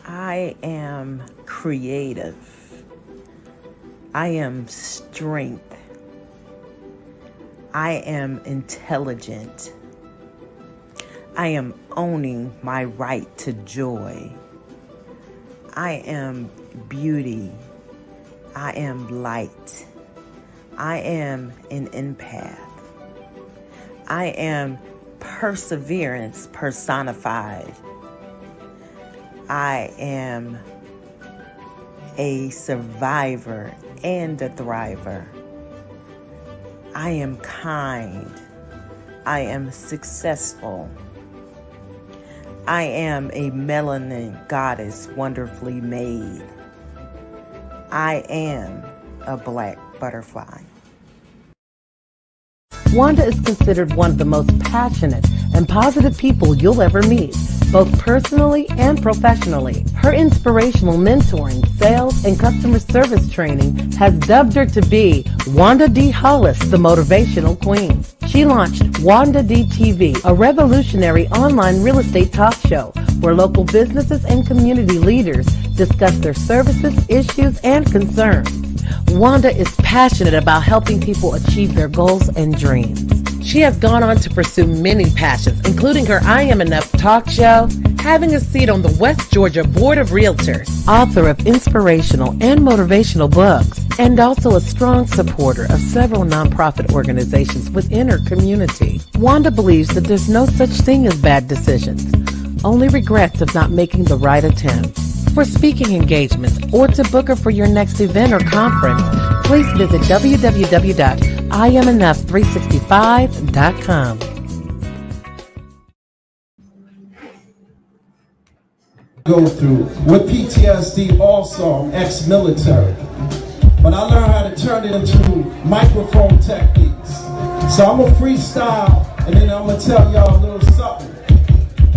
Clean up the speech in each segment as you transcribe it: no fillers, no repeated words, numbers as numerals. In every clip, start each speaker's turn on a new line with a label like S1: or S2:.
S1: I am creative. I am strength. I am intelligent. I am owning my right to joy. I am beauty. I am light. I am an empath. I am perseverance personified. I am a survivor and a thriver. I am kind. I am successful. I am a melanin goddess wonderfully made. I am a black butterfly.
S2: Wanda is considered one of the most passionate and positive people you'll ever meet, both personally and professionally. Her inspirational mentoring, sales, and customer service training has dubbed her to be Wanda D. Hollis, the Motivational Queen. She launched Wanda D TV, a revolutionary online real estate talk show where local businesses and community leaders discuss their services, issues, and concerns. Wanda is passionate about helping people achieve their goals and dreams. She has gone on to pursue many passions, including her I Am Enough talk show, having a seat on the West Georgia Board of Realtors, author of inspirational and motivational books, and also a strong supporter of several nonprofit organizations within her community. Wanda believes that there's no such thing as bad decisions, only regrets of not making the right attempt. For speaking engagements or to book her for your next event or conference, please visit www.IamEnough365.com.
S3: Go through with PTSD also, I'm ex-military, but I learned how to turn it into microphone techniques. So I'm gonna freestyle and then I'm gonna tell y'all a little something,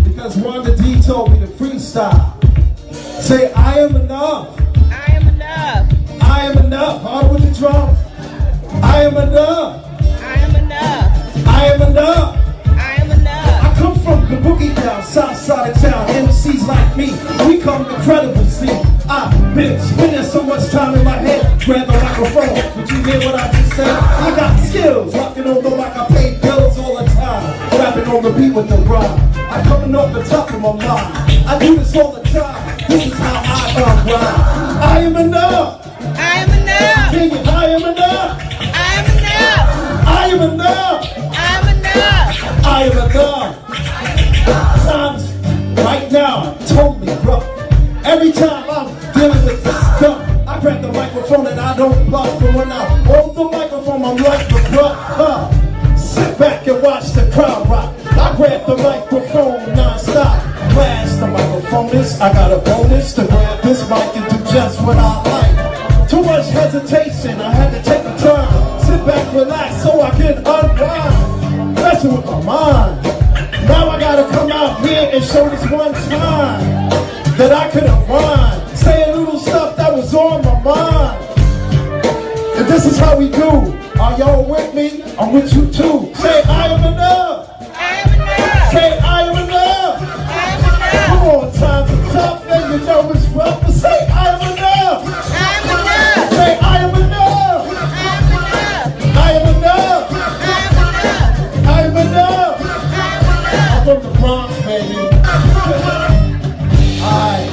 S3: because Wanda D told me to freestyle. Say, I am enough.
S4: I am enough.
S3: I am enough. Hard with the drums. I am enough.
S4: I am enough.
S3: I am enough.
S4: I am enough.
S3: I come from the boogie down, south side of town. MCs like me, we come incredible. See, I've been spending so much time in my head. Grab the microphone. Did you hear what I just said? I got skills, rocking on the mic. I pay bills all the time. Rapping on the beat with the rhyme. I'm coming off the top of my mind. I do this all the time. This is how I unwind. I am enough.
S4: I am enough.
S3: Sing it. I am enough.
S4: I am enough.
S3: I am enough.
S4: I am enough.
S3: I am enough. Times right now totally rough. Every time I'm dealing with this stuff, I grab the microphone and I don't bluff. And when I hold the microphone, I'm like the bluff. Sit back and watch the crowd rock. I grab the microphone non-stop. Blast the microphone is, I got a bonus to grab this mic and do just what I like. Too much hesitation, I had to take the time. Sit back, relax, so I can unwind. Messing with my mind. Now I gotta come out here and show this one time that I could unwind. Say a little stuff that was on my mind. And this is how we do. Are y'all with me? I'm with you too. Say, I am enough.
S4: I am enough.
S3: Say, I am enough.
S4: I am enough.
S3: Come on, times are tough and you know it's rough, but say, I am enough.
S4: I am enough.
S3: Say, I am enough.
S4: I am enough.
S3: I am enough.
S4: I am enough.
S3: I'm from the Bronx, baby. Alright.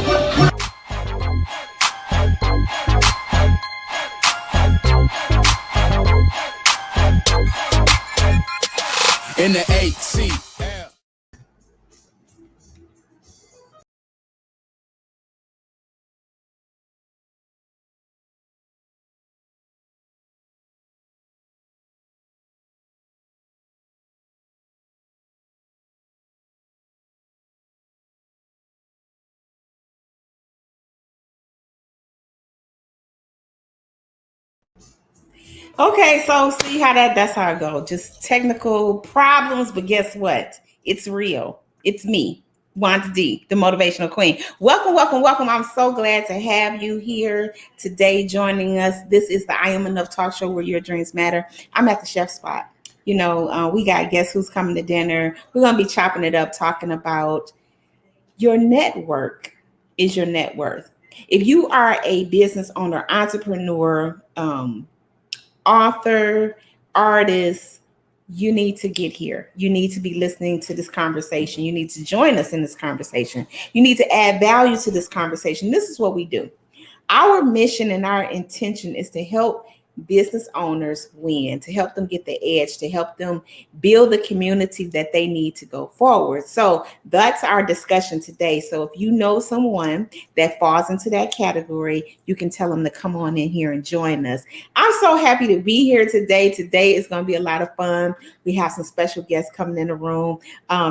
S5: In the 8C.
S4: Okay, so see how that's how it goes. Just technical problems, but guess what? It's real. It's me, Wanda D, the Motivational Queen. Welcome, welcome, welcome. I'm so glad to have you here today joining us. This is the I Am Enough talk show where your dreams matter. I'm at the chef spot. You know, we got Guess Who's Coming to Dinner. We're going to be chopping it up, talking about your network. is your net worth. If you are a business owner, entrepreneur, author, artist, you need to get here. You need to be listening to this conversation. You need to join us in this conversation. You need to add value to this conversation. This is what we do. Our mission and our intention is to help business owners win, to help them get the edge, to help them build the community that they need to go forward. So that's our discussion today. So if you know someone that falls into that category, you can tell them to come on in here and join us. I'm so happy to be here today. Today is going to be a lot of fun. We have some special guests coming in the room.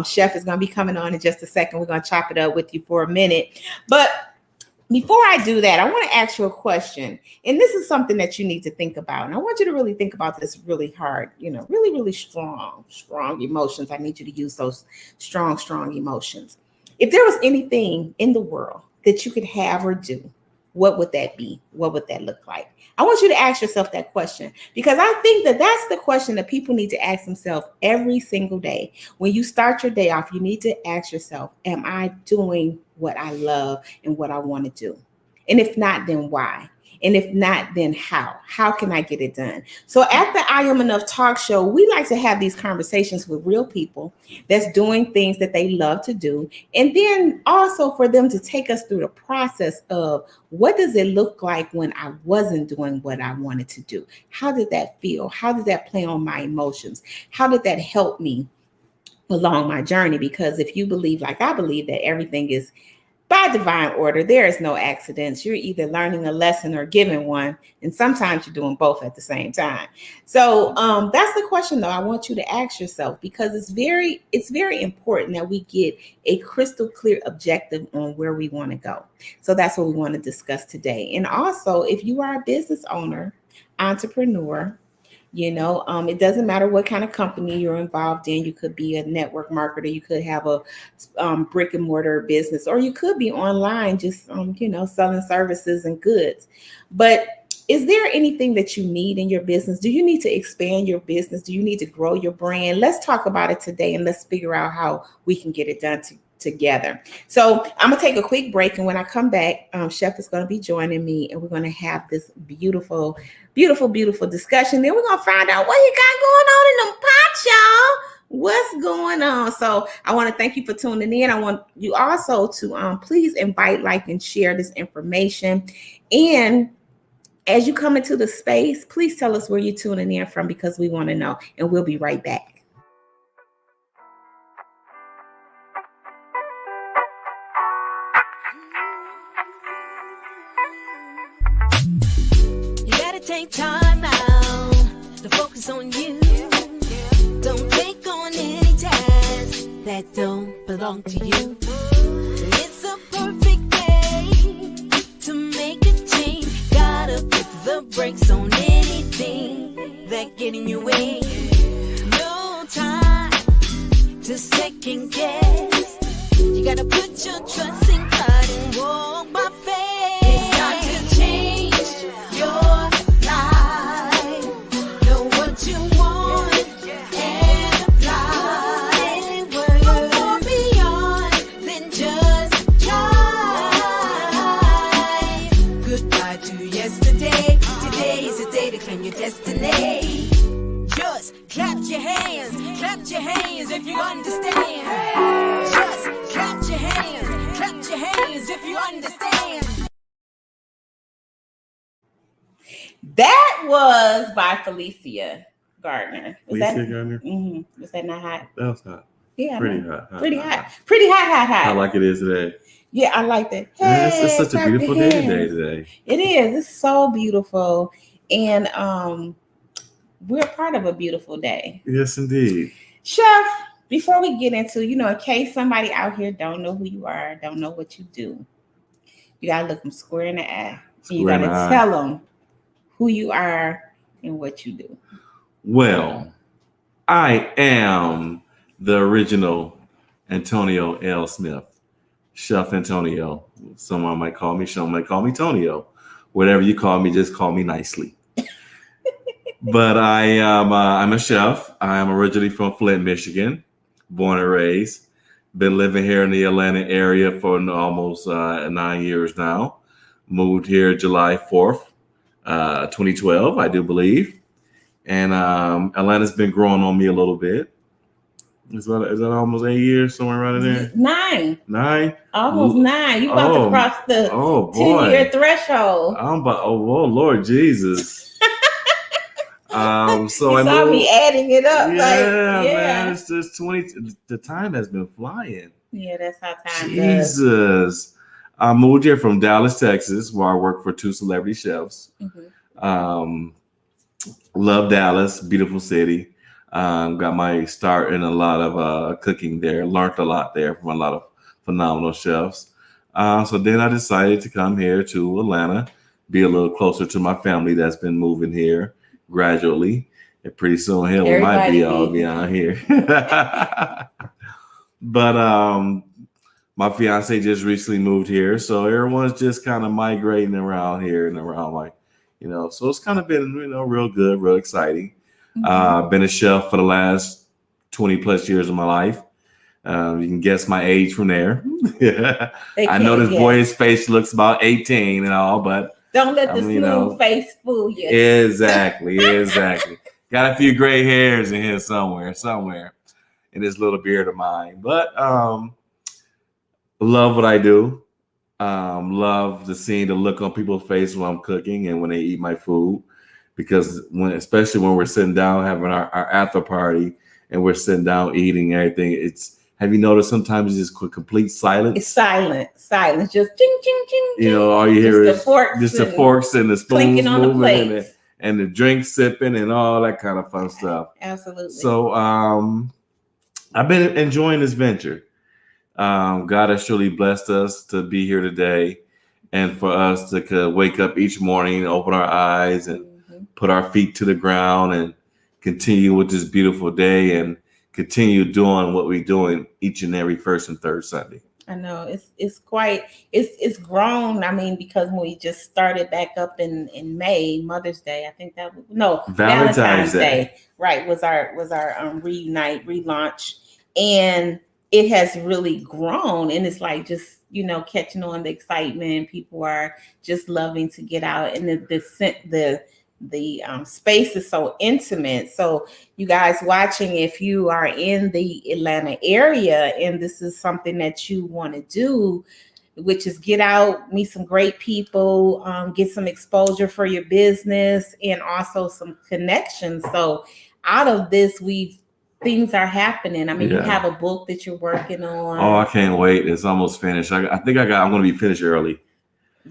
S4: Chef is going to be coming on in just a second. We're going to chop it up with you for a minute. But before I do that, I want to ask you a question. And this is something that you need to think about. And I want you to really think about this really hard, really, really strong emotions. I need you to use those strong emotions. If there was anything in the world that you could have or do, what would that be? What would that look like? I want you to ask yourself that question, because I think that that's the question that people need to ask themselves every single day. When you start your day off, you need to ask yourself, am I doing what I love and what I want to do? And if not, then why? And if not, then how? How can I get it done? So at the I Am Enough talk show, we like to have these conversations with real people that's doing things that they love to do. And then also for them to take us through the process of what does it look like when I wasn't doing what I wanted to do? How did that feel? How did that play on my emotions? How did that help me along my journey? Because if you believe, like I believe, that everything is by divine order, there is no accidents. You're either learning a lesson or giving one, and sometimes you're doing both at the same time. So that's the question, though, I want you to ask yourself, because it's very important that we get a crystal clear objective on where we want to go. So that's what we want to discuss today. And also, if you are a business owner, entrepreneur, it doesn't matter what kind of company you're involved in. You could be a network marketer. You could have a brick and mortar business, or you could be online just, selling services and goods. But is there anything that you need in your business? Do you need to expand your business? Do you need to grow your brand? Let's talk about it today, and let's figure out how we can get it done together. So I'm going to take a quick break. And when I come back, Chef is going to be joining me, and we're going to have this beautiful discussion. Then we're going to find out what you got going on in them pots, y'all. What's going on? So I want to thank you for tuning in. I want you also to please invite, like, and share this information. And as you come into the space, please tell us where you're tuning in from, because we want to know. And we'll be right back.
S6: Take time out to focus on you. Don't take on any tasks that don't belong to you. It's a perfect day to make a change. Gotta put the brakes on anything that get in your way. No time to second guess. You gotta put your trust in God and walk by faith. It's time to change your destiny. Just clap your hands if you understand. Just clap your hands if you understand.
S4: That was by Felicia Gardner.
S7: Gardner?
S4: Mm-hmm. Was that not hot?
S7: That was hot.
S4: Yeah.
S7: Pretty hot.
S4: Pretty hot.
S7: I like it is today.
S4: Yeah, I like that.
S7: Hey, it's such a beautiful day today.
S4: It is. It's so beautiful. And we're part of a beautiful day.
S7: Yes, indeed.
S4: Chef, before we get into, in case somebody out here don't know who you are, don't know what you do, you got to look them square in the eye. And you got to tell them who you are and what you do.
S7: Well, I am the original Antonio L. Smith, Chef Antonio. Someone might call me, some might call me Tonio. Whatever you call me, just call me nicely. But I'm a chef. I am originally from Flint, Michigan, born and raised. Been living here in the Atlanta area for almost 9 years now. Moved here July 4th, 2012, I do believe. And Atlanta's been growing on me a little bit. Is that almost 8 years, somewhere around in there?
S4: 9.
S7: 9?
S4: Almost 9. You about to cross the 10-year threshold.
S7: I'm about, oh Lord Jesus. So
S4: you saw me adding it up.
S7: Yeah, man. It's just 20. The time has been flying.
S4: Yeah, that's how time
S7: Jesus.
S4: does.
S7: I moved here from Dallas, Texas, where I work for 2 celebrity chefs.
S4: Mm-hmm.
S7: Love Dallas, beautiful city. Got my start in a lot of cooking there. Learned a lot there from a lot of phenomenal chefs. So then I decided to come here to Atlanta, be a little closer to my family that's been moving here gradually. And pretty soon here we might be all beyond here. But my fiance just recently moved here, so everyone's just kind of migrating around here and around, like, you know. So it's kind of been, you know, real good, real exciting. Been a chef for the last 20 plus years of my life. You can guess my age from there. I know this boy's face looks about 18 and all, but
S4: don't let the smooth face fool you.
S7: Exactly. Got a few gray hairs in here somewhere in this little beard of mine. But love what I do. Love seeing the look on people's face when I'm cooking and when they eat my food. Because especially when we're sitting down having our after party and we're sitting down eating everything, have you noticed sometimes it's just complete silence? It's
S4: silent, just ching, ching, ching.
S7: You know, all you hear is just the forks and the spoons moving and the drink sipping and all that kind of fun stuff.
S4: Absolutely.
S7: So I've been enjoying this venture. God has surely blessed us to be here today and for us to wake up each morning, open our eyes and put our feet to the ground and continue with this beautiful day and continue doing what we're doing each and every first and third Sunday.
S4: I know it's grown. I mean, because when we just started back up in May, Mother's Day, I think Valentine's Day, right, was our relaunch, and it has really grown, and it's like just, you know, catching on the excitement. People are just loving to get out, and the space is so intimate. So you guys watching, if you are in the Atlanta area and this is something that you want to do, which is get out, meet some great people, get some exposure for your business and also some connections. So out of this, things are happening. I mean, you have a book that you're working on.
S7: Oh, I can't wait. It's almost finished. I think I'm going to be finished early.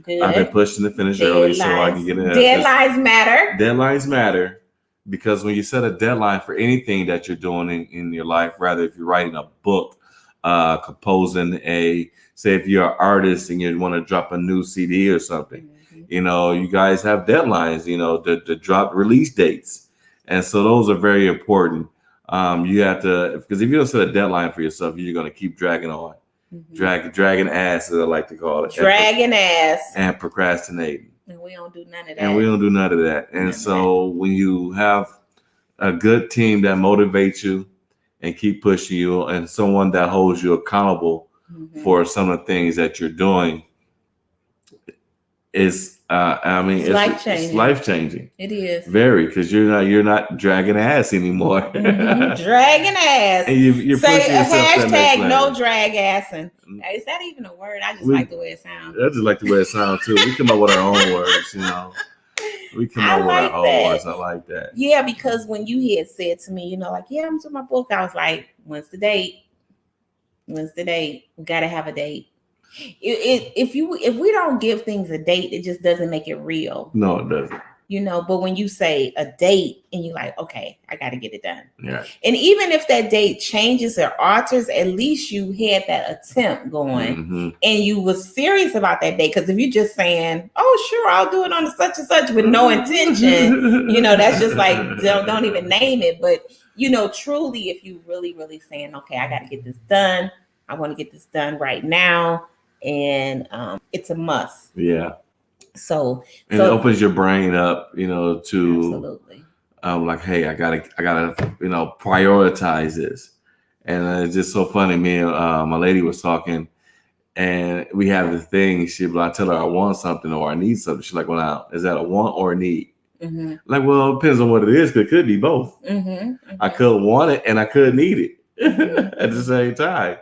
S4: Good.
S7: I've been pushing to finish early so I can get it.
S4: Deadlines matter.
S7: Deadlines matter because when you set a deadline for anything that you're doing in your life, rather if you're writing a book, composing say if you're an artist and you want to drop a new CD or something, you know, you guys have deadlines, you know, to drop release dates. And so those are very important. You have to, because if you don't set a deadline for yourself, you're going to keep dragging on. Dragging ass, as I like to call it.
S4: Dragging ass.
S7: And procrastinating.
S4: And we don't do none of that.
S7: And so when you have a good team that motivates you and keep pushing you and someone that holds you accountable for some of the things that you're doing, it's it's life changing.
S4: It is
S7: very, because you're not dragging ass anymore.
S4: Dragging ass.
S7: And you're
S4: say a hashtag no drag assing. Is that even a word? I just like the way it sounds.
S7: I just like the way it sounds too. We come up with our own words, you know. We come up with our own words. I like that.
S4: Yeah, because when you had said to me, you know, like, I'm doing my book, I was like, when's the date? We gotta have a date. If we don't give things a date, it just doesn't make it real.
S7: No, it doesn't.
S4: You know, but when you say a date and you're like, okay, I got to get it done.
S7: Yeah.
S4: And even if that date changes or alters, at least you had that attempt going and you was serious about that date. Because if you're just saying, oh, sure, I'll do it on such and such with no intention, you know, that's just like, don't even name it. But, you know, truly, if you really, really saying, okay, I got to get this done. I want to get this done right now. And it's a must.
S7: Yeah.
S4: So
S7: it opens your brain up, you know, to
S4: absolutely.
S7: Like, hey, I gotta, you know, prioritize this. And it's just so funny. Me and my lady was talking, and we have the thing. I tell her I want something or I need something. She's like, well, now, is that a want or a need?
S4: Mm-hmm.
S7: Like, well, it depends on what it is, because it could be both.
S4: Mm-hmm. Mm-hmm.
S7: I could want it and I could need it
S4: Mm-hmm.
S7: at the same time.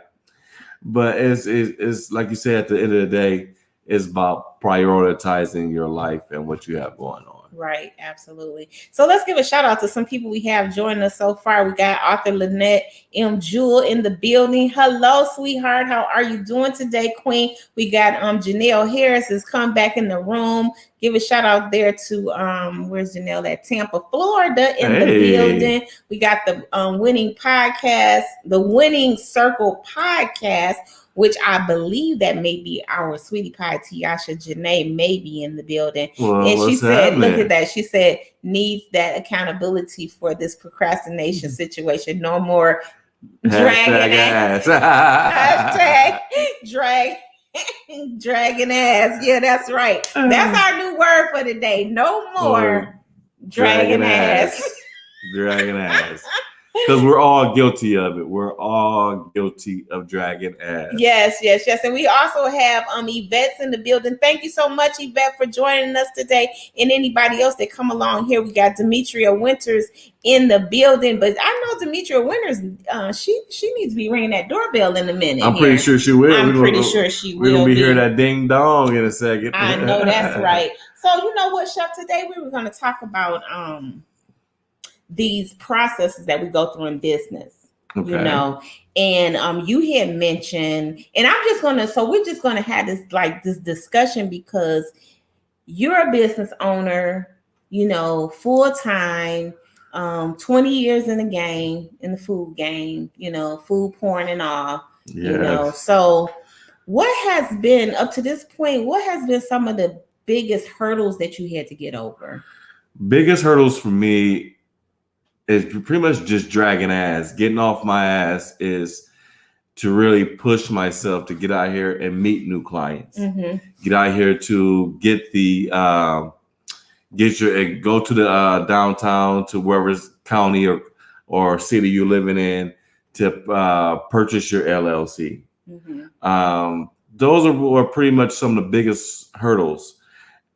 S7: But it's like you said, at the end of the day, it's about prioritizing your life and what you have going on.
S4: Right, absolutely. So let's give a shout out to some people we have joining us so far. We got Arthur Lynette M. Jewel in the building. Hello, sweetheart. How are you doing today, Queen? We got Janelle Harris has come back in the room. Give a shout out there to where's Janelle at? Tampa, Florida in the building. We got the Winning Podcast, the Winning Circle Podcast, which I believe that may be our sweetie pie, Tiasha Janae, may be in the building.
S7: Well,
S4: and she said,
S7: happening?
S4: Look at that. She said, needs that accountability for this procrastination situation. No more dragging ass. Hashtag dragging ass. Yeah, that's right. That's our new word for today. No more dragging ass.
S7: Dragging ass. Because we're all guilty of it. We're all guilty of dragging ass.
S4: Yes. And we also have Yvette's in the building. Thank you so much, Yvette, for joining us today. And anybody else that come along here. We got Demetria Winters in the building. But I know Demetria Winters, she needs to be ringing that doorbell in a minute.
S7: I'm pretty sure she will.
S4: I'm pretty sure she will.
S7: We're going to be hearing that ding dong in a second.
S4: I know that's right. So you know what, Chef? Today we were going to talk about these processes that we go through in business,
S7: okay.
S4: You know, and you had mentioned, and we're just gonna have this discussion because you're a business owner, you know, full time, 20 years in the game, in the food game, you know, food porn and all,
S7: Yes.
S4: You know. So what has been up to this point? What has been some of the biggest hurdles that you had to get over?
S7: Biggest hurdles for me is pretty much just dragging ass. Getting off my ass is to really push myself to get out here and meet new clients.
S4: Mm-hmm.
S7: Get out here to get go to the downtown, to wherever county or city you're living in, to purchase your LLC.
S4: Mm-hmm.
S7: Those were pretty much some of the biggest hurdles.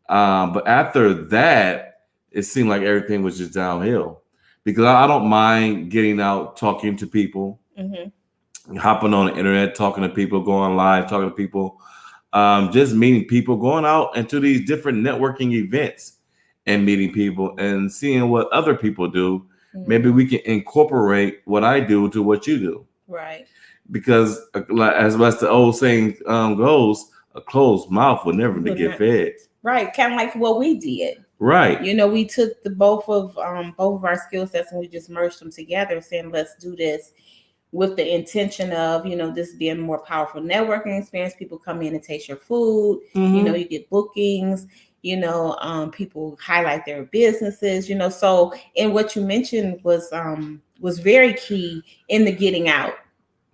S7: But after that, it seemed like everything was just downhill. Because I don't mind getting out, talking to people,
S4: mm-hmm.
S7: hopping on the internet, talking to people, going live, talking to people, just meeting people, going out into these different networking events and meeting people and seeing what other people do. Mm-hmm. Maybe we can incorporate what I do to what you do.
S4: Right.
S7: Because as the old saying goes, a closed mouth will never get fed.
S4: Right. Kind of like what we did.
S7: Right.
S4: You know, we took both of our skill sets and we just merged them together, saying, let's do this with the intention of, you know, this being a more powerful networking experience. People come in and taste your food.
S7: Mm-hmm.
S4: You know, you get bookings, you know, people highlight their businesses, you know. So, and what you mentioned was very key in the getting out,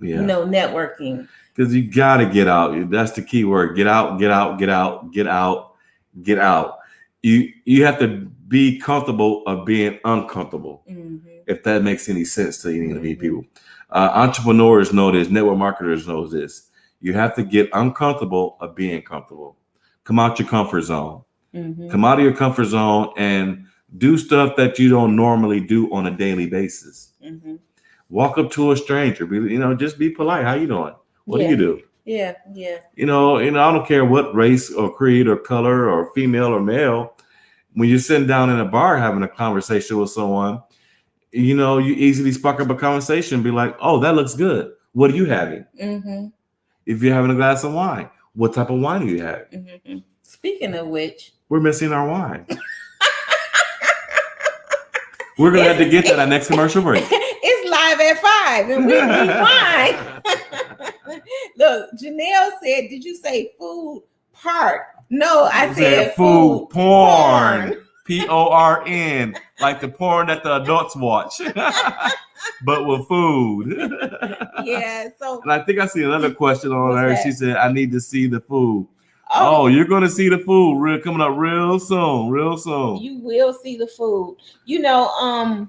S4: you know, networking.
S7: Because you got to get out. That's the key word. Get out, get out, get out, get out, get out. You have to be comfortable of being uncomfortable, mm-hmm. if that makes any sense to any of these people. Entrepreneurs know this. Network marketers know this. You have to get uncomfortable of being comfortable. Come out your comfort zone. Mm-hmm. Come out of your comfort zone and do stuff that you don't normally do on a daily basis. Mm-hmm. Walk up to a stranger. Just be polite. How you doing? What do you do?
S4: Yeah.
S7: You know, I don't care what race or creed or color or female or male. When you're sitting down in a bar having a conversation with someone, you know, you easily spark up a conversation and be like, oh, that looks good. What are you having? Mm-hmm. If you're having a glass of wine, what type of wine are you having?
S4: Mm-hmm. Speaking of which,
S7: we're missing our wine. We're going to have to get that at next commercial break.
S4: It's live at 5 and we need wine. Look, Janelle said, did you say food park? No, I said food porn.
S7: PORN, like the porn that the adults watch, but with food.
S4: Yeah. So,
S7: and I think I see another question on there. She said, I need to see the food. Oh, you're going to see the food coming up real soon.
S4: You will see the food. You know,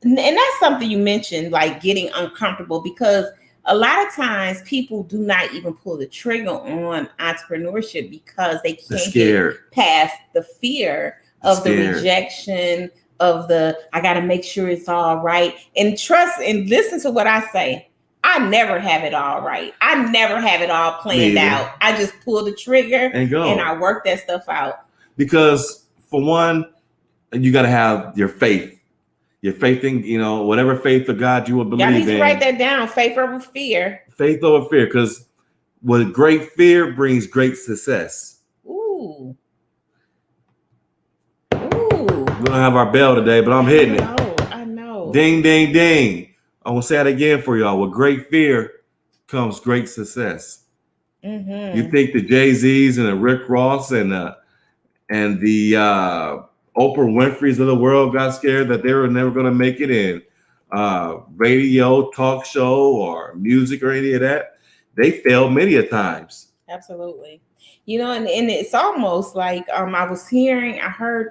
S4: And that's something you mentioned, like getting uncomfortable, because a lot of times people do not even pull the trigger on entrepreneurship because they can't get past the fear of the rejection, of the, I got to make sure it's all right. And trust and listen to what I say. I never have it all right. I never have it all planned out. I just pull the trigger and go, and I work that stuff out.
S7: Because for one, you got to have your faith. Your faith in, whatever faith of God you will believe in.
S4: Y'all need to write that down. Faith over fear.
S7: Faith over fear. Because with great fear brings great success.
S4: Ooh.
S7: We don't have our bell today, but I'm hitting it.
S4: I know.
S7: Ding, ding, ding. I will say it again for y'all. With great fear comes great success. Mm-hmm. You think the Jay-Z's and the Rick Ross and the Oprah Winfrey's of the world got scared that they were never going to make it in radio, talk show, or music or any of that. They failed many a times.
S4: Absolutely. And it's almost like I heard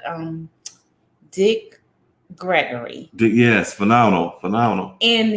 S4: Dick Gregory.
S7: Yes, phenomenal.
S4: And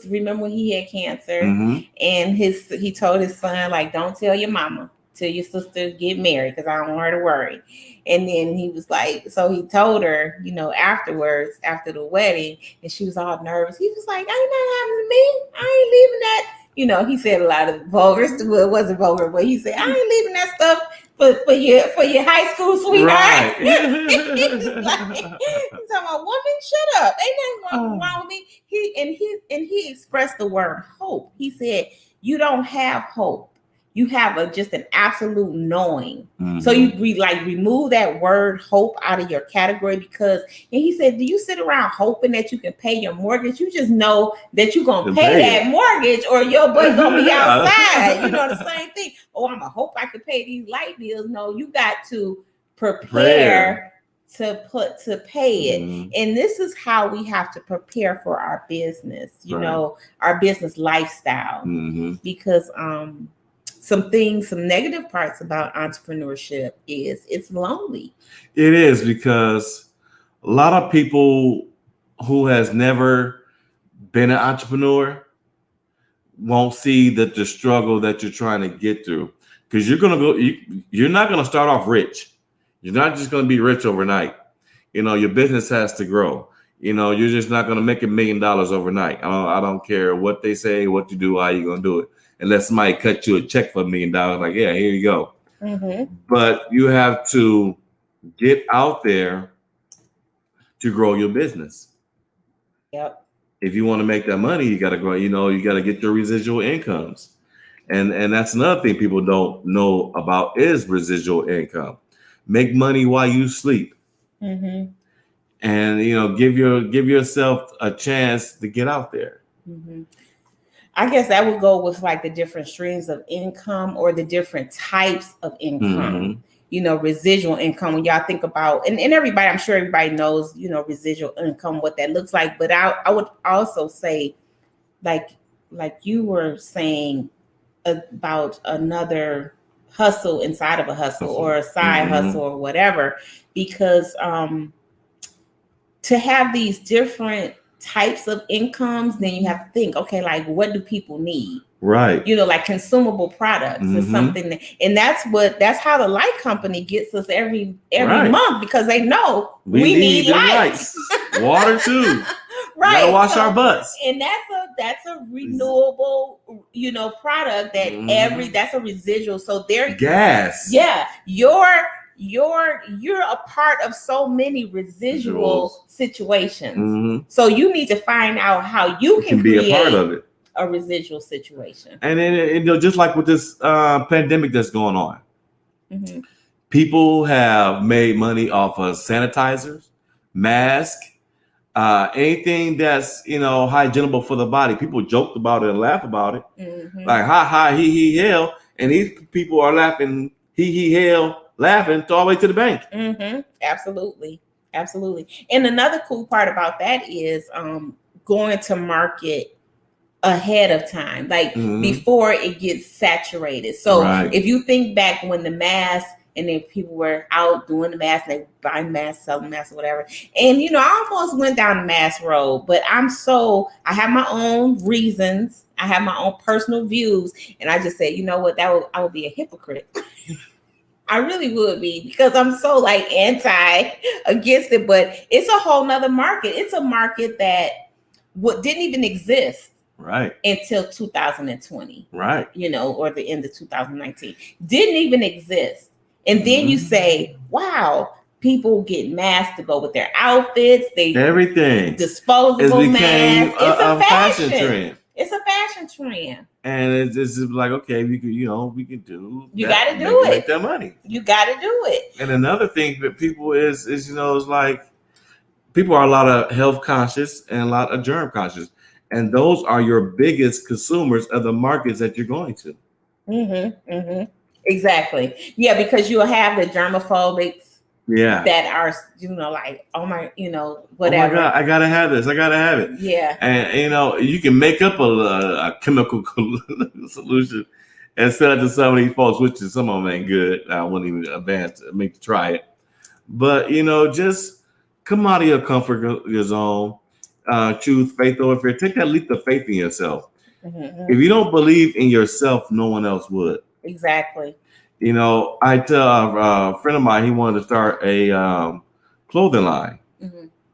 S4: remember when he had cancer, mm-hmm. and he told his son, like, don't tell your mama till your sister get married, because I don't want her to worry. And then he was like, so he told her, afterwards, after the wedding, and she was all nervous. He was like, ain't nothing happening to me. I ain't leaving that. He said a lot of vulgar, well, it wasn't vulgar, but he said, I ain't leaving that stuff for your high school sweetheart. Right. He's talking about, woman, shut up. Ain't nothing wrong with me. He expressed the word hope. He said, you don't have hope. You have just an absolute knowing. Mm-hmm. So you remove that word hope out of your category, and he said, do you sit around hoping that you can pay your mortgage? You just know that you're going to pay that mortgage or your boy's going to be outside. The same thing. Oh, I'm going to hope I can pay these light bills. No, you got to prepare to pay it. Mm-hmm. And this is how we have to prepare for our business, our business lifestyle, mm-hmm. because, some negative parts about entrepreneurship is it's lonely.
S7: It is, because a lot of people who has never been an entrepreneur won't see the struggle that you're trying to get through, because you're not going to start off rich. You're not just going to be rich overnight. Your business has to grow. You're just not going to make $1 million overnight. I don't care what they say, what you do, how you going to do it. Unless somebody cut you a check for $1 million, like, yeah, here you go. Mm-hmm. But you have to get out there to grow your business.
S4: Yep.
S7: If you want to make that money, you got to grow. You got to get your residual incomes, and that's another thing people don't know about is residual income. Make money while you sleep, mm-hmm. and give yourself a chance to get out there. Mm-hmm.
S4: I guess that would go with like the different streams of income or the different types of income, mm-hmm. Residual income. When y'all think about, and everybody, I'm sure everybody knows, residual income, what that looks like. But I would also say, like you were saying about another hustle inside of a hustle or a side mm-hmm. hustle or whatever, because to have these different types of incomes, then you have to think, okay, like, what do people need?
S7: Right.
S4: Like consumable products mm-hmm. or something. And that's how the light company gets us every right. month, because they know we need lights.
S7: Water too.
S4: Right.
S7: Gotta wash our butts.
S4: And that's a renewable, product that mm-hmm. that's a residual. So they're
S7: gas.
S4: Yeah. You're a part of so many residual situations. Mm-hmm. So you need to find out how you can
S7: be
S4: create
S7: a part of it.
S4: A residual situation.
S7: And then, just like with this pandemic that's going on, mm-hmm. people have made money off of sanitizers, masks, anything that's, hygienic for the body. People joked about it and laugh about it. Mm-hmm. Like, ha, ha, he, hell. And these people are laughing, he, hell, laughing all the way to the bank.
S4: Mm-hmm. Absolutely. And another cool part about that is going to market ahead of time, like mm-hmm. before it gets saturated. So right. if you think back when the mask and then people were out doing the mask, and they buying masks, selling masks, or whatever. And I almost went down the mask road, but I have my own reasons, I have my own personal views, and I just said, you know what, I would be a hypocrite. I really would be, because I'm so like anti against it, but it's a whole nother market. It's a market that didn't even exist until 2020,
S7: right?
S4: Or the end of 2019, didn't even exist. And then you say, wow, people get masks to go with their outfits.
S7: Everything
S4: disposable masks. It's a
S7: fashion trend.
S4: It's a fashion trend.
S7: And it's just like, okay, we can do.
S4: You got to do it.
S7: Make that money.
S4: You got to do it.
S7: And another thing that people is is like, people are a lot of health conscious and a lot of germ conscious, and those are your biggest consumers of the markets that you're going to.
S4: Exactly. Yeah, because you'll have the germophobics.
S7: Yeah.
S4: That are, like, oh my, whatever.
S7: Oh my God, I gotta have this. I gotta have it.
S4: Yeah.
S7: And you can make up a chemical solution and sell it to some of these folks, which is, some of them ain't good. I wouldn't even advance to make you try it. But just come out of your comfort zone. Choose faith over fear. Take that leap of faith in yourself. If you don't believe in yourself, no one else would.
S4: Exactly.
S7: I tell a friend of mine, he wanted to start a clothing line.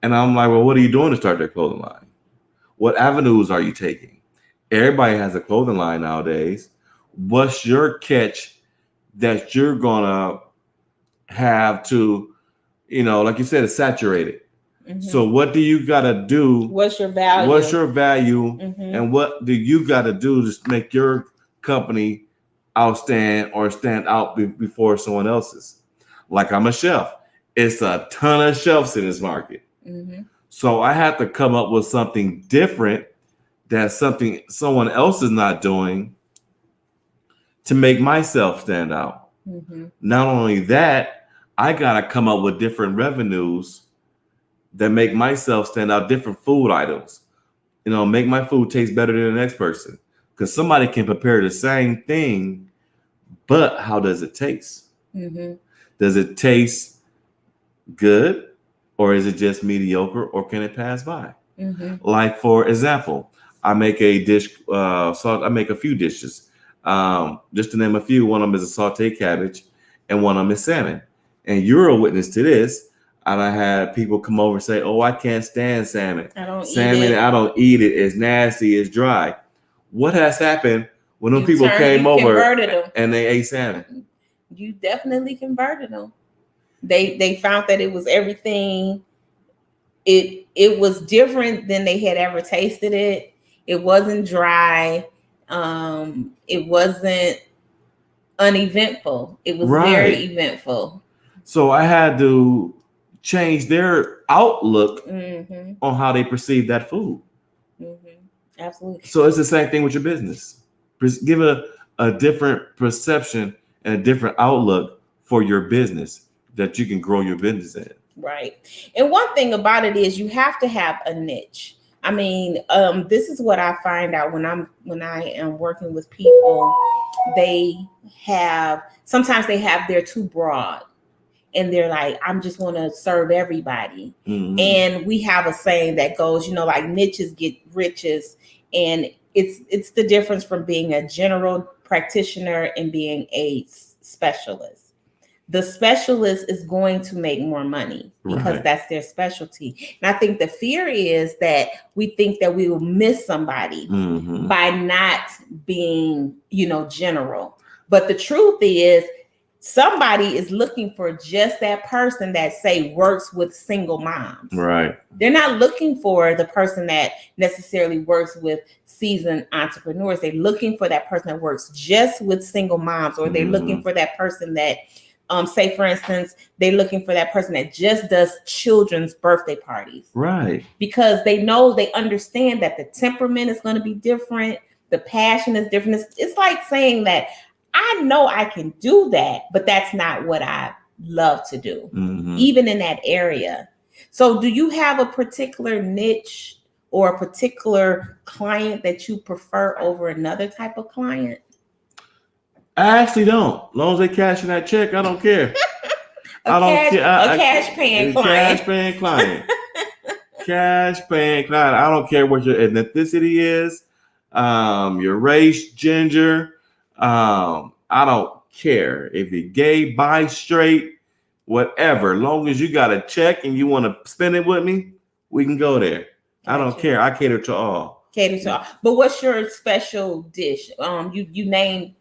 S7: And I'm like, well, what are you doing to start that clothing line? What avenues are you taking? Everybody has a clothing line nowadays. What's your catch that you're going to have to, like you said, it's saturated. So what do you got to do?
S4: What's your value?
S7: And what do you got to do to make your company stand out before someone else's? Like, I'm a chef. It's a ton of chefs in this market. So I have to come up with something different, that's something someone else is not doing, to make myself stand out. Not only that, I got to come up with different revenues that make myself stand out, different food items. Make my food taste better than the next person. Because somebody can prepare the same thing, but how does it taste? Does it taste good, or is it just mediocre, or can it pass by? Like, for example, I make a dish. I make a few dishes. Just to name a few, one of them is a sauteed cabbage, and one of them is salmon. And you're a witness to this. And I had people come over and say, "Oh, I can't stand salmon. I don't eat it. It's nasty. It's dry." What has happened when those people came over and they ate salmon?
S4: You definitely converted them. They found that it was everything. It was different than they had ever tasted it. It wasn't dry. It wasn't uneventful. It was very eventful.
S7: So I had to change their outlook on how they perceive that food.
S4: Absolutely.
S7: So it's the same thing with your business. Give a different perception and a different outlook for your business that you can grow your business in.
S4: Right. And one thing about it is you have to have a niche. I mean, this is what I find out when I am working with people. Sometimes they're too broad. And they're like, I'm just want to serve everybody. And we have a saying that goes, like, niches get riches. And it's the difference from being a general practitioner and being a specialist. The specialist is going to make more money because that's their specialty. And I think the fear is that we think that we will miss somebody by not being, general. But the truth is, somebody is looking for just that person that, say, works with single moms.
S7: Right.
S4: They're not looking for the person that necessarily works with seasoned entrepreneurs. They're looking for that person that works just with single moms, or they're looking for that person that, say, for instance, they're looking for that person that just does children's birthday parties.
S7: Right.
S4: Because they understand that the temperament is going to be different. The passion is different. It's like saying that, I know I can do that, but that's not what I love to do, even in that area. So do you have a particular niche or a particular client that you prefer over another type of client?
S7: I actually don't. As long as they cash in that check, I don't care.
S4: A cash paying client.
S7: Cash paying client. Cash paying client. I don't care what your ethnicity is, your race, gender. I don't care if you're gay, bi, straight, whatever. As long as you got a check and you want to spend it with me, we can go there. I don't care. I cater to all.
S4: But what's your special dish? You named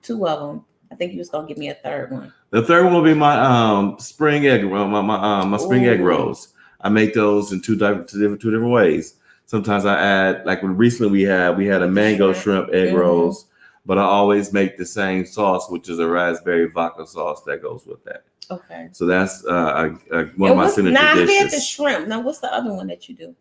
S4: 2 of them. I think you was gonna give me a third one.
S7: The third one will be my spring egg roll, my spring egg rolls. I make those in two different ways. Sometimes I add, like recently we had a mango shrimp egg rolls, but I always make the same sauce, which is a raspberry vodka sauce that goes with that.
S4: Okay.
S7: So that's one of my signature dishes.
S4: I had the shrimp. Now, what's the other one that you do?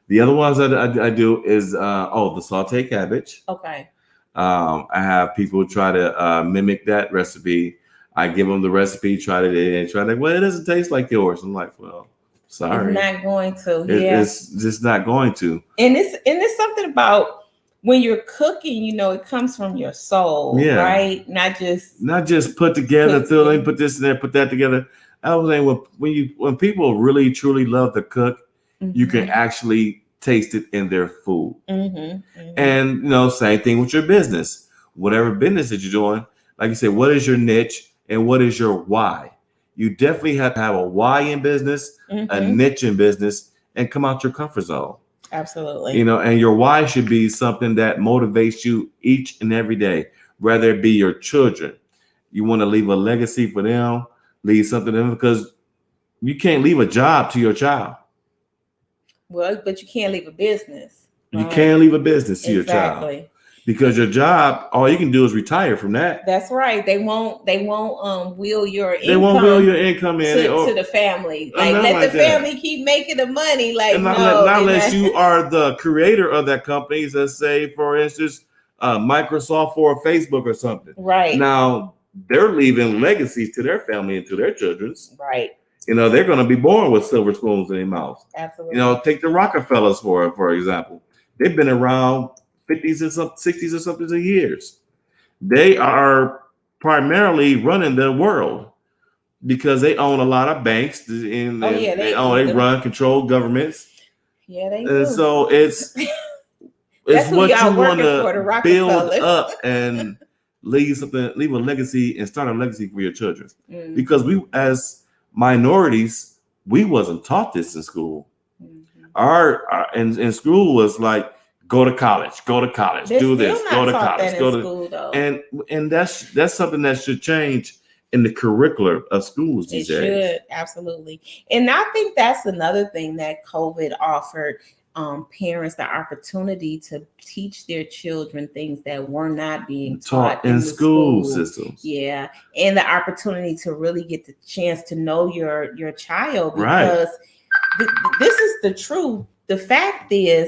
S7: The other ones that I do is the sauteed cabbage.
S4: Okay.
S7: I have people try to mimic that recipe. I give them the recipe, try to, well, it doesn't taste like yours. I'm like, well, sorry.
S4: It's not going to.
S7: It's just not going to.
S4: And it's something about when you're cooking, it comes from your soul, right? Not just
S7: put together, put this in there, put that together. I was saying when people really truly love to cook, you can actually taste it in their food. And same thing with your business. Whatever business that you're doing, like you said, what is your niche and what is your why? You definitely have to have a why in business, a niche in business, and come out your comfort zone.
S4: Absolutely.
S7: And your why should be something that motivates you each and every day, whether it be your children. You want to leave a legacy for them, leave something to them, because you can't leave a job to your child.
S4: Well, but you can't leave a business.
S7: Right? You can't leave a business to your child. Because your job, all you can do is retire from that.
S4: That's right. They won't will your income.
S7: They won't will your income in
S4: to the family. Let the family keep making the money.
S7: Not unless you are the creator of that company. Let's say, for instance, Microsoft or Facebook or something.
S4: Right.
S7: Now they're leaving legacies to their family and to their children's.
S4: Right.
S7: They're going to be born with silver spoons in their mouths.
S4: Absolutely.
S7: Take the Rockefellers for example. They've been around 50s and 60s or something of years. They are primarily running the world because they own a lot of banks and they run control governments.
S4: Yeah, they
S7: do. And so it's what you want to build up and leave a legacy and start a legacy for your children. Because we, as minorities, we wasn't taught this in school. Our in school was like, go to college, do this, go to college, and that's something that should change in the curriculum of schools these days.
S4: It should, absolutely. And I think that's another thing that COVID offered parents the opportunity to teach their children things that were not being taught
S7: in school systems.
S4: Yeah, and the opportunity to really get the chance to know your child, because this is the truth. The fact is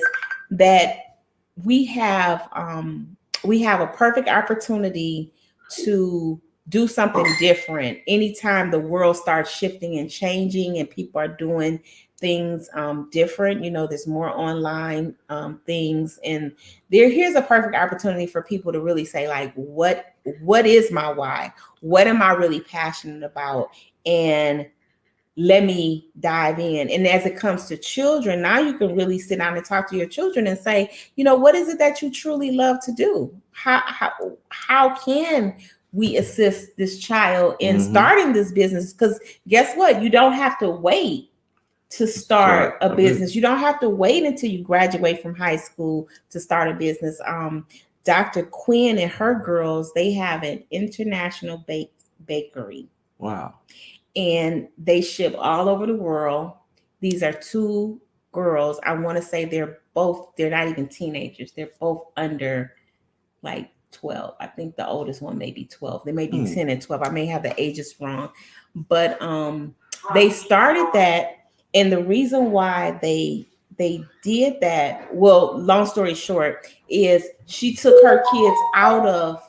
S4: that we have a perfect opportunity to do something different anytime the world starts shifting and changing and people are doing things different. There's more online things, and here's a perfect opportunity for people to really say, like, what is my why? What am I really passionate about? And let me dive in. And as it comes to children, now you can really sit down and talk to your children and say, what is it that you truly love to do? How can we assist this child in starting this business? Because guess what? You don't have to wait to start a business. You don't have to wait until you graduate from high school to start a business. Dr. Quinn and her girls, they have an international bakery.
S7: Wow.
S4: And they ship all over the world. These are 2 girls. I want to say they're not even teenagers. They're both under like 12. I think the oldest one may be 12. They may be 10 and 12. I may have the ages wrong. But they started that. And the reason why they did that, well, long story short, is she took her kids out of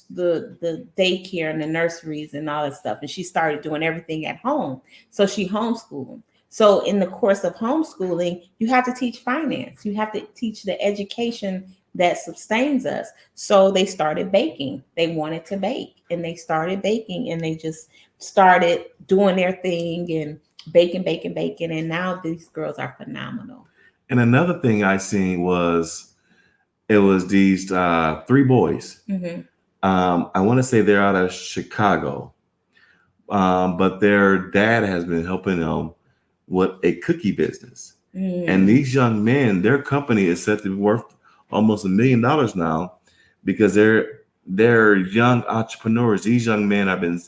S4: the daycare and the nurseries and all that stuff, and she started doing everything at home. So she homeschooled them. So in the course of homeschooling, you have to teach finance. You have to teach the education that sustains us. So they started baking. They wanted to bake, and they started baking, and they just started doing their thing and baking, baking, baking. And now these girls are phenomenal.
S7: And another thing I seen was it was these three boys.
S4: Mm-hmm.
S7: I want to say they're out of Chicago, but their dad has been helping them with a cookie business. And these young men, their company is set to be worth almost $1 million now because they're young entrepreneurs. These young men have been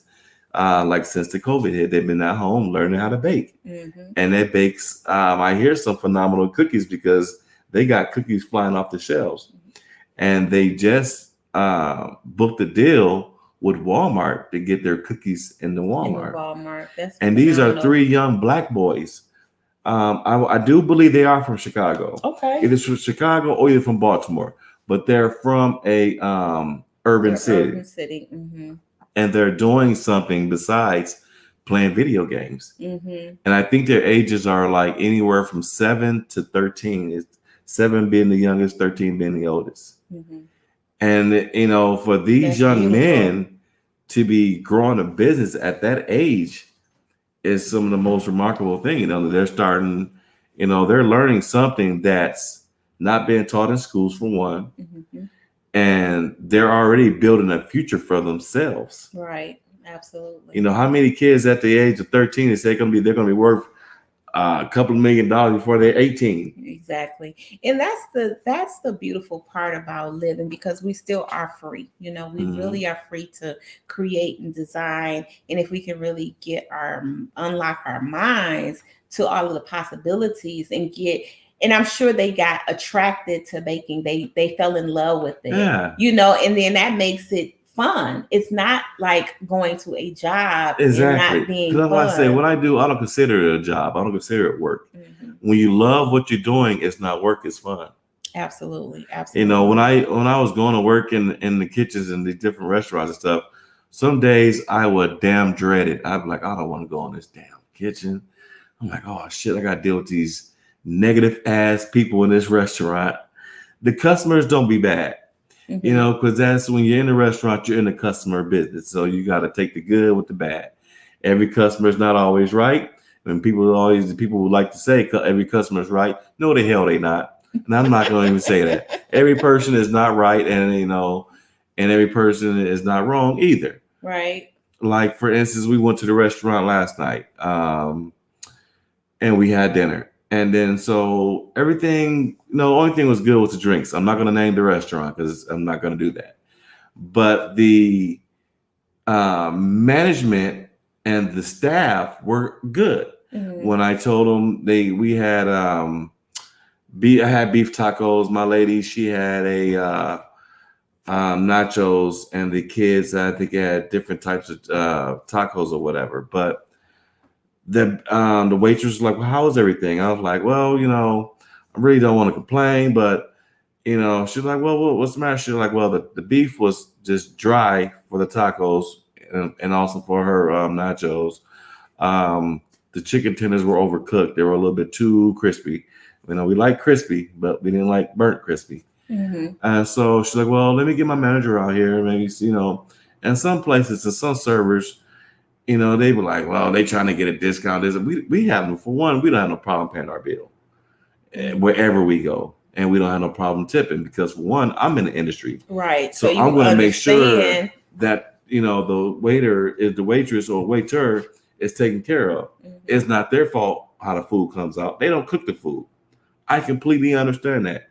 S7: like since the COVID hit, they've been at home learning how to bake.
S4: Mm-hmm.
S7: And they bakes, I hear some phenomenal cookies because they got cookies flying off the shelves. And they just booked a deal with Walmart to get their cookies in the Walmart.
S4: That's
S7: and
S4: phenomenal.
S7: These are three young Black boys. I do believe they are from Chicago.
S4: Okay.
S7: Either from Chicago or either from Baltimore, but they're from a urban city.
S4: Mm-hmm.
S7: And they're doing something besides playing video games.
S4: Mm-hmm.
S7: And I think their ages are like anywhere from 7 to 13. It's 7 being the youngest, 13 being the oldest.
S4: Mm-hmm.
S7: And, you know, for these
S4: That's
S7: young
S4: beautiful.
S7: men to be growing a business at that age is some of the most remarkable thing. You know, they're starting, you know, they're learning something that's not being taught in schools for one.
S4: Mm-hmm.
S7: And they're already building a future for themselves.
S4: Right. Absolutely.
S7: You know, how many kids at the age of 13 is they're going to be worth a couple of $1 million before they're 18?
S4: Exactly. And that's the beautiful part about living, because we still are free. You know, we really are free to create and design. And if we can really unlock our minds to all of the possibilities and I'm sure they got attracted to baking. They fell in love with it.
S7: Yeah.
S4: You know, and then that makes it fun. It's not like going to a job
S7: Exactly.
S4: and not being
S7: That's
S4: fun.
S7: why I say what I do, I don't consider it a job. I don't consider it work.
S4: Mm-hmm.
S7: When you love what you're doing, it's not work, it's fun.
S4: Absolutely.
S7: You know, when I was going to work in the kitchens and the different restaurants and stuff, some days I would damn dread it. I'd be like, I don't want to go in this damn kitchen. I'm like, oh shit, I got to deal with these negative ass people in this restaurant. The customers don't be bad. Mm-hmm. You know, because that's when you're in the restaurant, you're in the customer business. So you got to take the good with the bad. Every customer is not always right. And people would like to say every customer is right. No, the hell they not. And I'm not going to even say that. Every person is not right. And, you know, and every person is not wrong either.
S4: Right.
S7: Like, for instance, we went to the restaurant last night and we had dinner. And then so everything, you know, the only thing was good was the drinks. I'm not going to name the restaurant because I'm not going to do that. But the management and the staff were good. Mm-hmm. When I told them I had beef tacos. My lady, she had a nachos, and the kids, I think, had different types of tacos or whatever. But the waitress was like, well, how was everything? I was like, well, you know, I really don't want to complain, but, you know, she's like, well, what's the matter? She's like, well, the beef was just dry for the tacos and also for her nachos. The chicken tenders were overcooked. They were a little bit too crispy. You know, we like crispy, but we didn't like burnt crispy. Mm-hmm. And so she's like, well, let me get my manager out here. Maybe, you know, and some places and some servers, you know, they were like, well, they trying to get a discount. We have, for one, we don't have no problem paying our bill wherever we go. And we don't have no problem tipping because, for one, I'm in the industry.
S4: Right.
S7: So I'm going to make sure that, you know, the waitress or waiter is taken care of. Mm-hmm. It's not their fault how the food comes out. They don't cook the food. I completely understand that.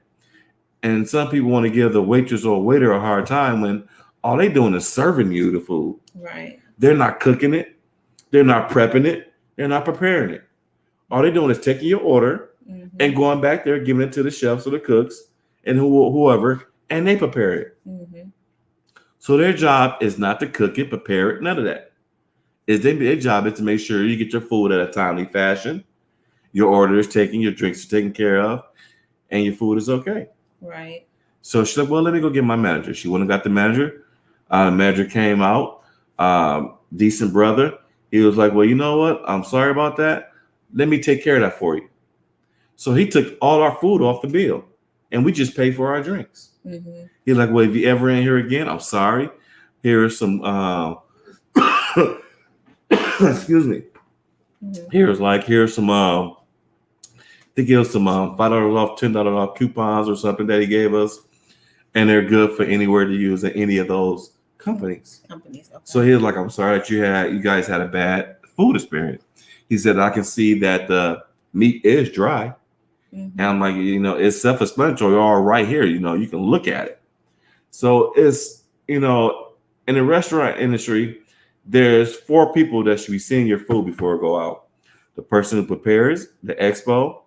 S7: And some people want to give the waitress or waiter a hard time when all they doing is serving you the food.
S4: Right.
S7: They're not cooking it. They're not prepping it. They're not preparing it. All they're doing is taking your order and going back there, giving it to the chefs or the cooks and whoever, and they prepare it. Mm-hmm. So their job is not to cook it, prepare it, none of that. Their job is to make sure you get your food at a timely fashion, your order is taken, your drinks are taken care of, and your food is okay.
S4: Right.
S7: So she's like, well, let me go get my manager. She went and got the manager. The manager came out, decent brother. He was like, well, you know what? I'm sorry about that. Let me take care of that for you. So he took all our food off the bill and we just pay for our drinks.
S4: Mm-hmm.
S7: He's like, well, if you ever in here again, I'm sorry. Here's some excuse me.
S4: Mm-hmm.
S7: Here's some they give us some $5 off, $10 off coupons or something that he gave us, and they're good for anywhere to use at any of those companies.
S4: Okay.
S7: So he was like, I'm sorry that you guys had a bad food experience. He said, I can see that the meat is dry.
S4: Mm-hmm.
S7: And I'm like, it's self-explanatory all right here. You can look at it. So it's, in the restaurant industry, there's 4 people that should be seeing your food before it go out. The person who prepares, the expo,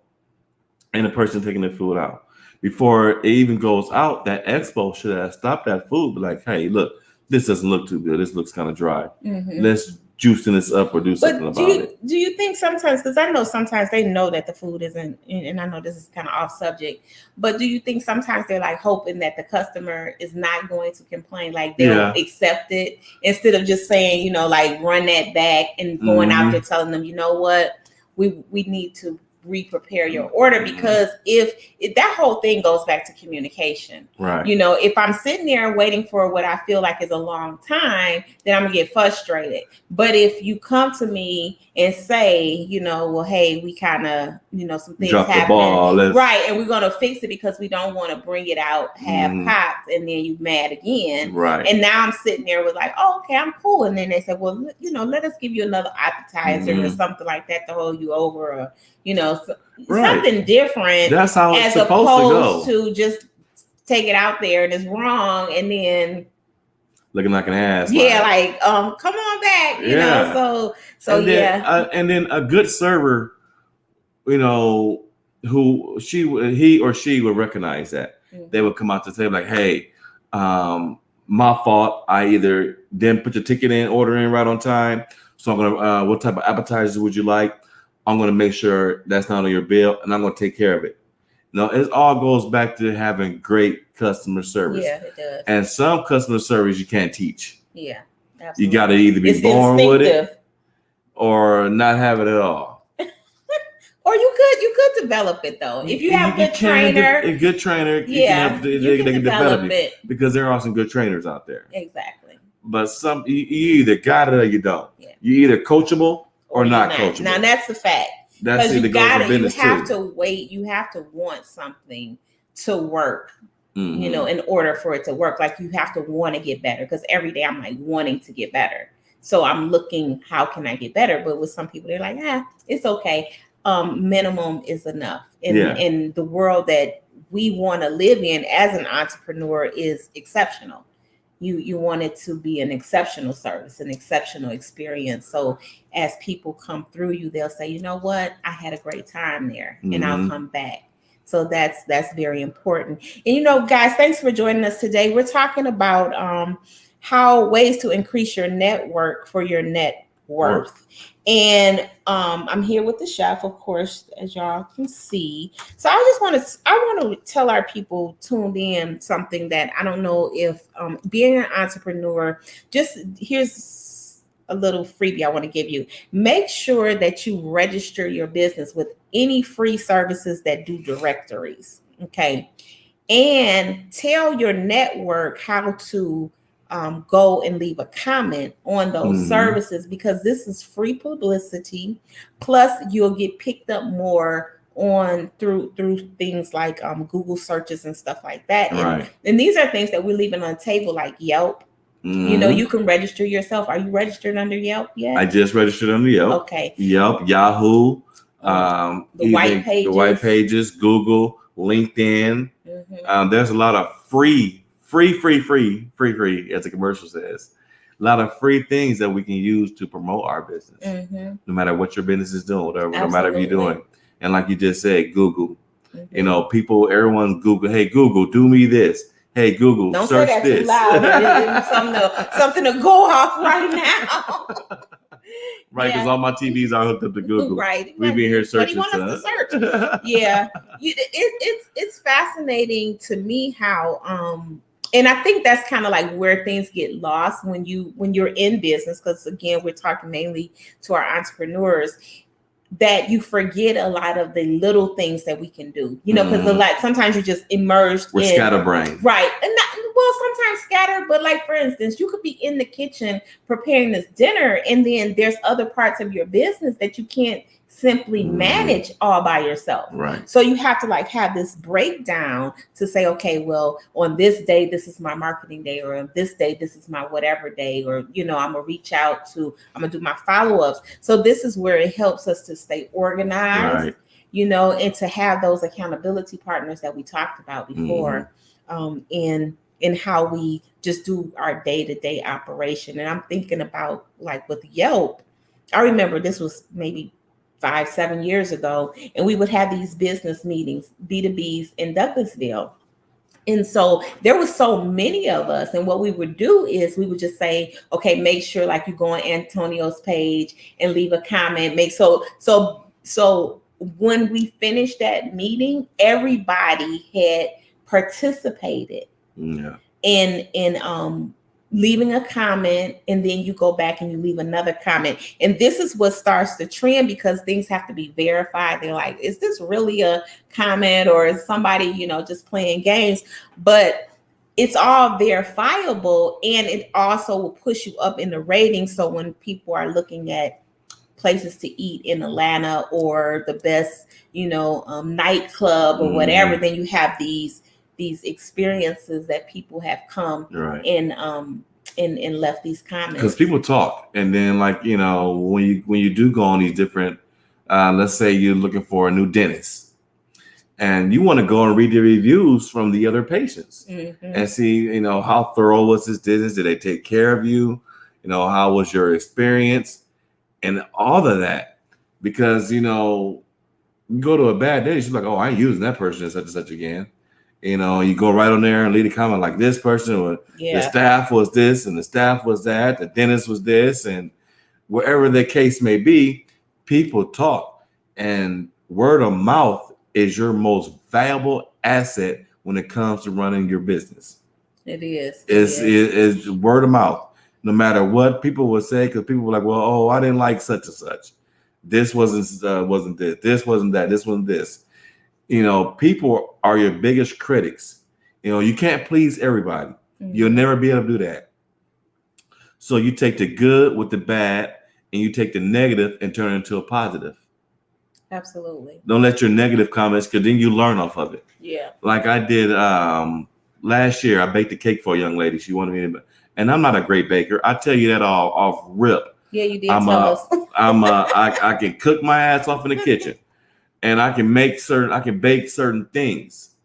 S7: and the person taking the food out. Before it even goes out, that expo should have stopped that food. Be like, hey, look, this doesn't look too good. This looks kind of dry.
S4: Mm-hmm.
S7: Let's juicing this up or do something about it.
S4: Do you think sometimes, because I know sometimes they know that the food isn't, and I know this is kind of off subject, but do you think sometimes they're like hoping that the customer is not going to complain, like they'll accept it instead of just saying, like run that back and going out there telling them, you know what, we need to re-prepare your order, because if that whole thing goes back to communication,
S7: right?
S4: If I'm sitting there waiting for what I feel like is a long time, then I'm gonna get frustrated. But if you come to me and say, well, hey, we kind of, some things happening, right, and we're gonna fix it because we don't want to bring it out half cocked, and then you mad again,
S7: right?
S4: And now I'm sitting there with like, oh, okay, I'm cool, and then they say, well, let us give you another appetizer or something like that to hold you over, or something different.
S7: That's how it's
S4: as
S7: supposed
S4: to just take it out there and it's wrong, and then
S7: looking like an ass.
S4: Yeah, like come on back. You know. So
S7: and then a good server, who he or she would recognize that. Mm-hmm. They would come out to the table like, hey, my fault. I either didn't put your ticket in, order in right on time. So I'm gonna what type of appetizers would you like? I'm going to make sure that's not on your bill, and I'm going to take care of it. It all goes back to having great customer service.
S4: Yeah, it does.
S7: And some customer service you can't teach.
S4: Yeah, absolutely.
S7: You got to either be born with it or not have it at all.
S4: Or you could develop it though. If you have a good trainer,
S7: they can develop it, because there are some good trainers out there.
S4: Exactly.
S7: But some you either got it or you don't. Yeah. You either coachable or not coachable.
S4: Now that's the fact.
S7: That's the
S4: you have to wait. You have to want something to work, in order for it to work. Like you have to want to get better, because every day I'm like wanting to get better. So I'm looking, how can I get better? But with some people, they're like, it's okay. Minimum is enough. In the world that we want to live in as an entrepreneur is exceptional. You want it to be an exceptional service, an exceptional experience. So as people come through you, they'll say, you know what, I had a great time there, and I'll come back. So that's very important. And guys, thanks for joining us today. We're talking about how ways to increase your network for your net worth. And I'm here with the chef, of course, as y'all can see. So I want to tell our people tuned in something that I don't know if being an entrepreneur, here's a little freebie I want to give you. Make sure that you register your business with any free services that do directories. Okay. And tell your network how to go and leave a comment on those services, because this is free publicity. Plus, you'll get picked up more on through things like Google searches and stuff like that.
S7: Right.
S4: And these are things that we're leaving on the table, like Yelp. You can register yourself. Are you registered under Yelp yet?
S7: I just registered under Yelp.
S4: Okay.
S7: Yelp, Yahoo,
S4: the white
S7: pages, Google, LinkedIn. There's a lot of free, as the commercial says, a lot of free things that we can use to promote our business, no matter what your business is doing, whatever, no matter if you're doing. And like you just said, Google, everyone's Google. Hey, Google, do me this. Hey, Google,
S4: don't
S7: search
S4: say that
S7: this.
S4: too loud. something to go off right now.
S7: Right, because all my TVs are hooked up to Google.
S4: Right.
S7: We've been here searching.
S4: What do you want us to search? Yeah. It's fascinating to me how and I think that's kind of like where things get lost when you're in business, because again, we're talking mainly to our entrepreneurs. that you forget a lot of the little things that we can do, you know, because a lot sometimes you're just immersed
S7: We're
S4: in
S7: scatterbrained.
S4: right, and well, sometimes scattered, but like for instance, you could be in the kitchen preparing this dinner, and then there's other parts of your business that you can't simply manage all by yourself.
S7: Right.
S4: So you have to like have this breakdown to say, okay, well, on this day, this is my marketing day, or on this day, this is my whatever day, or, you know, I'm gonna do my follow-ups. So this is where it helps us to stay organized,
S7: Right.
S4: you know, and to have those accountability partners that we talked about before, in how we just do our day-to-day operation. And I'm thinking about like with Yelp, I remember this was maybe 5-7 years ago, and we would have these business meetings, B2Bs in Douglasville. And so there was so many of us, and what we would do is we would just say, okay, make sure like you go on Antonio's page and leave a comment. So when we finished that meeting, everybody had participated in leaving a comment, and then you go back and you leave another comment. And this is what starts the trend, because things have to be verified. They're like, is this really a comment, or is somebody, you know, just playing games? But it's all verifiable, and it also will push you up in the ratings. So when people are looking at places to eat in Atlanta, or the best, you know, nightclub or whatever, then you have these experiences that people have come and left these comments.
S7: Because people talk, and then like, you know, when you do go on these different, let's say you're looking for a new dentist, and you want to go and read the reviews from the other patients and see, you know, how thorough was this dentist? Did they take care of you? You know, how was your experience? And all of that, because, you know, you go to a bad dentist, you're like, oh, I ain't using that person such and such again. You know, you go right on there and leave a comment like, this person, or the staff was this and the staff was that, the dentist was this, and wherever the case may be, people talk. And word of mouth is your most valuable asset when it comes to running your business.
S4: It is.
S7: It's word of mouth. No matter what people will say, because people were like, well, oh, I didn't like such and such. This wasn't this. This wasn't that. This wasn't this. You know, people are your biggest critics. You know, you can't please everybody. You'll never be able to do that. So you take the good with the bad, and you take the negative and turn it into a positive.
S4: Absolutely.
S7: Don't let your negative comments, because then you learn off of it.
S4: Yeah. Like
S7: I did last year, I baked a cake for a young lady. She wanted me to, and I'm not a great baker. I tell you that all off rip.
S4: Yeah, you did tell us.
S7: I can cook my ass off in the kitchen. And I can bake certain things,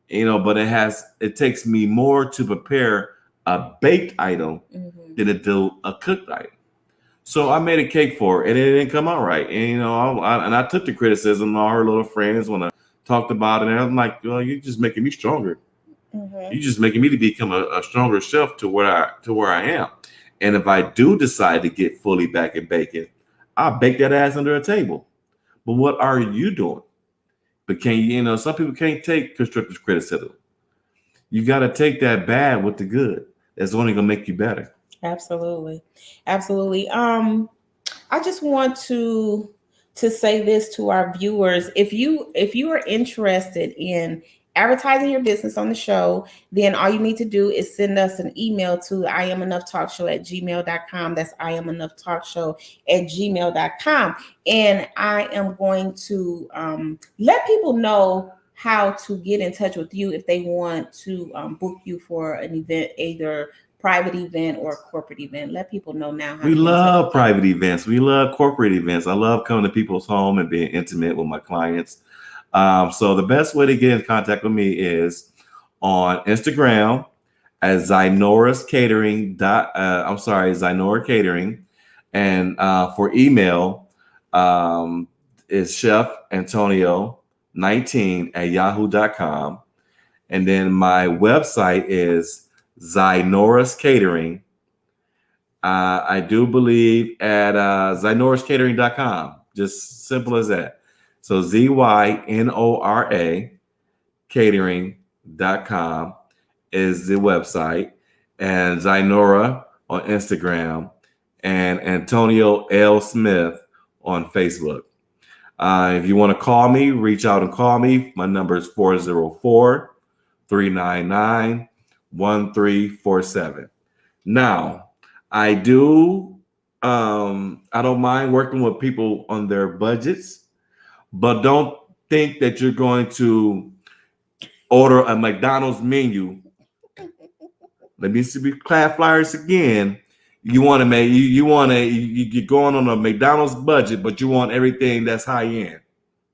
S7: you know, but it takes me more to prepare a baked item than to do a cooked item. So I made a cake for her, and it didn't come out right. And, you know, I took the criticism. All her little friends, when I talked about it, and I'm like, well, you're just making me stronger. You're just making me to become a stronger chef to where I am. And if I do decide to get fully back in baking, I'll bake that ass under a table. But what are you doing? But some people can't take constructive criticism. You got to take that bad with the good. That's only going to make you better.
S4: Absolutely. Absolutely. I just want to say this to our viewers. If you are interested in advertising your business on the show, then all you need to do is send us an email to IamEnoughTalkShow@gmail.com. That's IamEnoughTalkShow@gmail.com. And I am going to let people know how to get in touch with you if they want to book you for an event, either private event or corporate event. Let people know now.
S7: We love private events. We love corporate events. I love coming to people's home and being intimate with my clients. So the best way to get in contact with me is on Instagram at Zynora's Catering. Zynora Catering. And for email is chefantonio19@yahoo.com. And then my website is Zynora's Catering. I do believe at ZynorasCatering.com. Just simple as that. So ZYNORA catering.com is the website, and Zynora on Instagram, and Antonio L. Smith on Facebook. If you want to call me, reach out and call me. My number is 404-399-1347. Now, I don't mind working with people on their budgets, but don't think that you're going to order a McDonald's menu. Let me see class flyers again. You're going on a McDonald's budget, but you want everything that's high end.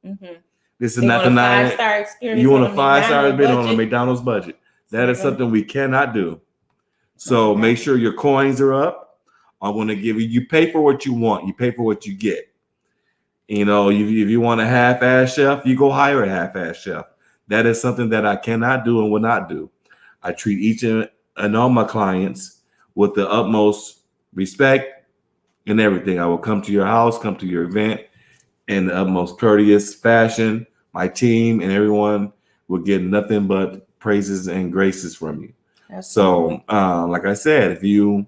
S4: Mm-hmm.
S7: This is not the
S4: 5-star experience.
S7: You want a 5-star bid on a McDonald's budget. That is something we cannot do. So make sure your coins are up. I'm going to give you pay for what you want. You pay for what you get. You know, if you want a half-ass chef, you go hire a half-ass chef. That is something that I cannot do and will not do. I treat each and all my clients with the utmost respect and everything. I will come to your house, come to your event in the utmost courteous fashion. My team and everyone will get nothing but praises and graces from you. Absolutely. So, like I said, if you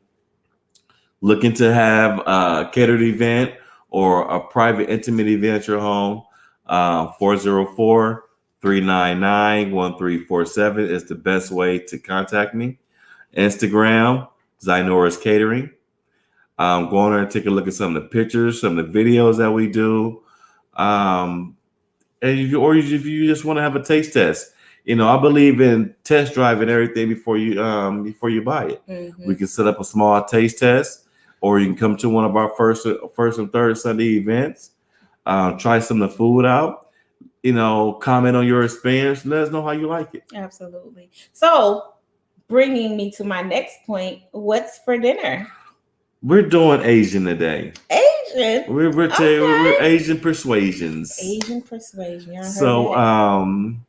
S7: looking to have a catered event or a private intimate event at your home, 404-399-1347 is the best way to contact me. Instagram, Zynora's Catering. Go on there and take a look at some of the pictures, some of the videos that we do. And if you just want to have a taste test, you know, I believe in test driving everything before you buy it. Mm-hmm. We can set up a small taste test, or you can come to one of our first and third Sunday events. Try some of the food out. You know, comment on your experience. Let us know how you like it.
S4: Absolutely. So, bringing me to my next point, what's for dinner?
S7: We're doing Asian today.
S4: Asian?
S7: We're Asian persuasions.
S4: Asian persuasion.
S7: So I'm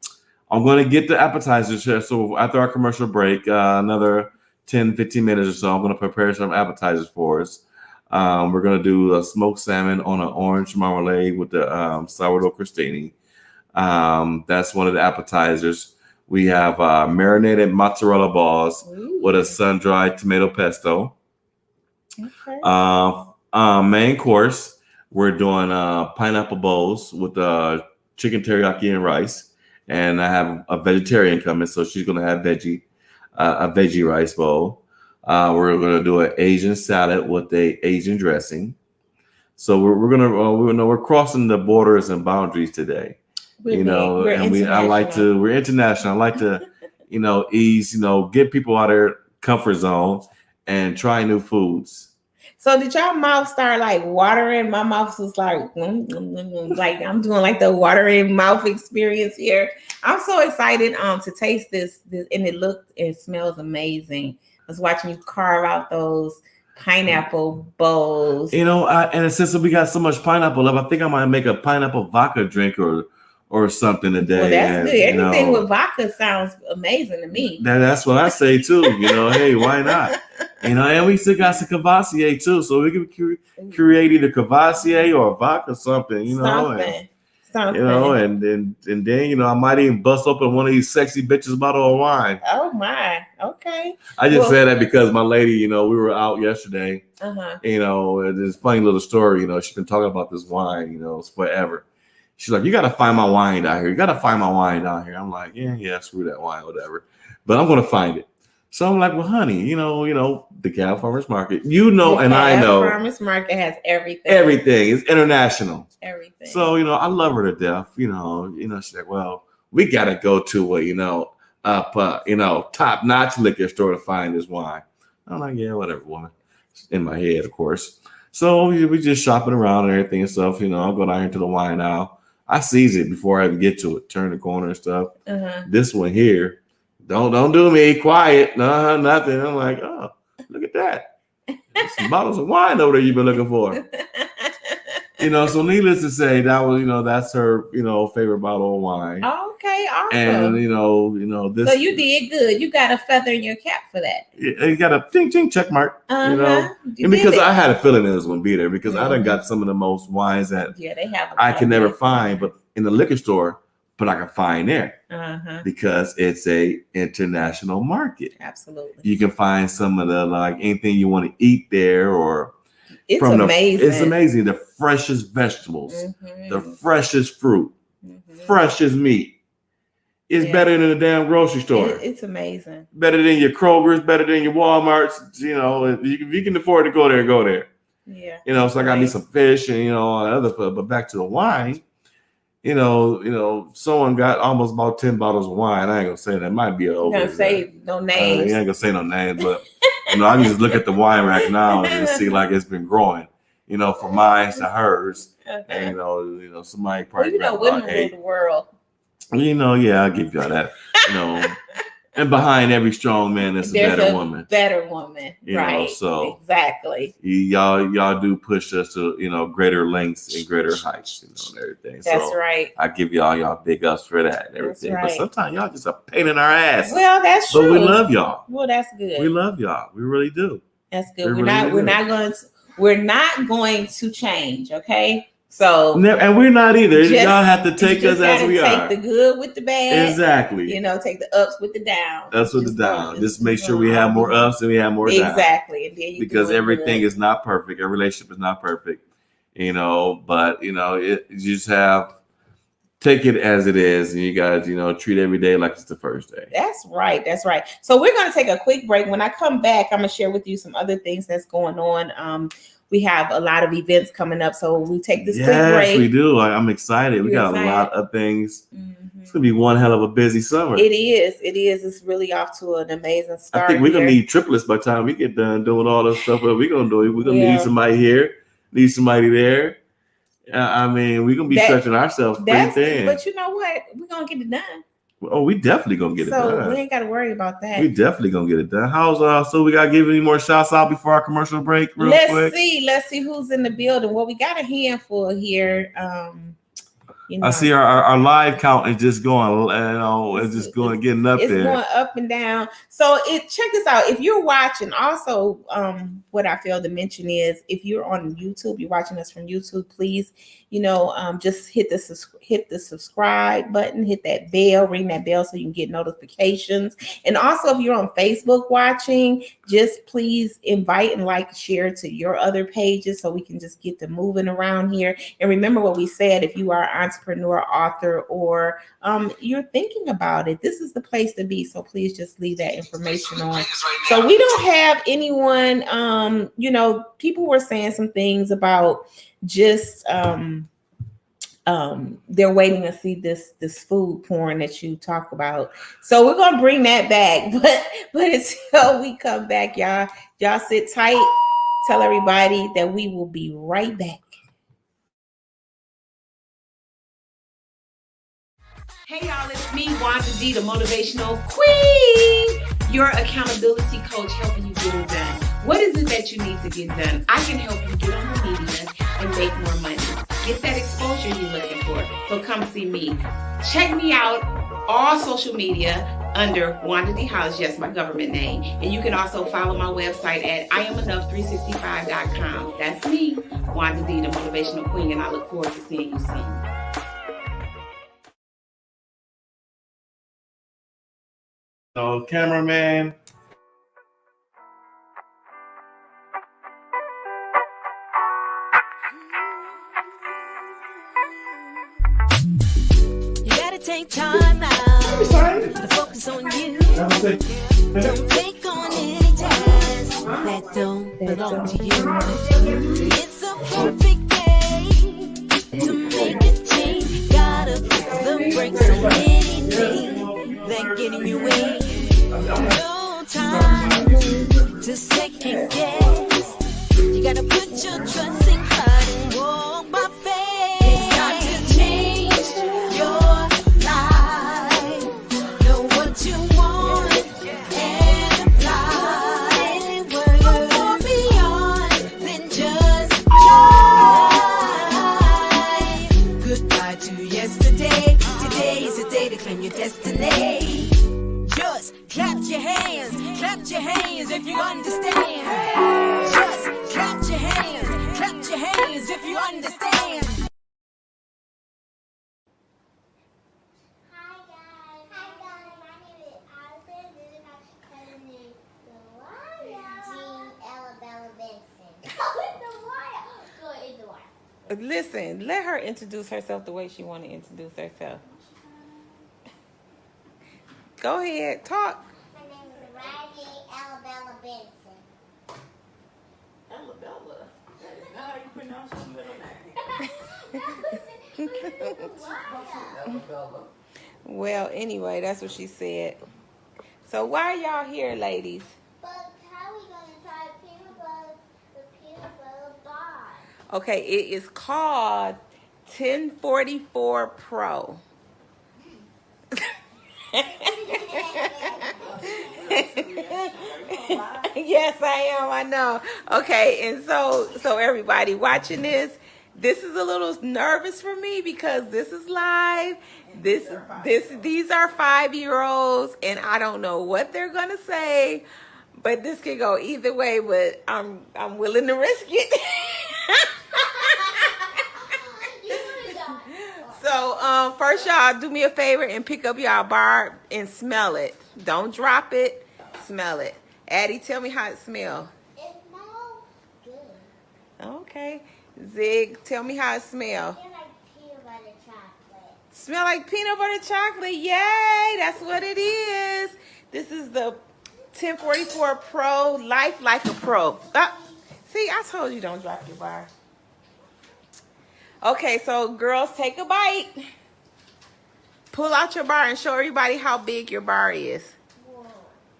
S7: going to get the appetizers here. So after our commercial break, another 10, 15 minutes or so, I'm going to prepare some appetizers for us. We're going to do a smoked salmon on an orange marmalade with the sourdough crostini. That's one of the appetizers. We have marinated mozzarella balls with a sun-dried tomato pesto. Okay. Main course, we're doing pineapple bowls with chicken teriyaki and rice. And I have a vegetarian coming, so she's going to have a veggie rice bowl. We're going to do an Asian salad with a Asian dressing. So we're crossing the borders and boundaries today. We're international. I like to, get people out of their comfort zone and try new foods.
S4: So did y'all mouth start like watering? My mouth was like I'm doing like the watering mouth experience here. I'm so excited to taste this and it smells amazing. I was watching you carve out those pineapple bowls.
S7: And since we got so much pineapple left, I think I might make a pineapple vodka drink or something today.
S4: Well, that's good. Anything with vodka sounds amazing to me.
S7: That's what I say too. Hey, why not? And we still got some Cavassier too, so we can create either Cavassier or vodka something.
S4: Something.
S7: And then I might even bust open one of these sexy bitches bottle of wine.
S4: Oh my, okay.
S7: I just said that because my lady, we were out yesterday. And this funny little story. She's been talking about this wine. It's forever. She's like, you got to find my wine down here. You got to find my wine down here. I'm like, yeah, screw that wine, whatever. But I'm going to find it. So I'm like, well, honey, the Cal Farmers Market, and I know.
S4: The Farmers Market has everything.
S7: Everything. It's international.
S4: Everything.
S7: So, I love her to death. She's like, well, we got to go to a, top-notch liquor store to find this wine. I'm like, yeah, whatever, woman. In my head, of course. So we just shopping around and everything and stuff. I'll go down here to the wine aisle. I seize it before I even get to it. Turn the corner and stuff. This one here, don't do me. Quiet. No, nothing. I'm like, oh, look at that. There's some bottles of wine over there you've been looking for. So needless to say, that was, that's her, favorite bottle of wine.
S4: Okay, awesome.
S7: And this.
S4: So you did good. You got a feather in your cap for that.
S7: You got a ding check mark. And because I had a feeling it was going to be there because I done got some of the most wines that
S4: they have.
S7: I can never find, but in the liquor store, but I can find there because it's a international market.
S4: Absolutely.
S7: You can find some of the anything you want to eat there or
S4: it's amazing.
S7: It's amazing. The freshest vegetables, the freshest fruit, freshest meat. It's better than the damn grocery store.
S4: It's amazing.
S7: Better than your Kroger's, better than your Walmart's. You know, if you can afford to go there, go there.
S4: Yeah.
S7: You know, so I got me some fish and, you know, all that other stuff. But back to the wine, you know, someone got almost about 10 bottles of wine. I ain't gonna say that. It might be over.
S4: Gonna say no names.
S7: I ain't gonna say no names, but you know, I can just look at the wine rack now and just see like it's been growing. You know, from mine to hers, and you know, somebody probably.
S4: Well, women rule the world.
S7: You know, yeah, I'll give you all that. You know, and behind every strong man, there's a better woman.
S4: Better woman,
S7: you
S4: right?
S7: Know, so
S4: exactly.
S7: Y'all do push us to greater lengths and greater heights, and everything.
S4: That's
S7: so
S4: right.
S7: I give y'all big ups for that and everything.
S4: That's right.
S7: But sometimes y'all just a pain in our ass.
S4: Well, that's true.
S7: But we love y'all.
S4: Well, that's good.
S7: We love y'all. We really do.
S4: That's good. We're not going to change. Okay. So
S7: and we're not either. Y'all have to take us as we are.
S4: Take the good with the bad.
S7: Exactly.
S4: You know, take the ups with the downs.
S7: Ups with the downs. Just make sure we have more ups and we have more downs.
S4: Exactly. And then
S7: because everything is not perfect. A relationship is not perfect. You know, but you just have take it as it is, and you guys, treat every day like it's the first day.
S4: That's right. That's right. So we're going to take a quick break. When I come back, I'm going to share with you some other things that's going on. We have a lot of events coming up, so we take this quick break.
S7: Yes, we do. I'm excited. We got a lot of things. Mm-hmm. It's gonna be one hell of a busy summer.
S4: It is. It's really off to an amazing start.
S7: I think we're gonna need triplets by the time we get done doing all this stuff. What we're gonna do? We're gonna need somebody here, need somebody there. I mean, we're gonna be stretching ourselves pretty thin.
S4: But you know what? We're gonna get it done.
S7: Oh, we definitely gonna get it done.
S4: So we ain't gotta worry about that.
S7: We definitely gonna get it done. How's so we gotta give any more shouts out before our commercial break?
S4: Let's see who's in the building. Well, we got a handful here.
S7: I see our live count is just going, it's just going getting up there.
S4: It's going up and down. So check this out. If you're watching, also what I failed to mention is if you're on YouTube, you're watching us from YouTube, please, just hit the subscribe button, hit that bell, ring that bell so you can get notifications. And also if you're on Facebook watching, just please invite and share to your other pages so we can just get them moving around here. And remember what we said, if you are an entrepreneur, author, or you're thinking about it, this is the place to be. So please just leave that information on. So we don't have anyone, people were saying some things about just they're waiting to see this food porn that you talk about. So we're gonna bring that back, but until we come back, y'all sit tight. Tell everybody that we will be right back. Hey y'all, it's me, Wanda D, the motivational queen, your accountability coach, helping you get it done. What is it that you need to get done? I can help you get on the media and make more money. Get that exposure you're looking for. So come see me. Check me out all social media under Wanda D House, yes, my government name. And you can also follow my website at IamEnough365.com. That's me, Wanda D, the motivational queen, and I look forward to seeing you soon.
S7: So, cameraman.
S6: You gotta take time out to focus on you. Don't take on any tasks that don't belong to you. It's a perfect day to make a change. Gotta put the brakes on anything that get in your way. No time to second guess. You gotta put your trust in God and walk by faith. It's time to change your life. Know what you want and apply. Go far beyond than just try.
S4: Listen, let her introduce herself the way she want to introduce herself. Go ahead, talk.
S8: My name is Riley Alabama Benson.
S1: Alabama. That is not how you pronounce your middle name. Alabama.
S4: Well, anyway, that's what she said. So why are y'all here, ladies?
S8: But how are we going to try the peanut butter bar?
S4: Okay, it is called 1044 Pro. Yes, I am. I know. Okay, and so everybody watching this is a little nervous for me because this is live. These are 5-year-olds, and I don't know what they're gonna say, but this could go either way. But I'm willing to risk it. So first, y'all do me a favor and pick up y'all bar and smell it. Don't drop it. Smell it. Addie, tell me how it smells.
S8: It smells good.
S4: Okay. Zig, tell me how it smells.
S8: It like peanut butter chocolate.
S4: Smell like peanut butter chocolate. Yay, that's what it is. This is the 1044 Pro, Life Like a Pro. See, I told you don't drop your bar. Okay, so girls, take a bite. Pull out your bar and show everybody how big your bar is.
S8: Whoa,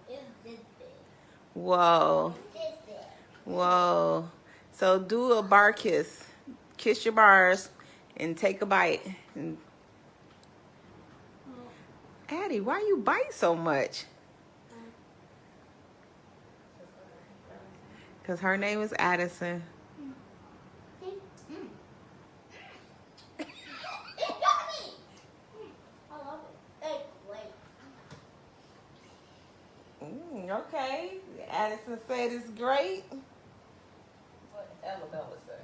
S8: it's this big.
S4: Whoa.
S8: This big.
S4: Whoa. So do a bar kiss. Kiss your bars and take a bite. And Addie, why you bite so much? Because her name is Addison.
S8: It's yummy. I love it. It's great.
S4: Okay. Addison said it's great.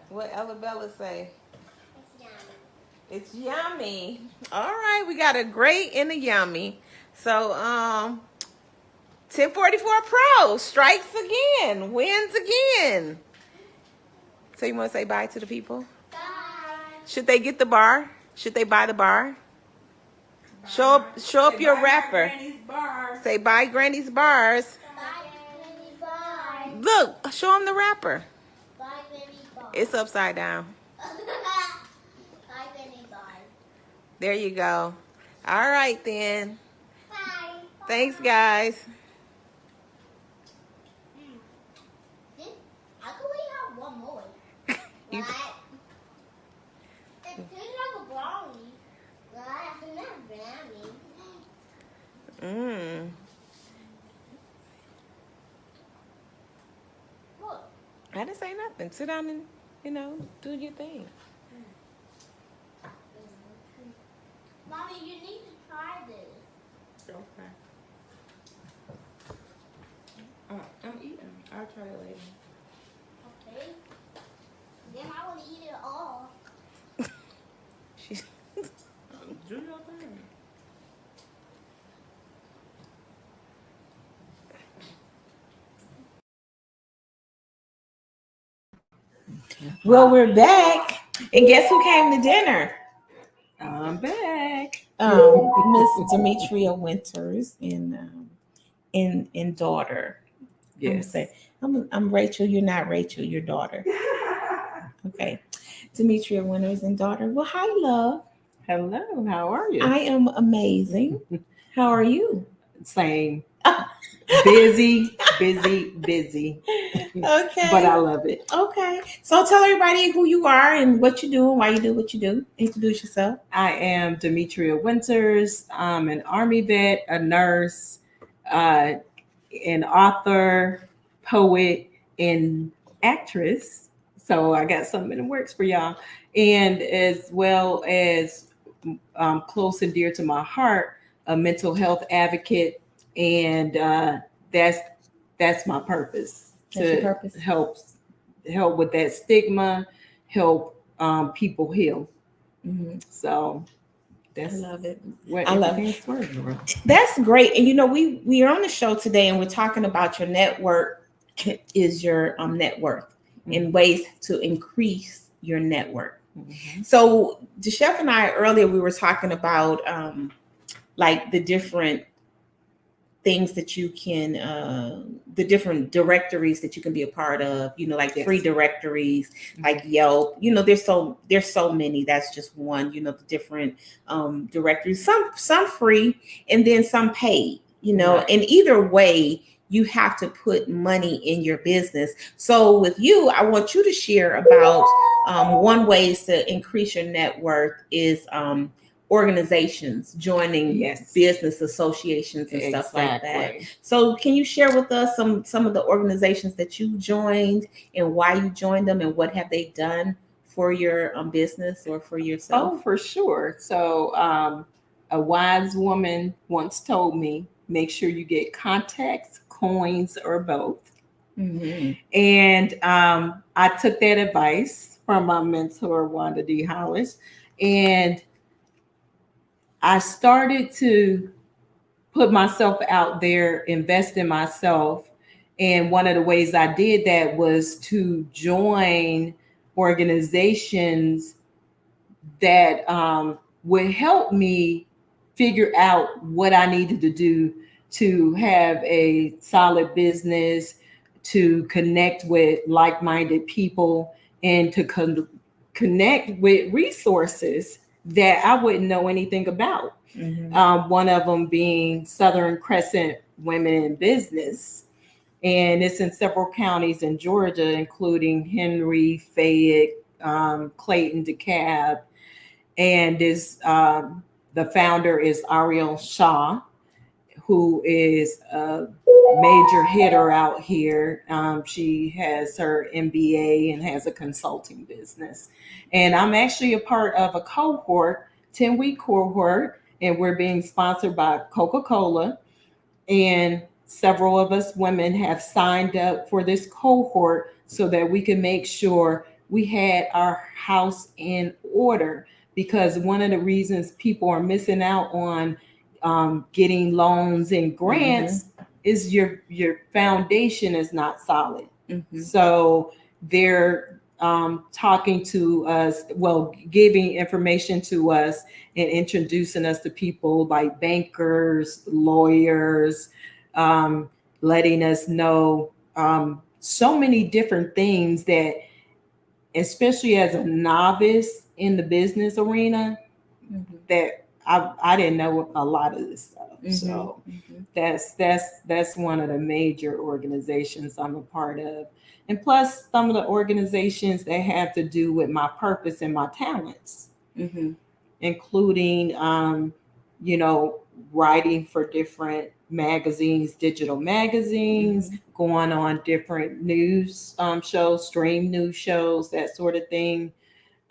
S4: What Ella Say?
S8: It's yummy.
S4: It's yummy. All right, we got a great and a yummy. So, 1044 Pro strikes again, wins again. So you want to say bye to the people?
S8: Bye.
S4: Should they get the bar? Should they buy the bar? Show up your wrapper. Say bye, Granny's bars.
S8: Bye, Granny. Bye.
S4: Look, show them the wrapper.
S8: Bye, Granny. Bye.
S4: It's upside down.
S8: Bye, Granny. Bye.
S4: There you go. All right then.
S8: Bye.
S4: Thanks, guys.
S8: How can we have one more?
S4: You-
S8: Right? It's like a brownie. Right? It's not brownie. Look.
S4: I didn't say nothing. Sit down and, do your thing.
S8: Mommy, you need to try this.
S4: Okay. I'm eating. I'll try it later.
S8: Okay. Then I want to eat it all.
S4: She's do your thing. Well, we're back, and guess who came to dinner?
S1: I'm back.
S4: Miss Demetria Winters and daughter.
S1: Yes.
S4: I'm Rachel. You're not Rachel. Your daughter. Okay, Demetria Winters and daughter. Well, hi, love.
S1: Hello. How are you?
S4: I am amazing. How are you?
S1: Same. Busy.
S4: Okay.
S1: But I love it.
S4: Okay. So tell everybody who you are and what you do and why you do what you do. Introduce yourself.
S1: I am Demetria Winters. I'm an Army vet, a nurse, an author, poet, and actress. So I got something in the works for y'all. And as well as close and dear to my heart, a mental health advocate. And that's my purpose.
S4: That's your purpose?
S1: help with that stigma, help people heal.
S4: Mm-hmm.
S1: So
S4: I love it.
S1: I love it.
S4: That's great. And we are on the show today and we're talking about your network is your net worth and ways to increase your network. So the chef and I earlier, we were talking about like the different things that you can, the different directories that you can be a part of, you know, like
S1: Yes.
S4: free directories, like Yelp, you know, there's so many. That's just one, you know, the different directories, some free and then some paid, you know,
S1: Right.
S4: and either way, you have to put money in your business. So with you, I want you to share about one ways to increase your net worth is organizations joining
S1: Yes.
S4: business associations and stuff like that.
S1: Exactly.
S4: So can you share with us some of the organizations that you joined and why you joined them and what have they done for your business or for yourself?
S1: Oh, for sure. So, a wise woman once told me, make sure you get contacts, coins, or both.
S4: Mhm.
S1: And I took that advice from my mentor, Wanda D. Hollis, and I started to put myself out there, invest in myself. And one of the ways I did that was to join organizations that would help me figure out what I needed to do to have a solid business, to connect with like minded people, and to connect with resources that I wouldn't know anything about. One of them being Southern Crescent Women in Business. And it's in several counties in Georgia, including Henry, Fayette, Clayton, DeKalb. And the founder is Ariel Shaw, who is a major hitter out here. She has her MBA and has a consulting business. And I'm actually a part of a cohort, 10-week cohort, and we're being sponsored by Coca-Cola. And several of us women have signed up for this cohort so that we can make sure we had our house in order. Because one of the reasons people are missing out on getting loans and grants is your foundation is not solid. So they're talking to us, well, giving information to us and introducing us to people like bankers, lawyers, letting us know so many different things that, especially as a novice in the business arena, that I didn't know a lot of this stuff. So that's one of the major organizations I'm a part of. And plus some of the organizations that have to do with my purpose and my talents, including, you know, writing for different magazines, digital magazines, going on different news shows, stream news shows, that sort of thing,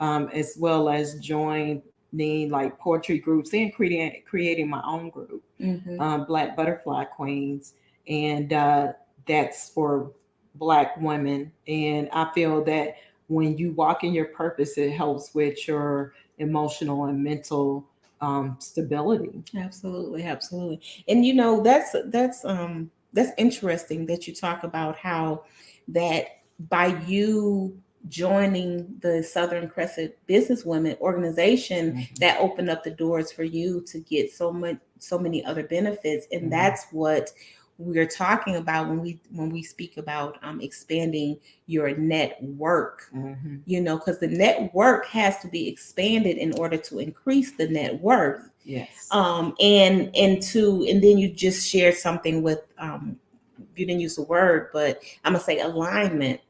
S1: as well as joining like poetry groups and creating my own group, Black Butterfly Queens. And that's for Black women. And I feel that when you walk in your purpose, it helps with your emotional and mental stability.
S4: Absolutely. And you know, that's interesting that you talk about how that by you joining the Southern Crescent Businesswomen organization, that opened up the doors for you to get so many other benefits. And that's what we're talking about when we speak about expanding your network, you know, because the network has to be expanded in order to increase the net worth.
S1: Yes.
S4: And then you just shared something with you didn't use the word, but I'm gonna say alignment.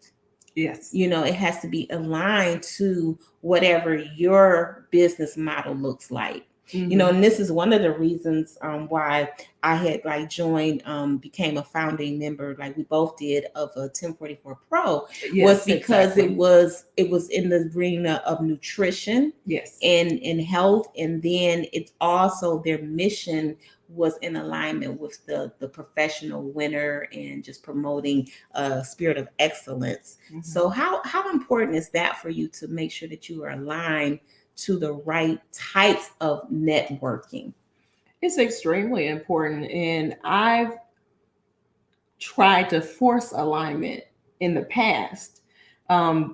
S1: Yes.
S4: You know, it has to be aligned to whatever your business model looks like. You know, and this is one of the reasons why I had like joined, became a founding member, like we both did, of a 1044 Pro, was because it was in the arena of nutrition, and health, and then it's also their mission was in alignment with the professional winner and just promoting a spirit of excellence. So how important is that for you to make sure that you are aligned to the right types of networking?
S1: It's extremely important. And I've tried to force alignment in the past.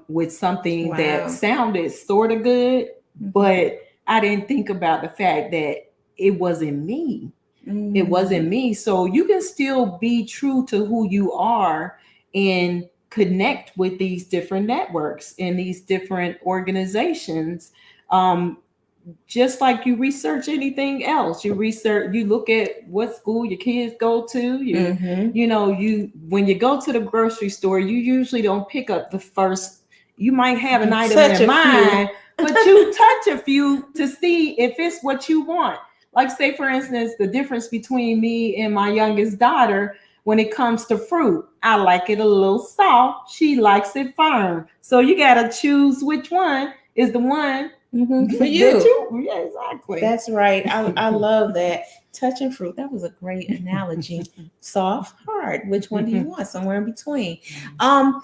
S1: with something
S4: Wow.
S1: that sounded sort of good, but I didn't think about the fact that it wasn't me. It wasn't me. So you can still be true to who you are and connect with these different networks and these different organizations. Just like you research anything else, you look at what school your kids go to. When you go to the grocery store, you usually don't pick up the first. You might have an item in mind, but you touch a few to see if it's what you want. Like, say, for instance, the difference between me and my youngest daughter when it comes to fruit. I like it a little soft. She likes it firm. So you got to choose which one is the one
S4: for you.
S1: Yeah, exactly.
S4: That's right. I love that. Touching fruit. That was a great analogy. Soft, hard. Which one do you want? Somewhere in between. How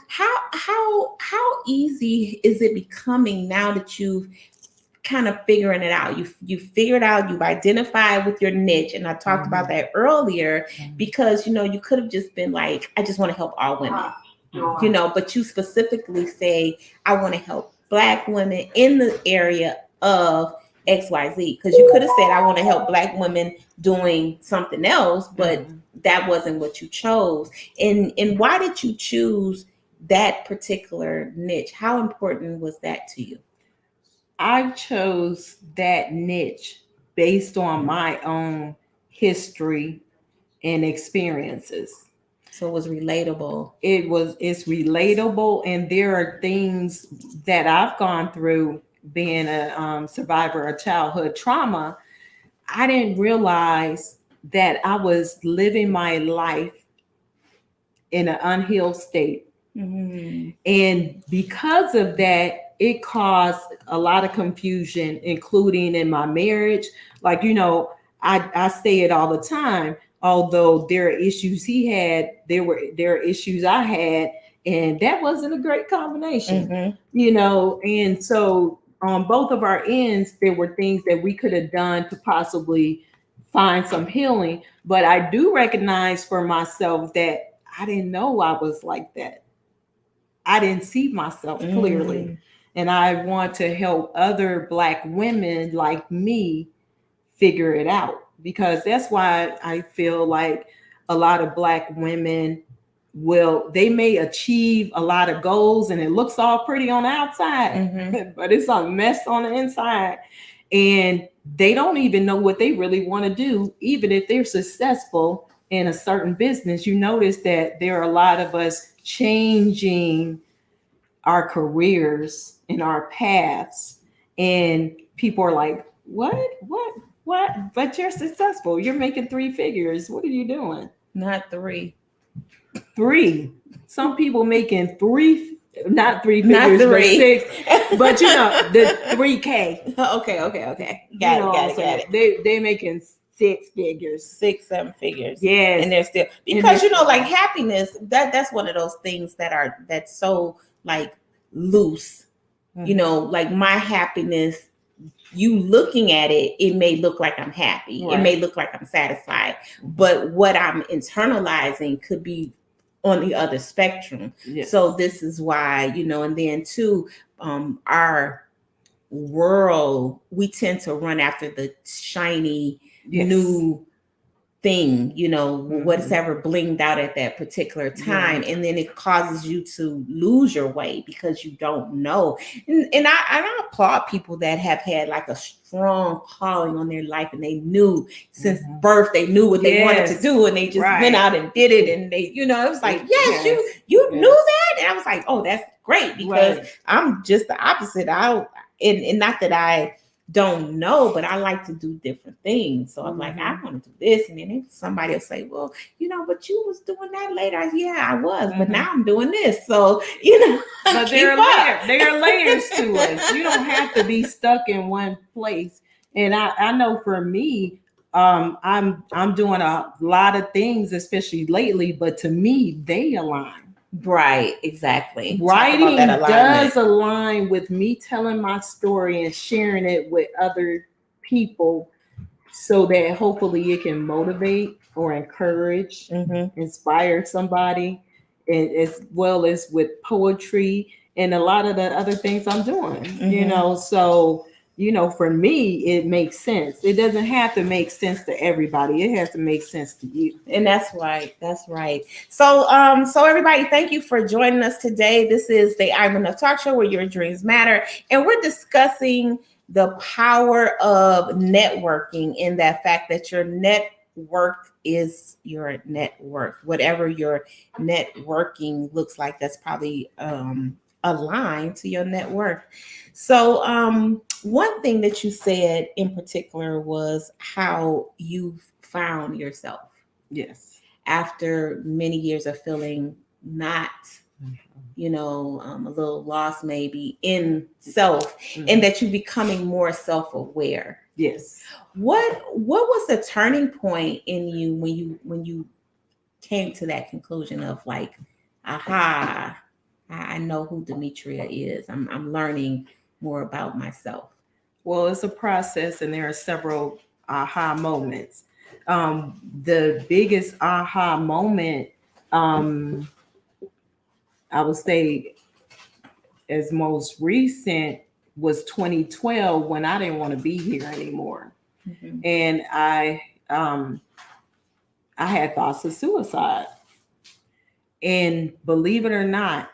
S4: easy is it becoming now that you've kind of figuring it out? You figured out, you've identified with your niche, and I talked about that earlier, because you could have just been like, I just want to help all women, but you specifically say, I want to help Black women in the area of XYZ, because you could have said, I want to help Black women doing something else, but that wasn't what you chose. And why did you choose that particular niche? How important was that to you?
S1: I chose that niche based on my own history and experiences.
S4: So it was relatable.
S1: It's relatable, and there are things that I've gone through being a survivor of childhood trauma. I didn't realize that I was living my life in an unhealed state. And because of that, it caused a lot of confusion, including in my marriage. Like, I say it all the time. Although there are issues he had, there are issues I had, and that wasn't a great combination, And so on both of our ends, there were things that we could have done to possibly find some healing. But I do recognize for myself that I didn't know I was like that. I didn't see myself clearly. And I want to help other Black women like me figure it out, because that's why I feel like a lot of Black women they may achieve a lot of goals and it looks all pretty on the outside, but it's a mess on the inside. And they don't even know what they really want to do, even if they're successful in a certain business. You notice that there are a lot of us changing our careers and our paths, and people are like, what? But you're successful. You're making 3 figures. What are you doing?
S4: Not 3.
S1: 3. Some people making 3, not 3 figures,
S4: not 3.
S1: but 6. But the 3K.
S4: Okay. Got it.
S1: They making 6 figures,
S4: 6, 7 figures.
S1: Yes.
S4: And they're still, because like happiness, that's one of those things that's so like loose. Like my happiness, you looking at it, it may look like I'm happy. Right. It may look like I'm satisfied, but what I'm internalizing could be on the other spectrum. Yes. So this is why, and then too, our world, we tend to run after the shiny new thing, what's ever blinged out at that particular time. And then it causes you to lose your way because you don't know. And I applaud people that have had like a strong calling on their life, and they knew since birth, they knew what they wanted to do, and they just went out and did it. And they, it was like, you knew that. And I was like, oh, that's great, because I'm just the opposite. And not that I don't know, but I like to do different things. So I'm like, I want to do this. And then somebody will say, well, but you was doing that later. Yeah, I was, but now I'm doing this. So,
S1: but there are layers to us. You don't have to be stuck in one place. And I know for me, I'm doing a lot of things, especially lately, but to me, they align.
S4: Right, exactly.
S1: Writing does align with me telling my story and sharing it with other people, so that hopefully it can motivate or encourage, inspire somebody, and as well as with poetry and a lot of the other things I'm doing, you know. So, you know, for me, it makes sense. It doesn't have to make sense to everybody. It has to make sense to you.
S4: And that's right. That's right. So, so everybody, thank you for joining us today. This is the I'm Enough Talk Show, where your dreams matter, and we're discussing the power of networking, in that fact that your net worth is your net worth. Whatever your networking looks like, that's probably aligned to your net worth. So, one thing that you said in particular was how you found yourself.
S1: Yes.
S4: After many years of feeling not, you know, a little lost maybe in self, and that you're becoming more self-aware.
S1: Yes.
S4: What was the turning point in you when you came to that conclusion of like, aha, I know who Demetria is. I'm learning more about myself.
S1: Well, it's a process, and there are several aha moments. The biggest aha moment, I would say, as most recent, was 2012, when I didn't want to be here anymore, and I had thoughts of suicide. And believe it or not,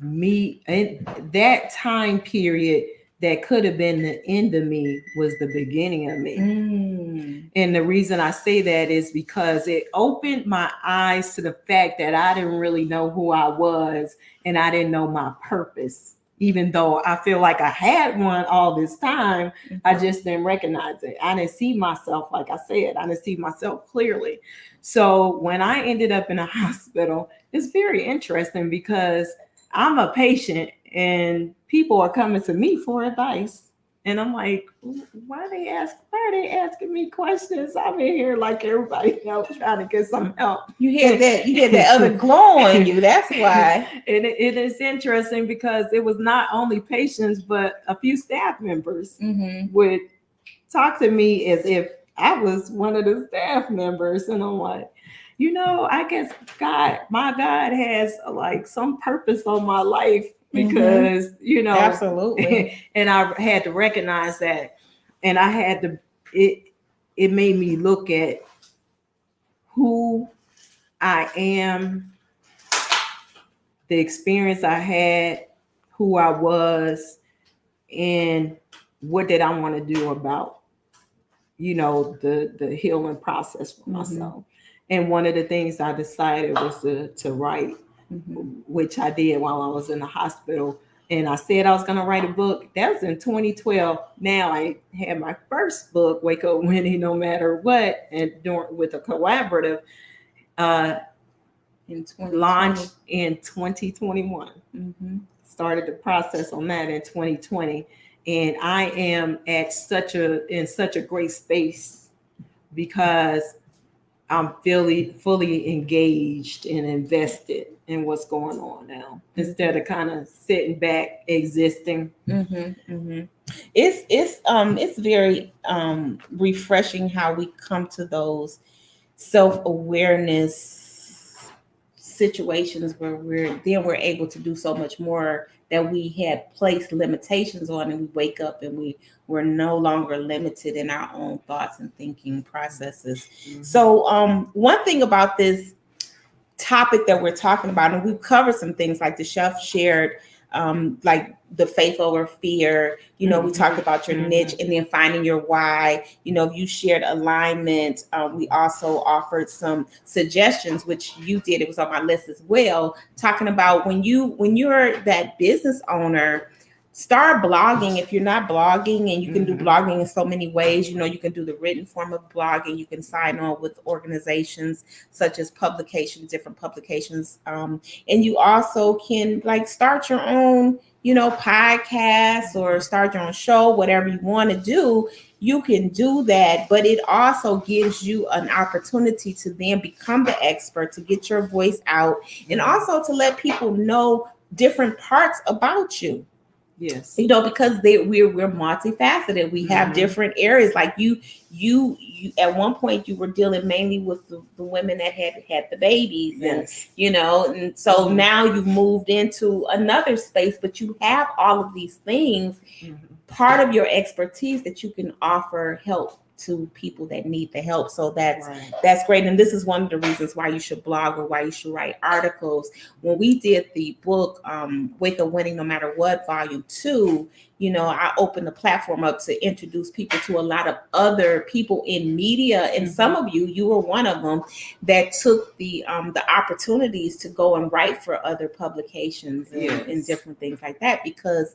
S1: me in that time period, that could have been the end of me was the beginning of me. And the reason I say that is because it opened my eyes to the fact that I didn't really know who I was, and I didn't know my purpose. Even though I feel like I had one all this time, I just didn't recognize it. I didn't see myself, like I said, I didn't see myself clearly. So when I ended up in a hospital, it's very interesting because I'm a patient and people are coming to me for advice. And I'm like, why are they asking me questions? I'm in here like everybody else trying to get some help.
S4: You had that other glow on you. That's why.
S1: And it is interesting because it was not only patients, but a few staff members would talk to me as if I was one of the staff members. And I'm like, you know, I guess my God has like some purpose on my life, because, you know,
S4: absolutely.
S1: And I had to recognize that. And I had to, it made me look at who I am, the experience I had, who I was, and what did I want to do about, you know, the healing process for myself. And one of the things I decided was to write, which I did while I was in the hospital. And I said I was going to write a book. That was in 2012. Now I had my first book, Wake Up Winning No Matter What, and with a collaborative, launched in 2021. Started the process on that in 2020. And I am in such a great space because I'm fully engaged and invested in what's going on now, instead of kind of sitting back, existing.
S4: It's very refreshing how we come to those self-awareness situations where we're able to do so much more that we had placed limitations on, and we wake up and we're no longer limited in our own thoughts and thinking processes. So one thing about this topic that we're talking about, and we've covered some things like the chef shared, like the faith over fear, you know, we talked about your niche and then finding your why. You know, you shared alignment. We also offered some suggestions, which you did. It was on my list as well, talking about when you're that business owner, start blogging. If you're not blogging, and you can do blogging in so many ways, you know, you can do the written form of blogging. You can sign on with organizations such as different publications. And you also can like start your own, you know, podcast or start your own show, whatever you want to do, you can do that. But it also gives you an opportunity to then become the expert, to get your voice out, and also to let people know different parts about you.
S1: Yes.
S4: You know, because we're multifaceted. We have different areas. Like you at one point you were dealing mainly with the women that had the babies,
S1: Yes.
S4: and you know, and so now you've moved into another space, but you have all of these things, part of your expertise that you can offer help to people that need the help. So that's great. And this is one of the reasons why you should blog or why you should write articles. When we did the book, Wake Up Winning No Matter What, Volume 2, you know, I opened the platform up to introduce people to a lot of other people in media. And some of you were one of them that took the opportunities to go and write for other publications and different things like that. Because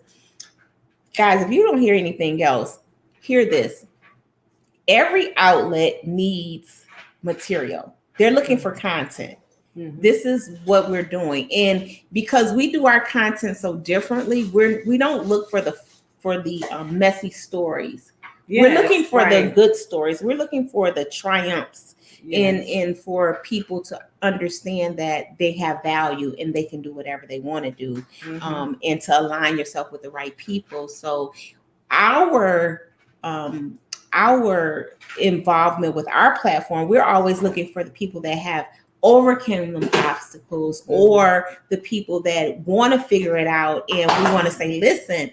S4: guys, if you don't hear anything else, hear this. Every outlet needs material. They're looking for content. This is what we're doing. And because we do our content so differently, we don't look for the messy stories. We're looking for the good stories. We're looking for the triumphs and for people to understand that they have value and they can do whatever they want to do, and to align yourself with the right people. So our involvement with our platform, we're always looking for the people that have overcome them obstacles, or the people that want to figure it out, and we want to say, listen,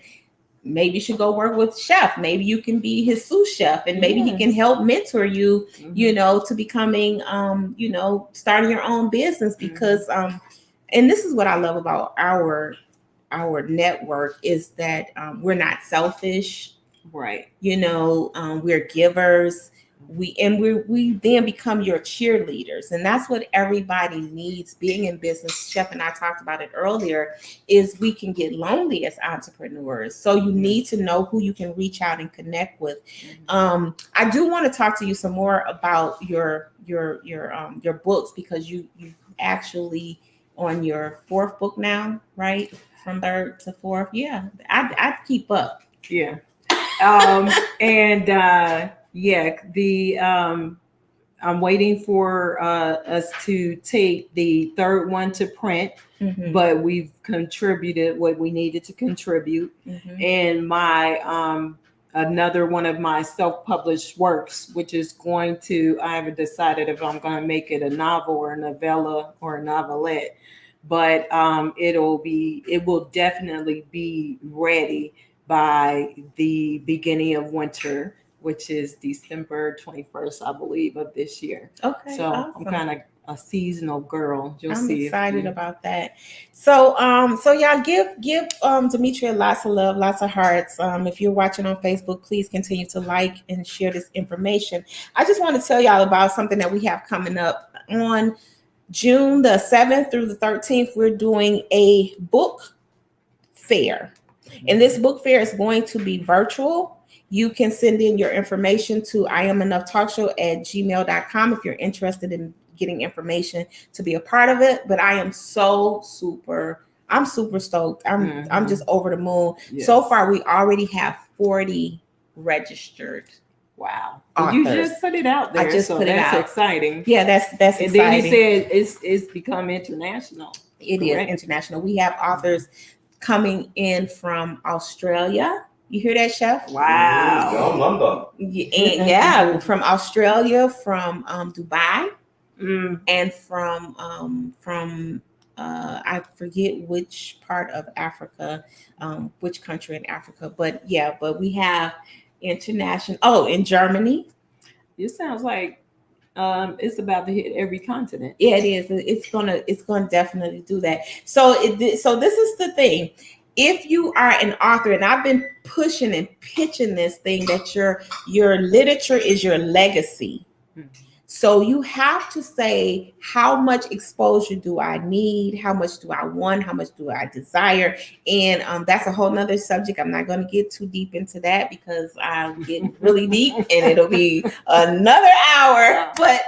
S4: maybe you should go work with Chef. Maybe you can be his sous chef, and maybe he can help mentor you, you know, to becoming, you know, starting your own business. Because, and this is what I love about our network is that we're not selfish.
S1: Right.
S4: You know, we're givers. We then become your cheerleaders. And that's what everybody needs being in business. Chef and I talked about it earlier, is we can get lonely as entrepreneurs. So you need to know who you can reach out and connect with. I do want to talk to you some more about your books, because you actually on your fourth book now, right? From third to fourth. Yeah. I keep up.
S1: Yeah. I'm waiting for us to take the third one to print, but we've contributed what we needed to contribute. And my another one of my self-published works, which is going to, I haven't decided if I'm going to make it a novel or a novella or a novelette, but it will definitely be ready by the beginning of winter, which is December 21st, I believe, of this year.
S4: Okay.
S1: So
S4: awesome.
S1: I'm kind of a seasonal girl.
S4: I'm excited about that. So y'all give Demetria lots of love, lots of hearts. If you're watching on Facebook, please continue to like and share this information. I just want to tell y'all about something that we have coming up on June the 7th through the 13th. We're doing a book fair. And this book fair is going to be virtual. You can send in your information to IamEnoughTalkShow@gmail.com if you're interested in getting information to be a part of it. But I am super stoked. I'm just over the moon. Yes. So far, we already have 40 registered.
S1: Wow.
S4: Authors.
S1: You just put it out there.
S4: I just put it out.
S1: That's exciting.
S4: Yeah, that's exciting.
S1: And then you said it's become international.
S4: It is international. We have authors coming in from Australia. You hear that, Chef?
S1: Wow.
S4: Yeah, from Australia, from Dubai, and from I forget which part of Africa, which country in Africa, but we have international. Oh, in Germany.
S1: It sounds like it's about to hit every continent.
S4: Yeah, it is. It's gonna definitely do that. So this is the thing. If you are an author, and I've been pushing and pitching this thing, that your literature is your legacy. So you have to say, how much exposure do I need? How much do I want? How much do I desire? And that's a whole nother subject. I'm not going to get too deep into that because I'm getting really deep and it'll be another hour. But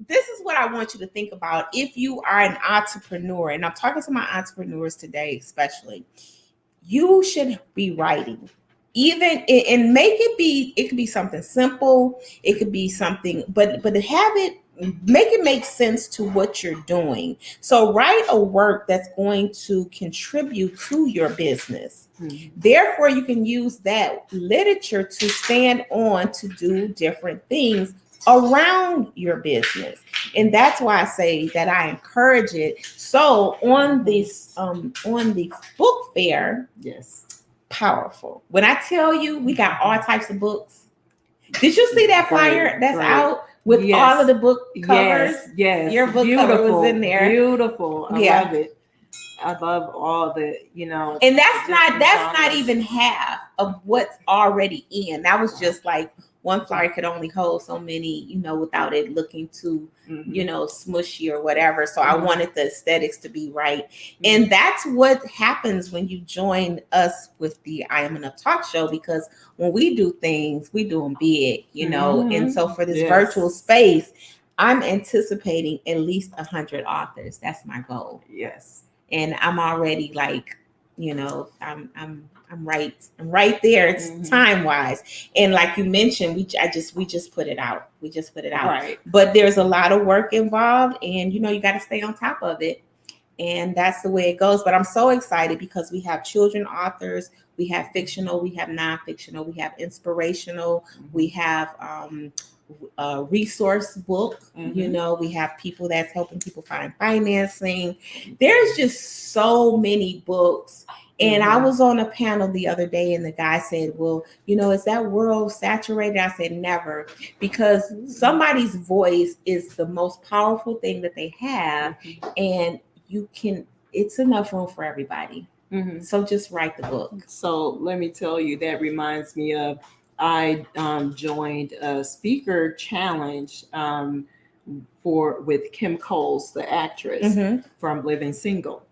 S4: this is what I want you to think about. If you are an entrepreneur, and I'm talking to my entrepreneurs today, especially, you should be writing. Even and make it could be something simple. It could be something, but have it make it make sense to what you're doing. So write a work that's going to contribute to your business. Therefore, you can use that literature to stand on to do different things around your business. And that's why I say that I encourage it. So on this on the book fair,
S1: Yes.
S4: powerful. When I tell you we got all types of books. Did you see that flyer that's out with
S1: Yes.
S4: all of the book covers?
S1: Yes.
S4: Your book cover was in there.
S1: Beautiful. I
S4: Yeah.
S1: love it. I love all the,
S4: And that's not
S1: genres.
S4: even half of what's already in. That was just like one flyer could only hold so many, without it looking too, smushy or whatever. So I wanted the aesthetics to be right. And that's what happens when you join us with the I Am Enough talk show, because when we do things, we do them big, And so for this virtual space, I'm anticipating at least 100 authors. That's my goal.
S1: Yes.
S4: And I'm already like, I'm right there. It's time wise. And like you mentioned, we just put it out. We just put it out.
S1: Right.
S4: But there's a lot of work involved, and you got to stay on top of it. And that's the way it goes. But I'm so excited because we have children authors, we have fictional, we have non-fictional, we have inspirational, we have a resource book, we have people that's helping people find financing. There's just so many books. And I was on a panel the other day and the guy said, well, is that world saturated? I said, never, because somebody's voice is the most powerful thing that they have. And it's enough room for everybody. So just write the book.
S1: So let me tell you, that reminds me of, I joined a speaker challenge with Kim Coles, the actress from Living Single.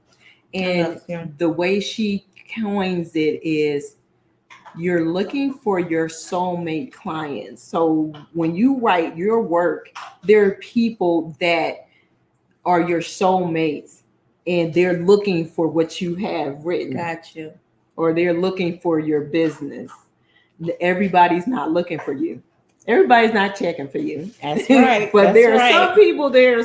S1: And the way she coins it is, you're looking for your soulmate clients. So when you write your work, there are people that are your soulmates, and they're looking for what you have written.
S4: Got you.
S1: Or they're looking for your business. Everybody's not looking for you. Everybody's not checking for you.
S4: That's right.
S1: But there are some people, they're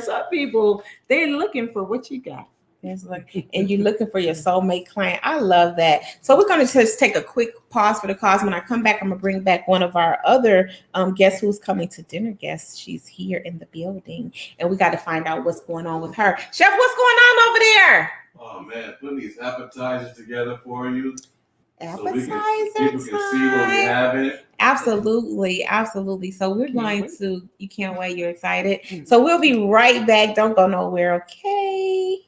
S1: looking for what you got.
S4: And you're looking for your soulmate client. I love that. So we're going to just take a quick pause for the cause. When I come back, I'm going to bring back one of our other guests who's coming to dinner guests. She's here in the building, and we got to find out what's going on with her. Chef, what's going on over there?
S7: Oh man, putting these appetizers together for you.
S4: Appetizer
S7: so people can see what we have in it.
S4: Absolutely. So we're going to, you can't wait, you're excited. So we'll be right back. Don't go nowhere, okay?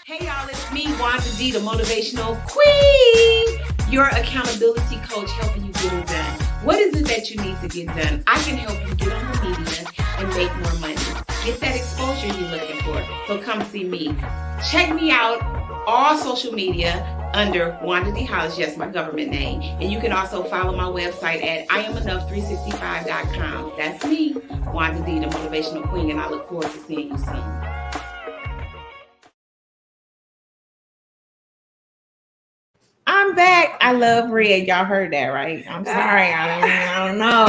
S4: Hey y'all, it's me, Wanda D, the motivational queen, your accountability coach, helping you get it done. What is it that you need to get done? I can help you get on the media and make more money. Get that exposure you're looking for. So come see me. Check me out all social media under Wanda D Hollis, yes, my government name. And you can also follow my website at IamEnough365.com. That's me, Wanda D, the motivational queen, and I look forward to seeing you soon. I'm back. I love red. Y'all heard that, right? I'm sorry. I don't know.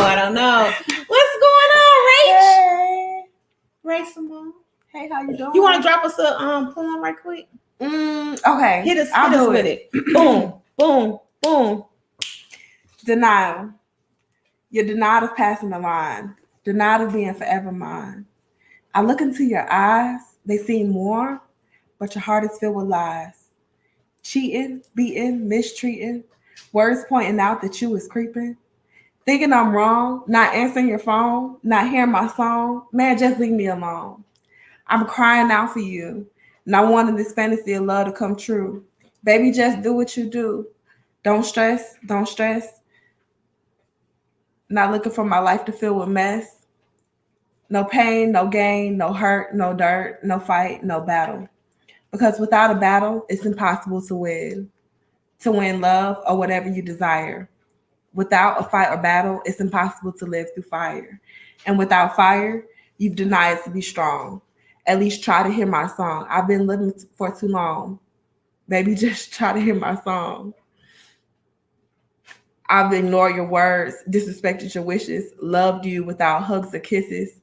S4: What's going on, Rach? Ray Simone.
S1: Hey, how you doing?
S4: You want to drop us a poem right quick?
S1: Okay.
S4: Hit us with it. Boom, boom, boom.
S9: Denial. You're denied of passing the line. Denied of being forever mine. I look into your eyes. They seem warm, but your heart is filled with lies. Cheating, beating, mistreating, words pointing out that you was creeping, thinking I'm wrong, not answering your phone, not hearing my song. Man, just leave me alone. I'm crying out for you, and I wanted this fantasy of love to come true. Baby, just do what you do. Don't stress, don't stress. Not looking for my life to fill with mess. No pain, no gain, no hurt, no dirt, no fight, no battle. Because without a battle, it's impossible to win love or whatever you desire. Without a fight or battle, it's impossible to live through fire. And without fire, you've denied to be strong. At least try to hear my song. I've been living for too long. Baby, just try to hear my song. I've ignored your words, disrespected your wishes, loved you without hugs or kisses,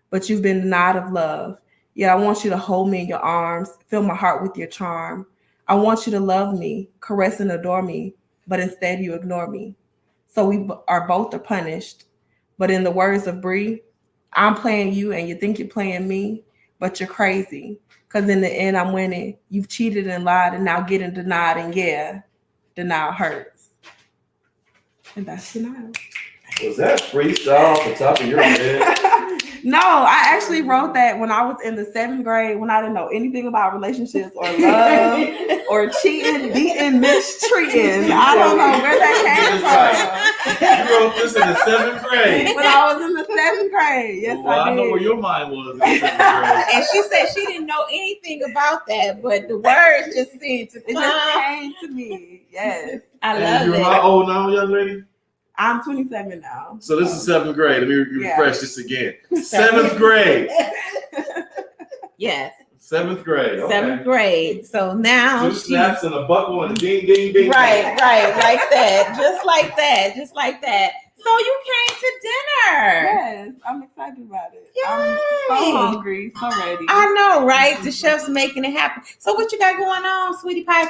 S9: but you've been denied of love. Yet I want you to hold me in your arms, fill my heart with your charm. I want you to love me, caress and adore me, but instead you ignore me. So are both are punished. But in the words of Bree, I'm playing you and you think you're playing me, but you're crazy. Because in the end, I'm winning. You've cheated and lied and now getting denied. And yeah, denial hurts. And that's denial.
S7: Was that freestyle off the top of your head?
S9: No, I actually wrote that when I was in the 7th grade, when I didn't know anything about relationships or love or cheating, beating, mistreating. I don't know where that came from.
S7: You wrote this in the 7th grade.
S9: When I was in the 7th grade. Yes,
S7: Well,
S9: I
S7: I know
S9: did.
S7: where your mind was in the 7th grade.
S4: And she said she didn't know anything about that, but the words just seemed to
S9: It
S4: come.
S9: just came to me. Yes.
S4: I
S7: And
S4: love
S7: you're
S4: it.
S7: how old now, young lady?
S9: I'm 27 now.
S7: So this is 7th grade. Let me
S9: Yeah.
S7: refresh this again. 7th grade.
S4: Yes,
S7: 7th grade. Okay.
S4: 7th grade. So now
S7: 2 snaps and a buckle and a ding, ding, ding.
S4: right, like that, just like that, just like that. So you came to dinner.
S9: Yes, I'm excited about it. I'm
S4: Yay.
S9: so hungry, so ready.
S4: I know, right? The chef's making it happen. So what you got going on, sweetie pie?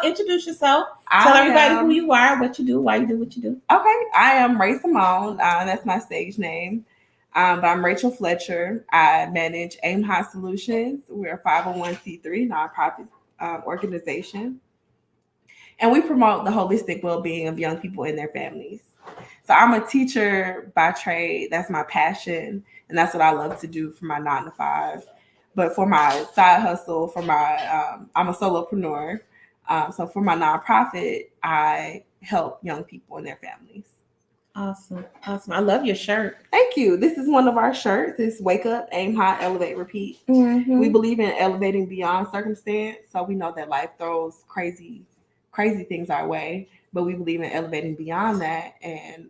S4: Introduce yourself. Tell everybody who you are, what you do, why you do what you do.
S9: Okay, I am Ray Simone. That's my stage name. But I'm Rachel Fletcher. I manage Aim High Solutions. We're a 501c3 nonprofit organization. And we promote the holistic well-being of young people and their families. So I'm a teacher by trade. That's my passion. And that's what I love to do for my 9 to 5. But for my side hustle, I'm a solopreneur. So for my nonprofit, I help young people and their families.
S4: Awesome. I love your shirt.
S9: Thank you. This is one of our shirts. It's Wake Up, Aim High, Elevate, Repeat.
S4: Mm-hmm.
S9: We believe in elevating beyond circumstance. So we know that life throws crazy things our way, but we believe in elevating beyond that and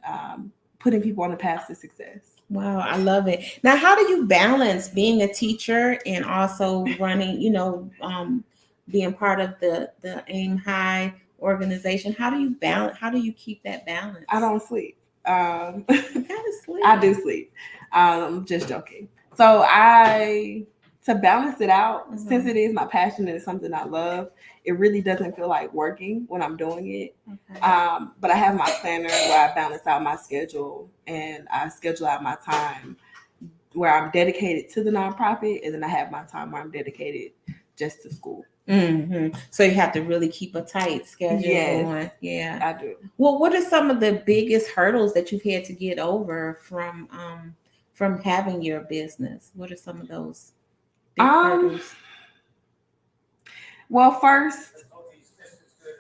S9: putting people on the path to success.
S4: Wow, I love it. Now, how do you balance being a teacher and also running, being part of the Aim High organization? How do you keep that balance?
S9: I don't sleep.
S4: You gotta sleep.
S9: I do sleep. Just joking. So to balance it out, since it is my passion and it's something I love, it really doesn't feel like working when I'm doing it.
S4: Okay.
S9: But I have my planner where I balance out my schedule and I schedule out my time where I'm dedicated to the nonprofit, and then I have my time where I'm dedicated just to school.
S4: Mm-hmm. So you have to really keep a tight schedule going. Yeah,
S9: I do.
S4: Well, what are some of the biggest hurdles that you've had to get over from having your business? What are some of those big hurdles?
S9: Well, first,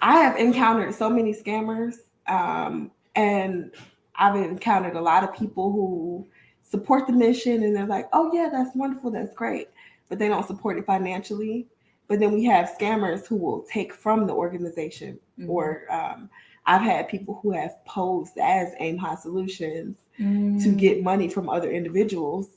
S9: I have encountered so many scammers, and I've encountered a lot of people who support the mission and they're like, oh yeah, that's wonderful, that's great, but they don't support it financially. But then we have scammers who will take from the organization, or I've had people who have posed as Aim High Solutions to get money from other individuals.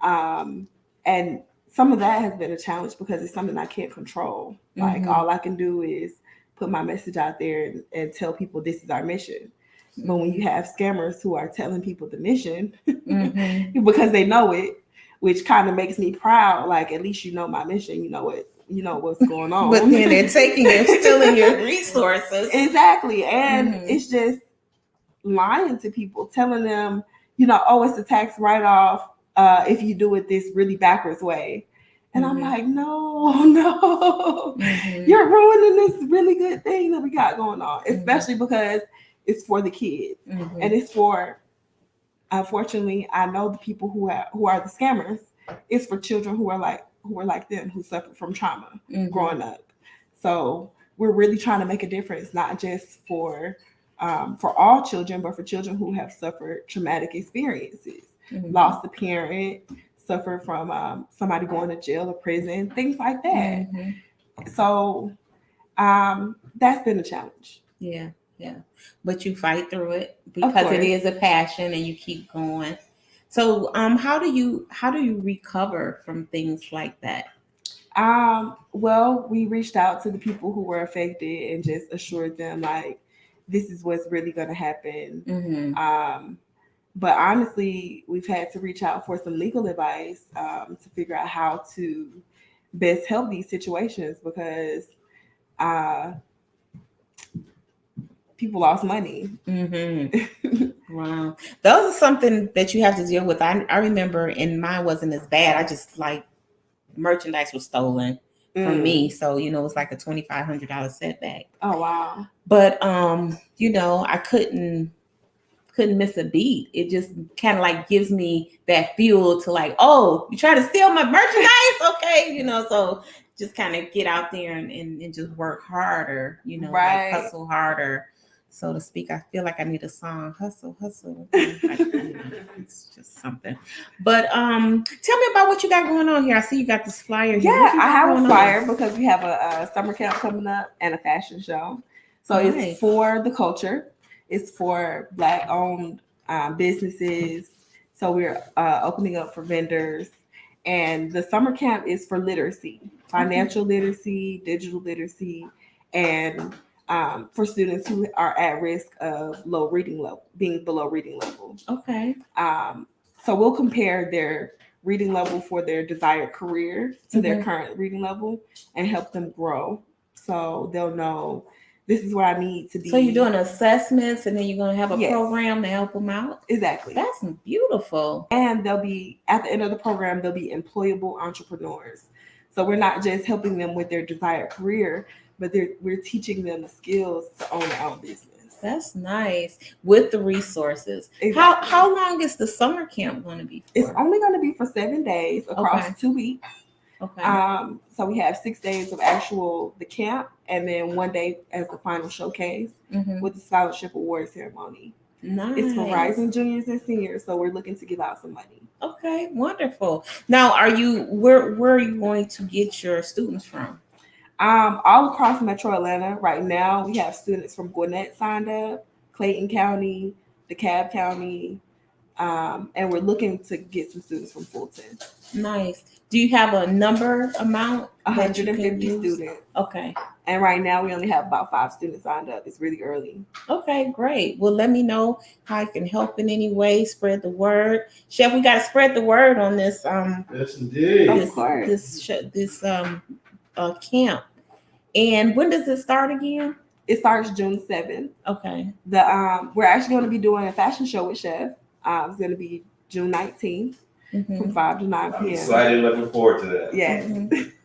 S9: Wow. And some of that has been a challenge because it's something I can't control. Like all I can do is put my message out there and tell people this is our mission. But when you have scammers who are telling people the mission because they know it, which kind of makes me proud, like at least you know my mission, you know what's going on.
S4: But then they're taking and stealing your resources.
S9: Exactly. And it's just lying to people, telling them, oh, it's a tax write-off if you do it this really backwards way. And I'm like, no, you're ruining this really good thing that we got going on, especially because it's for the kids. And it's for, unfortunately, I know the people who are the scammers, it's for children who are like them, who suffered from trauma growing up. So we're really trying to make a difference, not just for all children, but for children who have suffered traumatic experiences, lost a parent, suffered from somebody going to jail or prison, things like that. So that's been a challenge.
S4: Yeah. But you fight through it because it is a passion and you keep going. So how do you recover from things like that?
S9: Well, we reached out to the people who were affected and just assured them, like, this is what's really going to happen.
S4: Mm-hmm.
S9: But honestly, we've had to reach out for some legal advice to figure out how to best help these situations because people lost money.
S4: Mm-hmm. Wow. Those are something that you have to deal with. I remember, and mine wasn't as bad. I just like merchandise was stolen from me. So, you know, it was like a $2,500 setback.
S9: Oh, wow.
S4: But, you know, I couldn't miss a beat. It just kind of like gives me that fuel to like, oh, you try to steal my merchandise? Okay. You know, so just kind of get out there and just work harder, you know,
S9: Right.
S4: like hustle harder, so to speak. I feel like I need a song, hustle. It's just something. But tell me about what you got going on here. I see you got this flyer here.
S9: Yeah, I have a flyer because we have a summer camp coming up and a fashion show. So
S4: Nice.
S9: It's for the culture. It's for Black-owned businesses. So we're opening up for vendors. And the summer camp is for literacy, financial literacy, digital literacy, and for students who are at risk of low reading level, being below reading level.
S4: Okay.
S9: So we'll compare their reading level for their desired career to their current reading level and help them grow. So they'll know this is what I need to be.
S4: So you're doing assessments and then you're going to have a
S9: Yes.
S4: program to help them out?
S9: Exactly.
S4: That's beautiful.
S9: And they'll be, at the end of the program, they'll be employable entrepreneurs. So we're not just helping them with their desired career, but we're teaching them the skills to own their own business.
S4: That's nice. With the resources.
S9: Exactly.
S4: How long is the summer camp going to be for?
S9: It's only going to be for 7 days across 2 weeks.
S4: Okay.
S9: So we have 6 days of the camp, and then 1 day as the final showcase with the scholarship award ceremony.
S4: Nice.
S9: It's for rising juniors and seniors, so we're looking to give out some money.
S4: Okay, wonderful. Now, where are you going to get your students from?
S9: All across Metro Atlanta. Right now, we have students from Gwinnett signed up, Clayton County, DeKalb County, and we're looking to get some students from Fulton.
S4: Nice. Do you have a amount?
S9: 150 students.
S4: Okay.
S9: And right now, we only have about 5 students signed up. It's really early.
S4: Okay, great. Well, let me know how I can help in any way. Spread the word, Chef. We got to spread the word on this.
S3: Yes, indeed.
S9: Of course.
S4: This camp. And when does it start again?
S9: It starts June 7th.
S4: Okay.
S9: We're actually going to be doing a fashion show with Chef. It's going to be June 19th from 5 to 9 p.m.
S7: I'm excited, looking forward to that.
S9: Yes.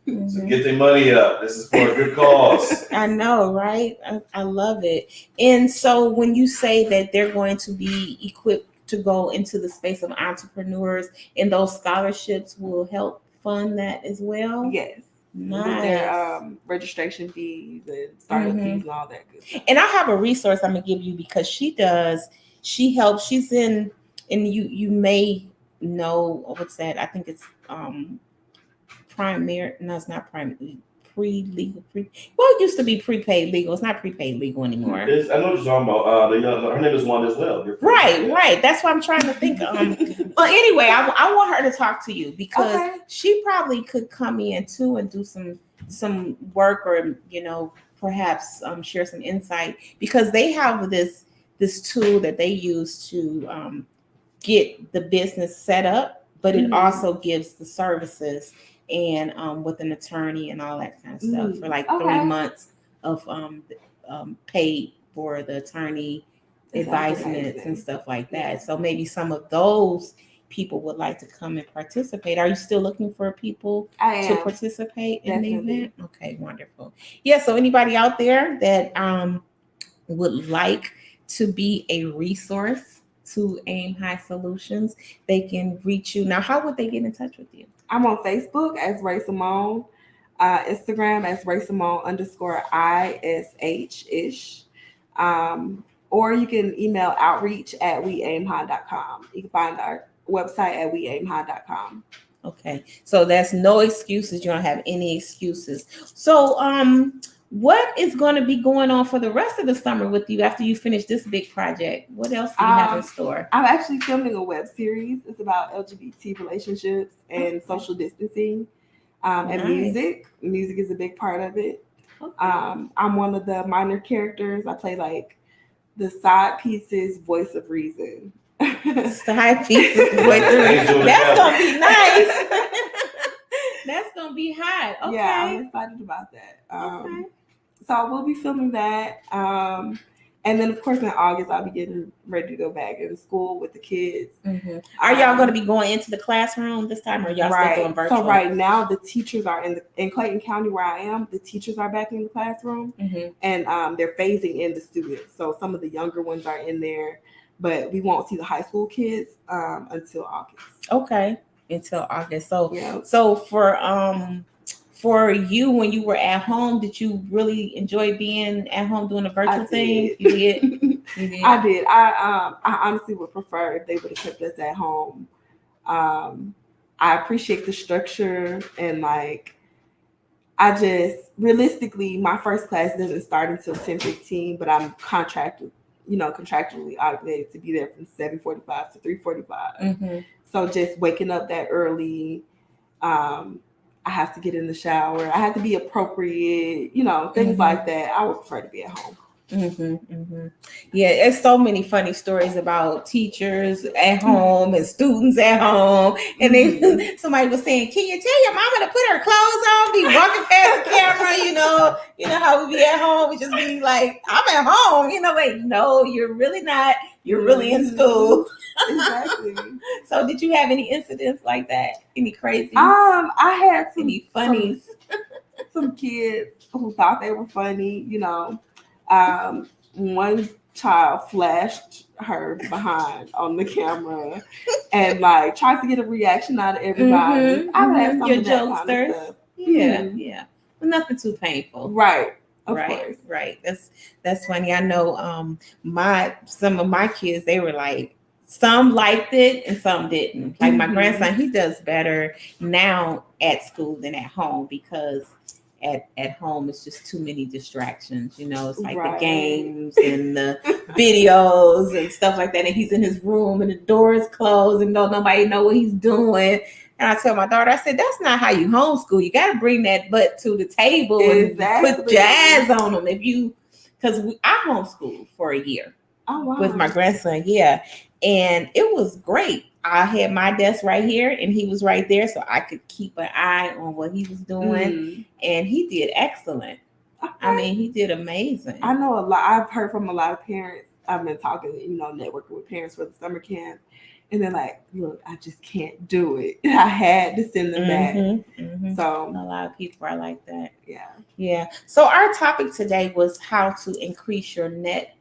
S7: So get their money up. This is for a good cause.
S4: I know, right? I love it. And so when you say that they're going to be equipped to go into the space of entrepreneurs, and those scholarships will help fund that as well?
S9: Yes.
S4: Nice.
S9: With their registration fees and startup fees and all that good stuff.
S4: And I have a resource I'm gonna give you because she helps. She's in, and you may know what's that? I think it's primary. No, it's not primary. Pre-legal. Well, it used to be prepaid legal. It's not prepaid legal anymore.
S7: I know what you're talking about. Her name is Wanda as well.
S4: Right. That's what I'm trying to think of. But anyway, I want her to talk to you because she probably could come in too and do some work, or perhaps share some insight, because they have this tool that they use to get the business set up, but it also gives the services and with an attorney and all that kind of stuff for like 3 months of paid for the attorney advisements and stuff like that. So maybe some of those people would like to come and participate. Are you still looking for people to participate in the event? Okay, wonderful. Yeah, so anybody out there that would like to be a resource to Aim High Solutions, they can reach you. Now, how would they get in touch with you?
S9: I'm on Facebook as Ray Simone, Instagram as Ray Simone _ISH-ish. Or you can email outreach@weaimhigh.com. You can find our website at weaimhigh.com.
S4: Okay, so that's no excuses. You don't have any excuses. So what is going to be going on for the rest of the summer with you after you finish this big project? What else do you have in store?
S9: I'm actually filming a web series. It's about LGBT relationships and social distancing and music. Music is a big part of it. I'm one of the minor characters. I play like the side pieces, voice of reason.
S4: Side pieces, voice of reason. That's gonna be nice. That's gonna be hot. Okay.
S9: Yeah, I'm excited about that.
S4: Okay.
S9: So we'll be filming that. And then, of course, in August, I'll be getting ready to go back in school with the kids.
S4: Mm-hmm. Are y'all going to be going into the classroom this time, or y'all still doing virtual?
S9: So right now, the teachers are in Clayton County, where I am. The teachers are back in the classroom, and they're phasing in the students. So some of the younger ones are in there, but we won't see the high school kids until August.
S4: Okay, until August. So
S9: Yeah.
S4: So for you, when you were at home, did you really enjoy being at home doing a virtual thing? You did. You did.
S9: I did. I honestly would prefer if they would have kept us at home. I appreciate the structure, and like, I just realistically, my first class doesn't start until 10:15, but I'm contractually obligated to be there from 7:45 to 3:45. So just waking up that early, I have to get in the shower. I have to be appropriate, things like that. I would prefer to be at home.
S4: Yeah, there's so many funny stories about teachers at home and students at home. And then somebody was saying, "Can you tell your mama to put her clothes on?" Be walking past the camera, you know how we be at home. We just be like, "I'm at home," like, no, you're really not. You're really in school.
S9: Exactly.
S4: So did you have any incidents like that? Any crazy?
S9: I had
S4: any funnies?
S9: Some kids who thought they were funny, one child flashed her behind on the camera and like tries to get a reaction out of everybody. I've had some
S4: Your
S9: of that
S4: jokesters.
S9: kind of stuff.
S4: Yeah. Well, nothing too painful.
S9: Right. Of
S4: right,
S9: course.
S4: Right. That's funny. I know some of my kids, they were like, some liked it and some didn't. Like my grandson, he does better now at school than at home, because at home it's just too many distractions. It's like the games and the videos and stuff like that. And he's in his room and the door is closed and don't nobody know what he's doing. And I tell my daughter, I said, that's not how you homeschool. You got to bring that butt to the table and put jazz on them. Because I homeschooled for a year with my grandson. Yeah. And it was great. I had my desk right here and he was right there, so I could keep an eye on what he was doing. And he did excellent. Okay. I mean, he did amazing.
S9: I know a lot. I've heard from a lot of parents. I've been talking, networking with parents for the summer camp. And they're like, look, I just can't do it. I had to send them back. So
S4: a lot of people are like that.
S9: Yeah.
S4: So our topic today was how to increase your net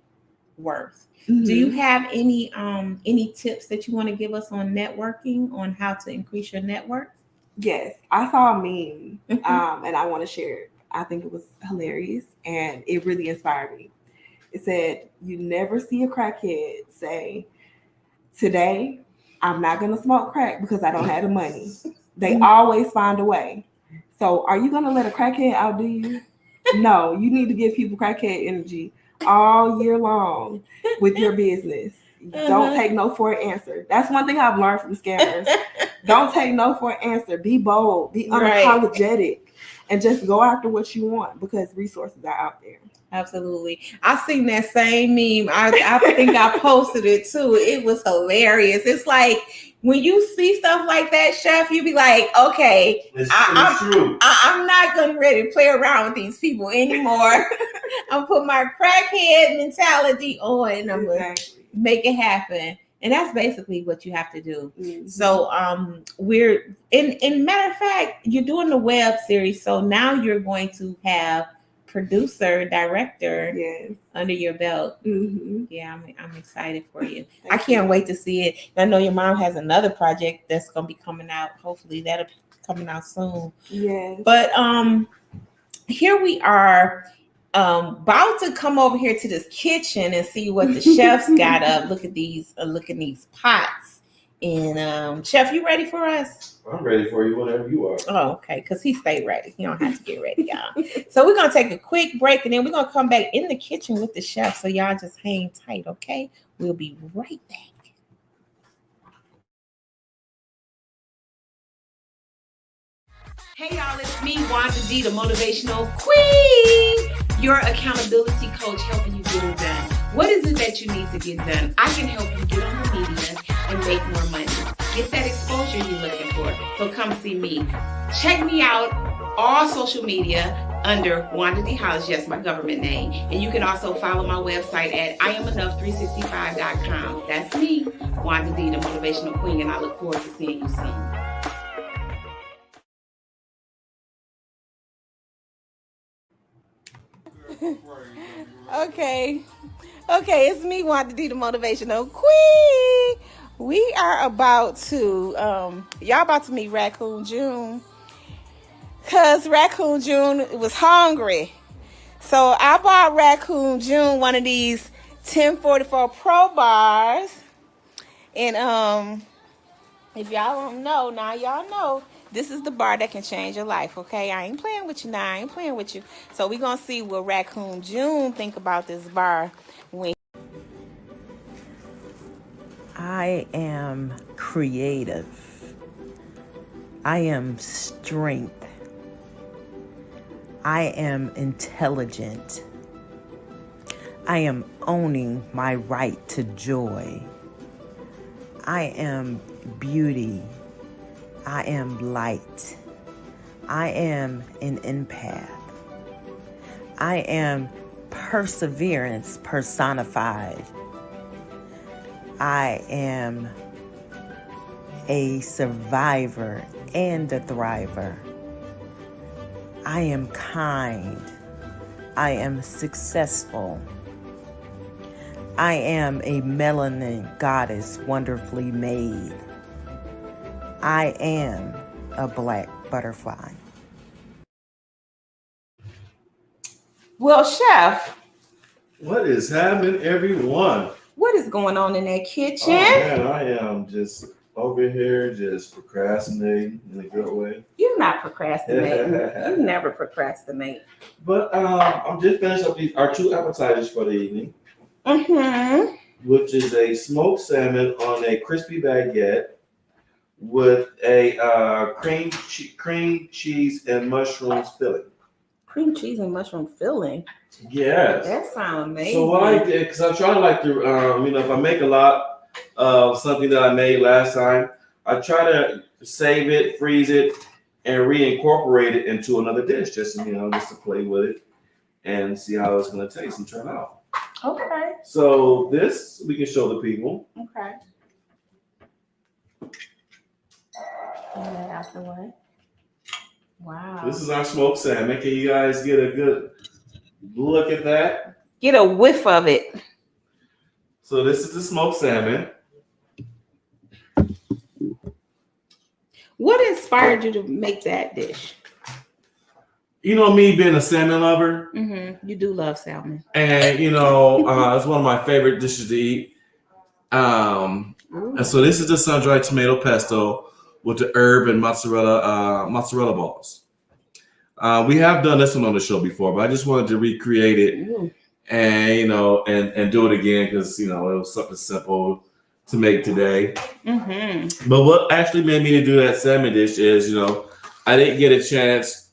S4: worth. Do you have any tips that you want to give us on networking, on how to increase your network?
S9: Yes, I saw a meme and I want to share it. I think it was hilarious and it really inspired me. It said, "You never see a crackhead say, 'Today, I'm not going to smoke crack because I don't have the money.' They always find a way. So are you going to let a crackhead outdo you? No, you need to give people crackhead energy all year long with your business. Don't take no for an answer. That's one thing I've learned from scammers. Don't take no for an answer. Be bold. Be unapologetic. And just go after what you want, because resources are out there."
S4: Absolutely. I seen that same meme. I think I posted it too. It was hilarious. It's like when you see stuff like that, Chef, you be like, okay, I'm not gonna ready to play around with these people anymore. I'm put my crackhead mentality on and I'm gonna make it happen. And that's basically what you have to do. So we're in matter of fact, you're doing the web series. So now you're going to have producer, director under your belt. Yeah, I'm excited for you. I can't wait to see it. I know your mom has another project that's gonna be coming out. Hopefully that'll be coming out soon.
S9: Yes.
S4: But here we are, about to come over here to this kitchen and see what the chef's got up. Look at these pots. And Chef, you ready for us?
S7: I'm ready for you whenever you are.
S4: Oh, okay, because he stayed ready. You don't have to get ready, y'all. So we're gonna take a quick break and then we're gonna come back in the kitchen with the chef. So y'all just hang tight, okay? We'll be right back. Hey y'all, it's me, Wanda D, the motivational queen, your accountability coach, helping you get it done. What is it that you need to get done? I can help you get on the media and make more money. Get that exposure you're looking for. So come see me. Check me out all social media under Wanda D. Hollis, yes, my government name. And you can also follow my website at IamEnough365.com. That's me, Wanda D, the Motivational Queen, and I look forward to seeing you soon. Okay, it's me, Wanda D, the Motivational Queen. We are about to, y'all about to meet Raccoon June. Because Raccoon June was hungry. So I bought Raccoon June one of these 1044 Pro bars. And if y'all don't know, now y'all know, this is the bar that can change your life, okay? I ain't playing with you now. I ain't playing with you. So we're going to see what Raccoon June think about this bar.
S2: I am creative. I am strength. I am intelligent. I am owning my right to joy. I am beauty. I am light. I am an empath. I am perseverance personified. I am a survivor and a thriver. I am kind. I am successful. I am a melanin goddess wonderfully made. I am a black butterfly.
S4: Well, Chef,
S7: What is happening, everyone?
S4: what is going on in that kitchen?
S7: Oh man, I am just over here just procrastinating in a good way.
S4: You're not procrastinating. You never procrastinate.
S7: But I'm just finishing up our 2 appetizers for the evening,
S4: Mm-hmm.
S7: which is a smoked salmon on a crispy baguette with a cream cheese and mushrooms filling.
S4: Cream cheese and mushroom filling.
S7: Yes.
S4: That sounds amazing.
S7: So what I did, because I try to like to, if I make a lot of something that I made last time, I try to save it, freeze it, and reincorporate it into another dish, just to play with it and see how it's going to taste and turn out.
S4: Okay.
S7: So this we can show the people.
S4: Okay. Get that out the way. Wow.
S7: This is our smoked salmon. Can you guys get a good look at that?
S4: Get a whiff of it.
S7: So this is the smoked salmon.
S4: What inspired you to make that dish?
S7: You know me being a salmon lover,
S4: Mm-hmm. You do love salmon.
S7: and it's one of my favorite dishes to eat. And so this is the sun-dried tomato pesto with the herb and mozzarella balls. We have done this one on the show before, but I just wanted to recreate it and and do it again because it was something simple to make today.
S4: Mm-hmm.
S7: But what actually made me to do that salmon dish is I didn't get a chance.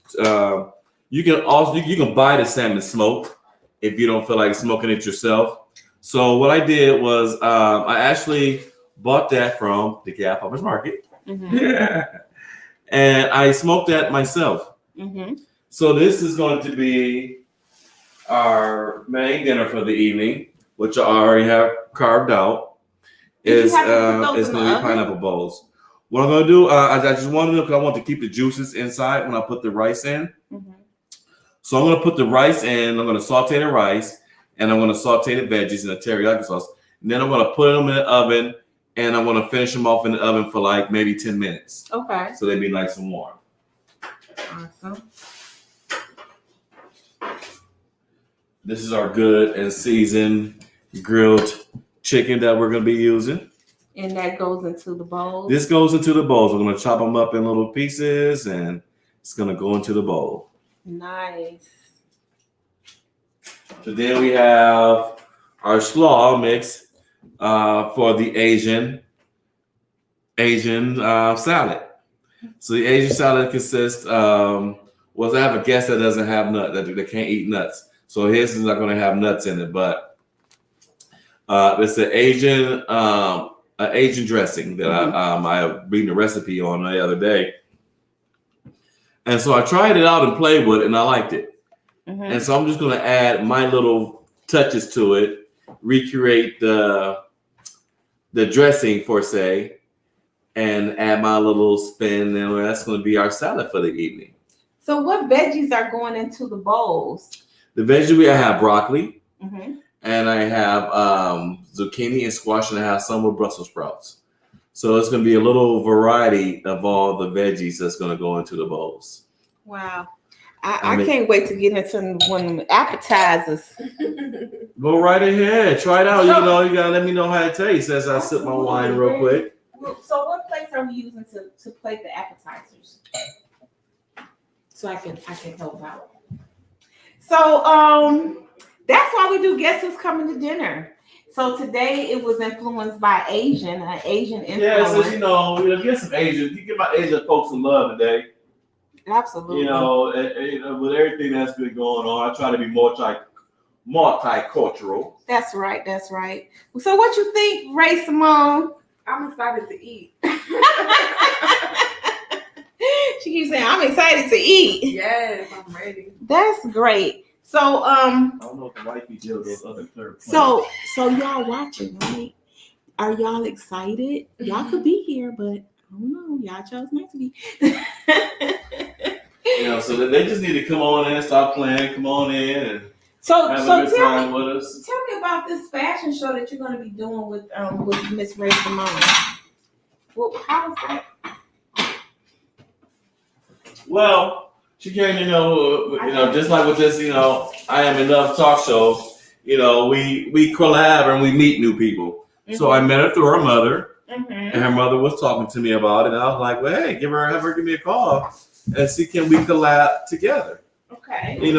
S7: You can buy the salmon smoked if you don't feel like smoking it yourself. So what I did was I actually bought that from the Gap Farmers Market.
S4: Mm-hmm.
S7: And I smoked that myself.
S4: Mm-hmm.
S7: So this is going to be our main dinner for the evening, which I already have carved out. It's going to be pineapple bowls. What I'm going to do, I just want to because I want to keep the juices inside when I put the rice in.
S4: Mm-hmm.
S7: So I'm going to put the rice in. I'm going to saute the rice, and I'm going to saute the veggies in the teriyaki sauce. And then I'm going to put them in the oven, and I'm going to finish them off in the oven for like maybe 10 minutes.
S4: Okay.
S7: So they be nice and warm.
S4: Awesome.
S7: This is our good and seasoned grilled chicken that we're going to be using.
S4: And that goes into the bowl.
S7: This goes into the bowls. We're going to chop them up in little pieces, and it's going to go into the bowl.
S4: Nice.
S7: So then we have our slaw mix for the Asian salad. So the Asian salad consists I have a guest that doesn't have nuts, that can't eat nuts. So his is not going to have nuts in it, but It's an Asian dressing that I reading the recipe on the other day, and so I tried it out and played with it, and I liked it. And so I'm just going to add my little touches to it, recreate the dressing for say, and add my little spin, and that's going to be our salad for the evening.
S4: So what veggies are going into the bowls?
S7: The veggies, I have broccoli, and I have zucchini and squash, and I have some with Brussels sprouts. So it's going to be a little variety of all the veggies that's going to go into the bowls.
S4: Wow. I can't wait to get into one of them appetizers.
S7: Go right ahead. Try it out. You got to let me know how it tastes as I sip my wine real quick.
S4: So what plates are we using to plate the appetizers? So I can help out. So that's why we do Guess Who's Coming to Dinner. So today it was influenced by an Asian influence.
S7: Yeah, so get some Asian. You give my Asian folks some love today.
S4: Absolutely.
S7: With everything that's been going on, I try to be multicultural.
S4: That's right. That's right. So what you think, Ray Simone?
S9: I'm excited to eat.
S4: She keeps saying, I'm excited to eat.
S9: Yes, I'm ready.
S4: That's great. So
S7: I don't know if the wifey deal those other third.
S4: So y'all watching, right? Are y'all excited? Y'all could be here, but I don't know. Y'all chose not to be.
S7: So they just need to come on in, stop playing, come on in, and
S4: have
S7: a good time with us.
S4: Tell me about this fashion show that you're going to be doing with Miss Ray Simone. Well, how is that?
S7: Well, she came, just like with this, I Am Enough talk show. We collab and we meet new people. So I met her through her mother, and her mother was talking to me about it. And I was like, well, hey, have her give me a call and see can we collab together.
S4: Okay.
S7: I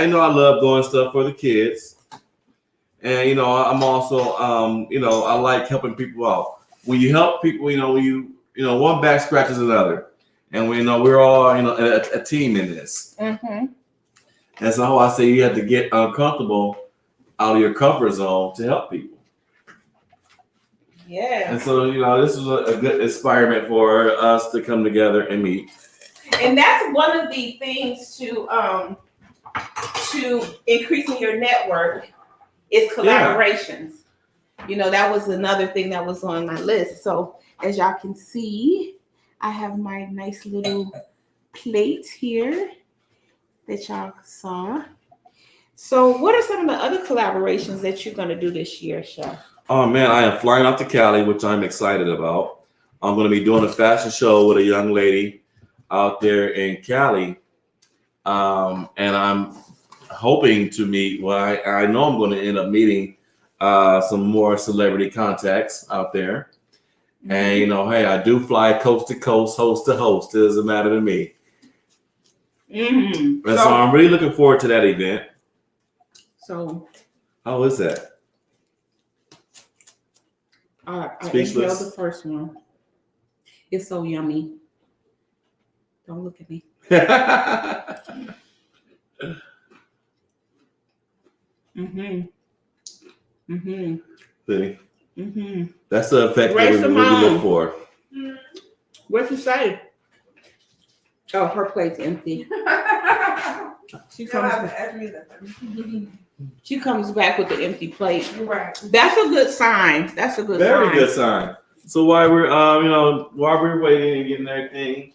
S7: know I love doing stuff for the kids, and I'm also I like helping people out. When you help people, one back scratches another, and we're all a team in this. That's how I say you have to get uncomfortable out of your comfort zone to help people.
S4: Yeah.
S7: And so this is a good inspiration for us to come together and meet.
S4: And that's one of the things to increasing your network is collaborations. Yeah. That was another thing that was on my list. So as y'all can see, I have my nice little plate here that y'all saw. So what are some of the other collaborations that you're going to do this year, Chef?
S7: Oh man, I am flying out to Cali, which I'm excited about. I'm going to be doing a fashion show with a young lady out there in Cali, and I'm hoping to meet. Well, I know I'm going to end up meeting some more celebrity contacts out there. And hey, I do fly coast to coast, host to host. It doesn't matter to me. And so I'm really looking forward to that event.
S4: So
S7: how is that?
S4: I inhaled the first one. It's so yummy. Don't look at me.
S7: See? That's the effect that we really look for.
S4: What'd you say? Oh, her plate's empty. She comes back with the empty plate.
S9: Right.
S4: That's a good sign. That's a good sign.
S7: Very good sign. So while we're waiting and getting everything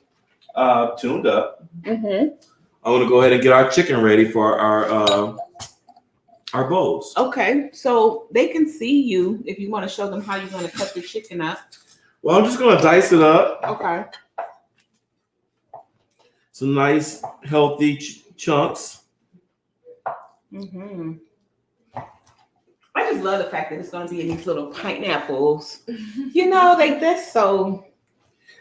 S7: tuned up, I'm gonna go ahead and get our chicken ready for our bowls.
S4: Okay, so they can see you if you want to show them how you're gonna cut the chicken up.
S7: Well, I'm just gonna dice it up.
S4: Okay.
S7: Some nice healthy chunks.
S4: I just love the fact that it's going to be in these little pineapples. That's so.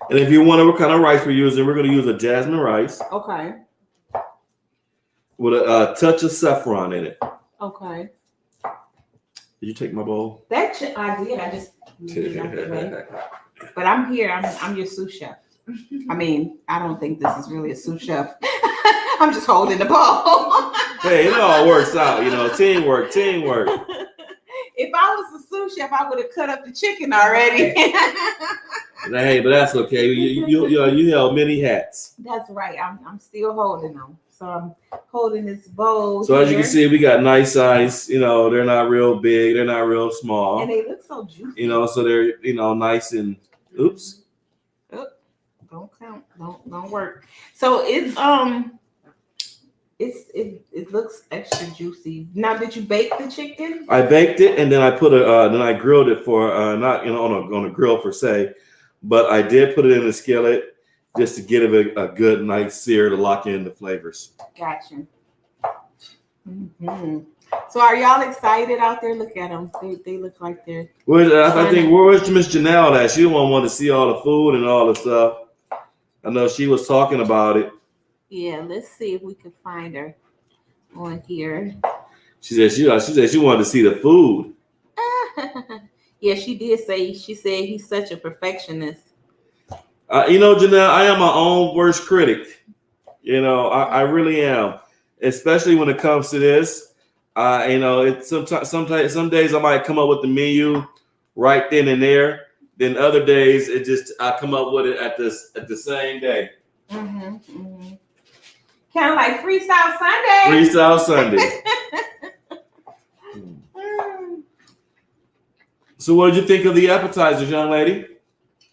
S7: And if you wonder what kind of rice we're using, we're going to use a jasmine rice.
S4: Okay.
S7: With a touch of saffron in it.
S4: Okay.
S7: Did you take my bowl?
S4: I did. I just. But I'm here. I'm your sous chef. I mean, I don't think this is really a sous chef. I'm just holding the bowl.
S7: Hey, it all works out, teamwork.
S9: If I was a sous chef, I would have cut up the chicken already.
S7: Hey, but that's okay. You held many hats.
S9: That's right. I'm still holding them. So I'm holding this bowl.
S7: So as you
S9: here.
S7: can see, we got nice size. You know, they're not real big. They're not real small.
S9: And they look so juicy.
S7: You know, so they're nice and oops.
S9: Don't count. Don't work. So it looks extra juicy. Now, did you bake the chicken?
S7: I baked it and then I put then I grilled it for not on a grill per se, but I did put it in a skillet just to give it a good nice sear to lock in the flavors.
S9: Gotcha. Mm-hmm. So are y'all excited out there? Look at them. They look like they're.
S7: I think where's Miss Janelle at? She don't want to see all the food and all the stuff. I know she was talking about it.
S9: Yeah, let's see if we can find her on here.
S7: She said she wanted to see the food.
S9: Yeah, she did say. She said he's such a perfectionist.
S7: Janelle, I am my own worst critic. I really am, especially when it comes to this. It's sometimes some days I might come up with the menu right then and there. Then other days I come up with it at the same day.
S9: Mm-hmm, mm-hmm. Kind of like Freestyle Sunday.
S7: Freestyle Sunday. So what did you think of the appetizers, young lady?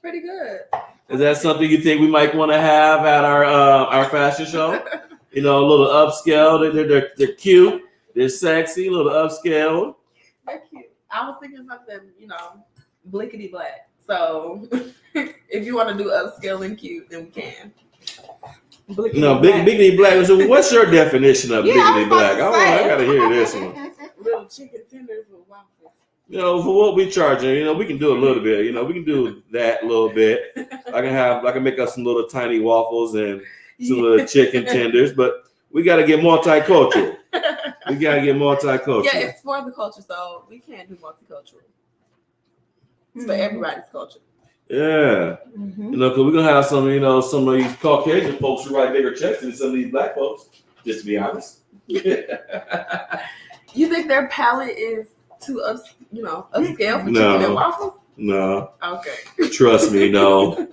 S9: Pretty good.
S7: Is that something you think we might want to have at our fashion show? A little upscale. They're cute. They're sexy. A little upscale.
S9: They're cute. I was thinking something, blickety black. So if you want to do upscale and cute, then we can.
S7: Biggity black. So what's your definition of biggity black? I gotta hear this one.
S9: Little chicken tenders with waffles.
S7: For what we charging, we can do a little bit. We can do that a little bit. I can make up some little tiny waffles and some little chicken tenders, but we got to get multicultural.
S9: Yeah, it's for the culture, so we can't do multicultural. It's for everybody's culture.
S7: Yeah.
S9: Mm-hmm.
S7: Because we're gonna have some of these Caucasian folks who write bigger checks than some of these black folks. Just to be honest.
S9: You think their palate is too upscale for chicken and waffles?
S7: No.
S9: Okay.
S7: Trust me, no.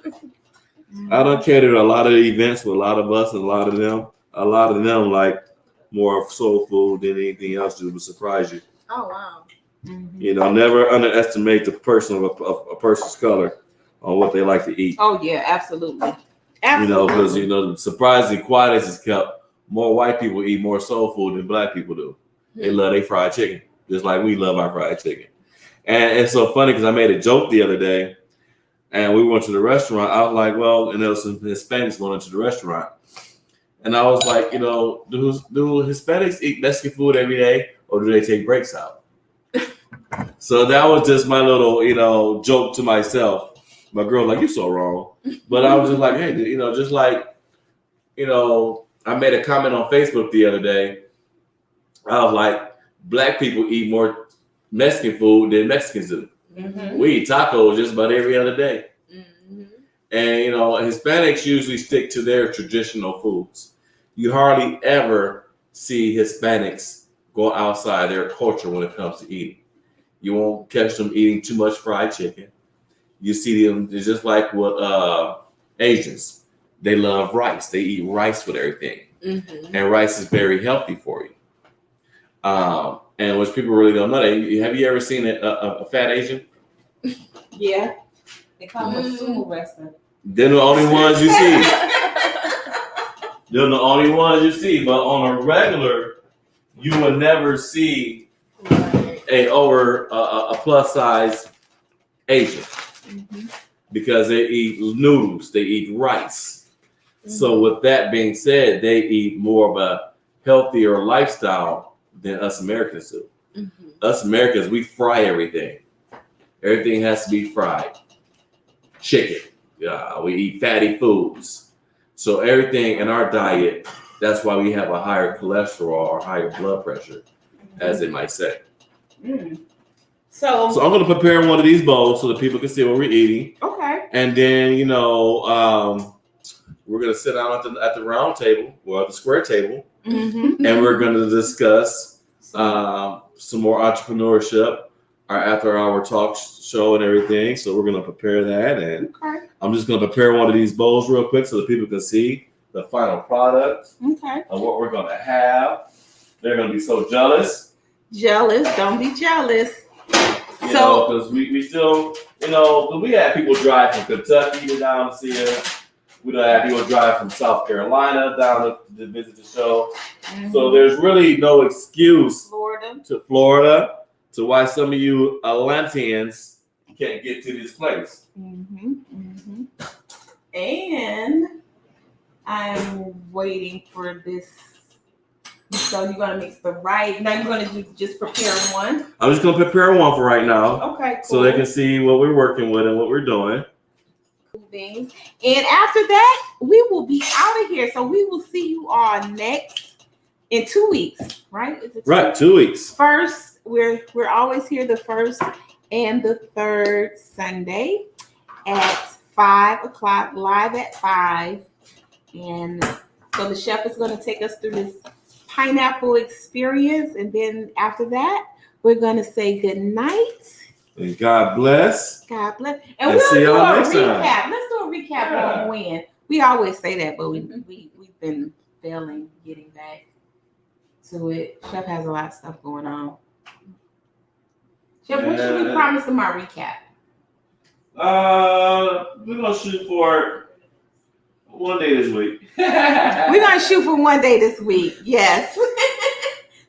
S7: I don't cater to a lot of events with a lot of us and a lot of them. A lot of them like more soul food than anything else that would surprise you.
S9: Oh wow. Mm-hmm.
S7: Never underestimate the person of a person's color on what they like to eat.
S9: Oh yeah, absolutely.
S7: Because surprisingly quiet as it's kept, more white people eat more soul food than black people do. They love their fried chicken, just like we love our fried chicken. And it's so funny because I made a joke the other day, and we went to the restaurant. I was like, well, and there was some Hispanics going into the restaurant, and I was like, do Hispanics eat Mexican food every day, or do they take breaks out? So that was just my little, joke to myself. My girl, like, you're so wrong. But I was just like, hey, just like, I made a comment on Facebook the other day. I was like, black people eat more Mexican food than Mexicans do. Mm-hmm. We eat tacos just about every other day. Mm-hmm. And, Hispanics usually stick to their traditional foods. You hardly ever see Hispanics go outside their culture when it comes to eating. You won't catch them eating too much fried chicken. You see them, it's just like what Asians. They love rice. They eat rice with everything. Mm-hmm. And rice is very healthy for you. And which people really don't know. Have you ever seen a fat Asian?
S9: Yeah. They call them a sumo wrestler.
S7: They're the only ones you see. They're the only ones you see. But on a regular, you would never see a plus size Asian. Mm-hmm. Because they eat noodles, they eat rice. Mm-hmm. So with that being said, they eat more of a healthier lifestyle than us Americans do. Mm-hmm. Us Americans, we fry everything. Everything has to be fried. Chicken. We eat fatty foods. So everything in our diet, that's why we have a higher cholesterol or higher blood pressure, as they might say. Mm. So I'm going to prepare one of these bowls so that people can see what we're eating. Okay. And then, we're going to sit down at the round table, or the square table, mm-hmm. and we're going to discuss some more entrepreneurship, our after-hour talk show and everything. So we're gonna prepare that, and
S4: Okay.
S7: I'm just gonna prepare one of these bowls real quick so that people can see the final product
S4: Okay.
S7: of what we're gonna have. They're gonna be so jealous.
S4: Jealous. Don't be jealous.
S7: So, because we still, we had people drive from Kentucky to down to see us. We don't have people drive from South Carolina down to visit the show. So there's really no excuse to Florida to why some of you Atlanteans can't get to this place.
S4: And I'm waiting for this. So you're gonna mix the rice. Now you're gonna just prepare one.
S7: I'm just gonna prepare one for right now.
S4: Okay, cool.
S7: So they can see what we're working with and what we're doing.
S4: Things. And after that, we will be out of here. So we will see you all next in 2 weeks, right? Is it 2
S7: Right,
S4: weeks?
S7: 2 weeks.
S4: First, we're always here the first and the third Sunday at 5 o'clock, live at 5. And so the chef is going to take us through this pineapple experience, and then after that, we're going to say good night.
S7: And God bless.
S4: God bless.
S7: And
S4: And we'll
S7: see
S4: do
S7: y'all
S4: a
S7: next time.
S4: recap. Let's do a recap on when. We always say that, but we've been failing getting back to it. Chef has a lot of stuff going on. Chef, what should we promise them our recap?
S7: We're gonna shoot for one day this week.
S4: We're gonna shoot for one day this week. Yes.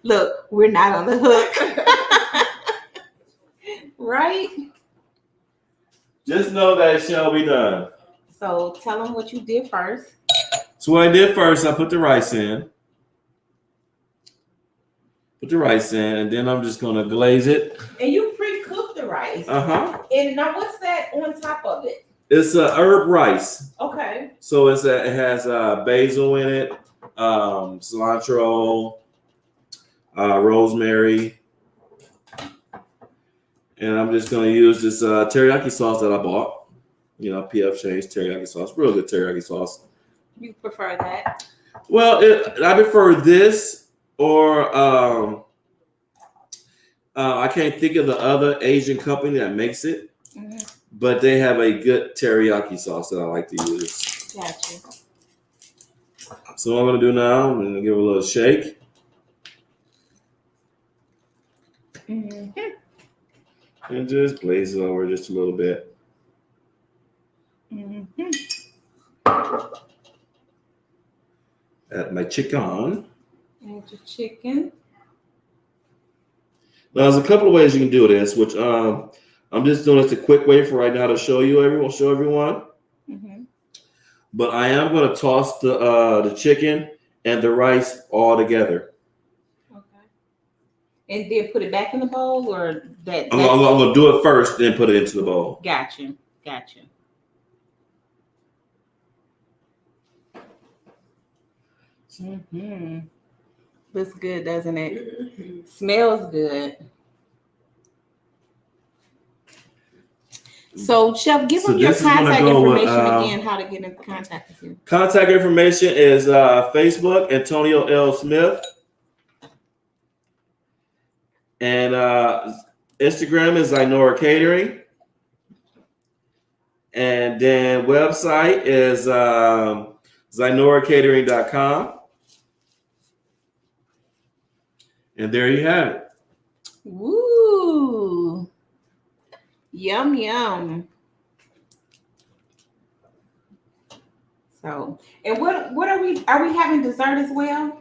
S4: Look, we're not on the hook. Right?
S7: Just know that it shall be done.
S4: So tell them what you did first.
S7: So what I did first, I put the rice in. And then I'm just gonna glaze it.
S4: And you pre-cooked the rice. And now what's that on top of it?
S7: It's a herb rice.
S4: Okay.
S7: So it has basil in it, cilantro, rosemary, and I'm just gonna use this teriyaki sauce that I bought. PF Chang's teriyaki sauce, real good teriyaki sauce.
S4: You prefer that?
S7: Well, I prefer this, or I can't think of the other Asian company that makes it, but they have a good teriyaki sauce that I like to use.
S4: Gotcha.
S7: So what I'm gonna do now, I'm gonna give it a little shake. And just glaze it over just a little bit. Add my chicken.
S4: Add your chicken.
S7: Now, there's a couple of ways you can do this, which I'm just doing this a quick way for right now to show everyone. But I am going to toss the chicken and the rice all together.
S4: Okay. And then put it back in the bowl, or that?
S7: I'm going to do it first, then put it into the bowl.
S4: Gotcha. Looks good, doesn't it? Smells good. So, Chef, give them your contact information again, how to get in contact with you.
S7: Contact information is Facebook, Antonio L. Smith. And Instagram is Zinora Catering. And then website is ZinoraCatering.com. And there you have it.
S4: Woo! Yum, yum. So, and what are we having dessert as well?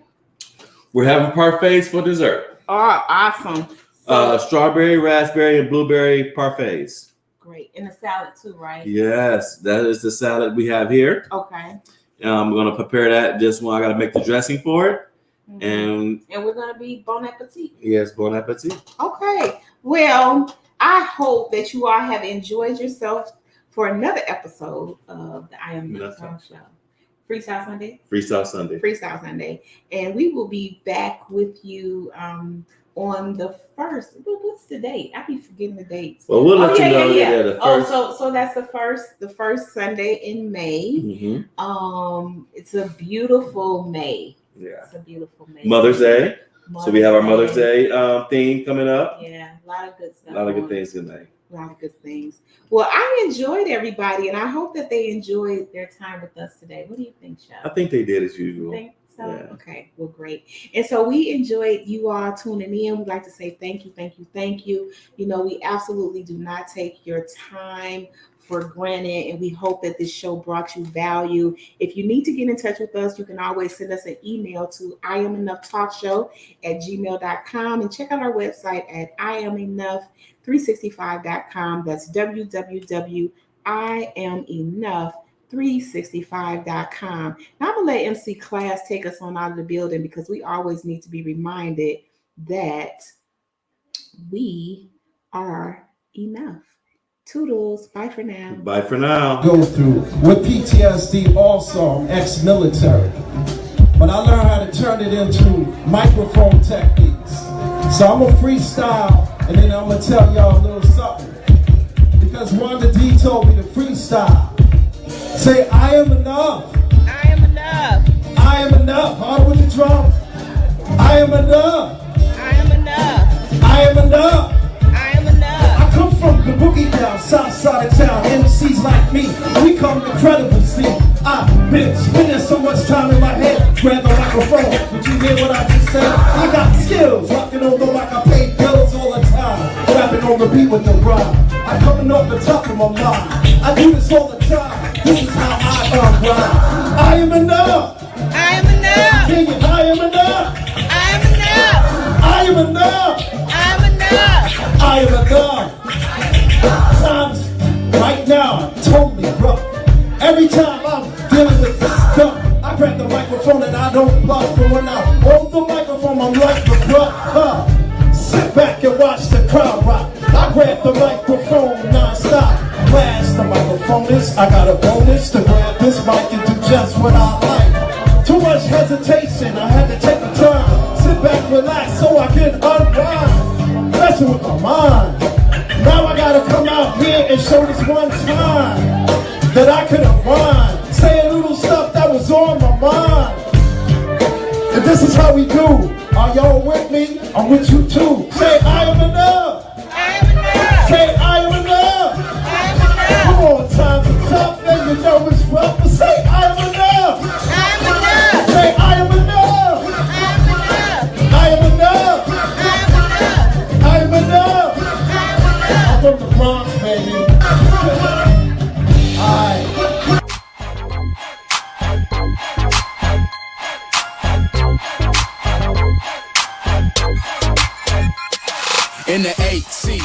S7: We're having parfaits for dessert.
S4: Oh, awesome. So,
S7: Strawberry, raspberry, and blueberry parfaits.
S4: Great. And a salad too, right?
S7: Yes, that is the salad we have here.
S4: Okay.
S7: I'm going to prepare that just when I got to make the dressing for it. And
S4: we're going to be bon appetit.
S7: Yes, bon appetit.
S4: Okay. Well, I hope that you all have enjoyed yourself for another episode of the I Am Nuttown Show. Freestyle Sunday. And we will be back with you on the 1st. What's the date? I be forgetting the dates.
S7: Well, we'll let you know.
S4: Yeah.
S7: The first.
S4: So that's the first Sunday in May. It's a beautiful May.
S7: Yeah.
S4: It's a beautiful May.
S7: Mother's Day. So we have our Mother's Day theme coming up.
S4: Yeah, a lot of good stuff.
S7: A lot of good things tonight.
S4: A lot of good things. Well, I enjoyed everybody, and I hope that they enjoyed their time with us today. What do you think, Chef?
S7: I think they did as usual.
S4: You think so?
S7: Yeah.
S4: Okay, well, great. And so we enjoyed you all tuning in. We'd like to say thank you, thank you, thank you. You know, we absolutely do not take your time for granted, and we hope that this show brought you value. If you need to get in touch with us, you can always send us an email to IamEnoughTalkShow@gmail.com and check out our website at IamEnough365.com. That's www.IamEnough365.com. Now I'm gonna let MC Class take us on out of the building because we always need to be reminded that we are enough. Toodles. Bye for now.
S7: Bye for now.
S3: Go through with PTSD also, I'm ex-military. But I learned how to turn it into microphone techniques. So I'm gonna freestyle and then I'm gonna tell y'all a little something. Because Wanda D told me to freestyle. Say, I am enough.
S4: I am enough.
S3: I am enough. Hard with the drums. I am enough.
S4: I am enough.
S3: I am enough.
S4: I am enough.
S3: I come from the boogie down, south side of town. MCs like me, we come incredible. See, I've been spending so much time in my head. Grab the microphone, did you hear what I just said? I got skills, rocking on the mic, I pay bills all the time. Rapping on the beat with the rhyme. I'm coming off the top of my mind. I do this all the time. This is how I rhyme. I am enough.
S4: I am enough.
S3: King it, I am enough.
S4: I am enough.
S3: I am enough.
S4: I am enough.
S3: I am enough. Times right now totally rough. Every time I'm dealing with this stuff, I grab the microphone and I don't bluff. And when I hold the microphone, I'm like the bluff. Sit back and watch the crowd rock. I grab the microphone non-stop. Blast the microphone is, I got a bonus to grab this mic and do just what I like. Too much hesitation, I had to take a turn. Sit back, relax so I can unwind. Messing with my mind. Now I gotta come out here and show this one time that I could unwind. Say a little stuff that was on my mind. And this is how we do. Are y'all with me? I'm with you too. Say I am enough.
S4: I am enough.
S3: Say I am enough.
S4: I am enough.
S3: Come on, times are tough and you know it's rough. But say I am enough.
S4: I am enough.
S3: Say I am enough.
S4: I am enough.
S3: I am enough. I am enough. I'm from the Bronx, baby. Alright.
S5: In the 8C.